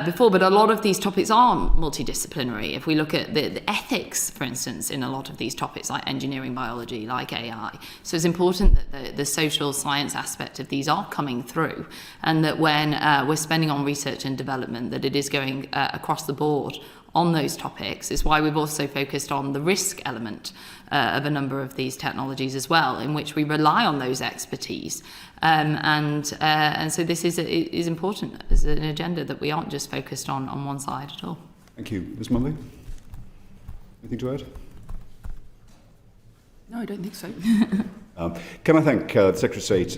before, but a lot of these topics are multidisciplinary. If we look at the ethics, for instance, in a lot of these topics like engineering, biology, like AI, so it's important that the social science aspect of these are coming through, and that when we're spending on research and development, that it is going across the board on those topics. Is why we've also focused on the risk element of a number of these technologies as well, in which we rely on those expertise. And so this is important as an agenda, that we aren't just focused on one side at all. Thank you. Ms. Munley, anything to add? No, I don't think so. Can I thank the Secretary of State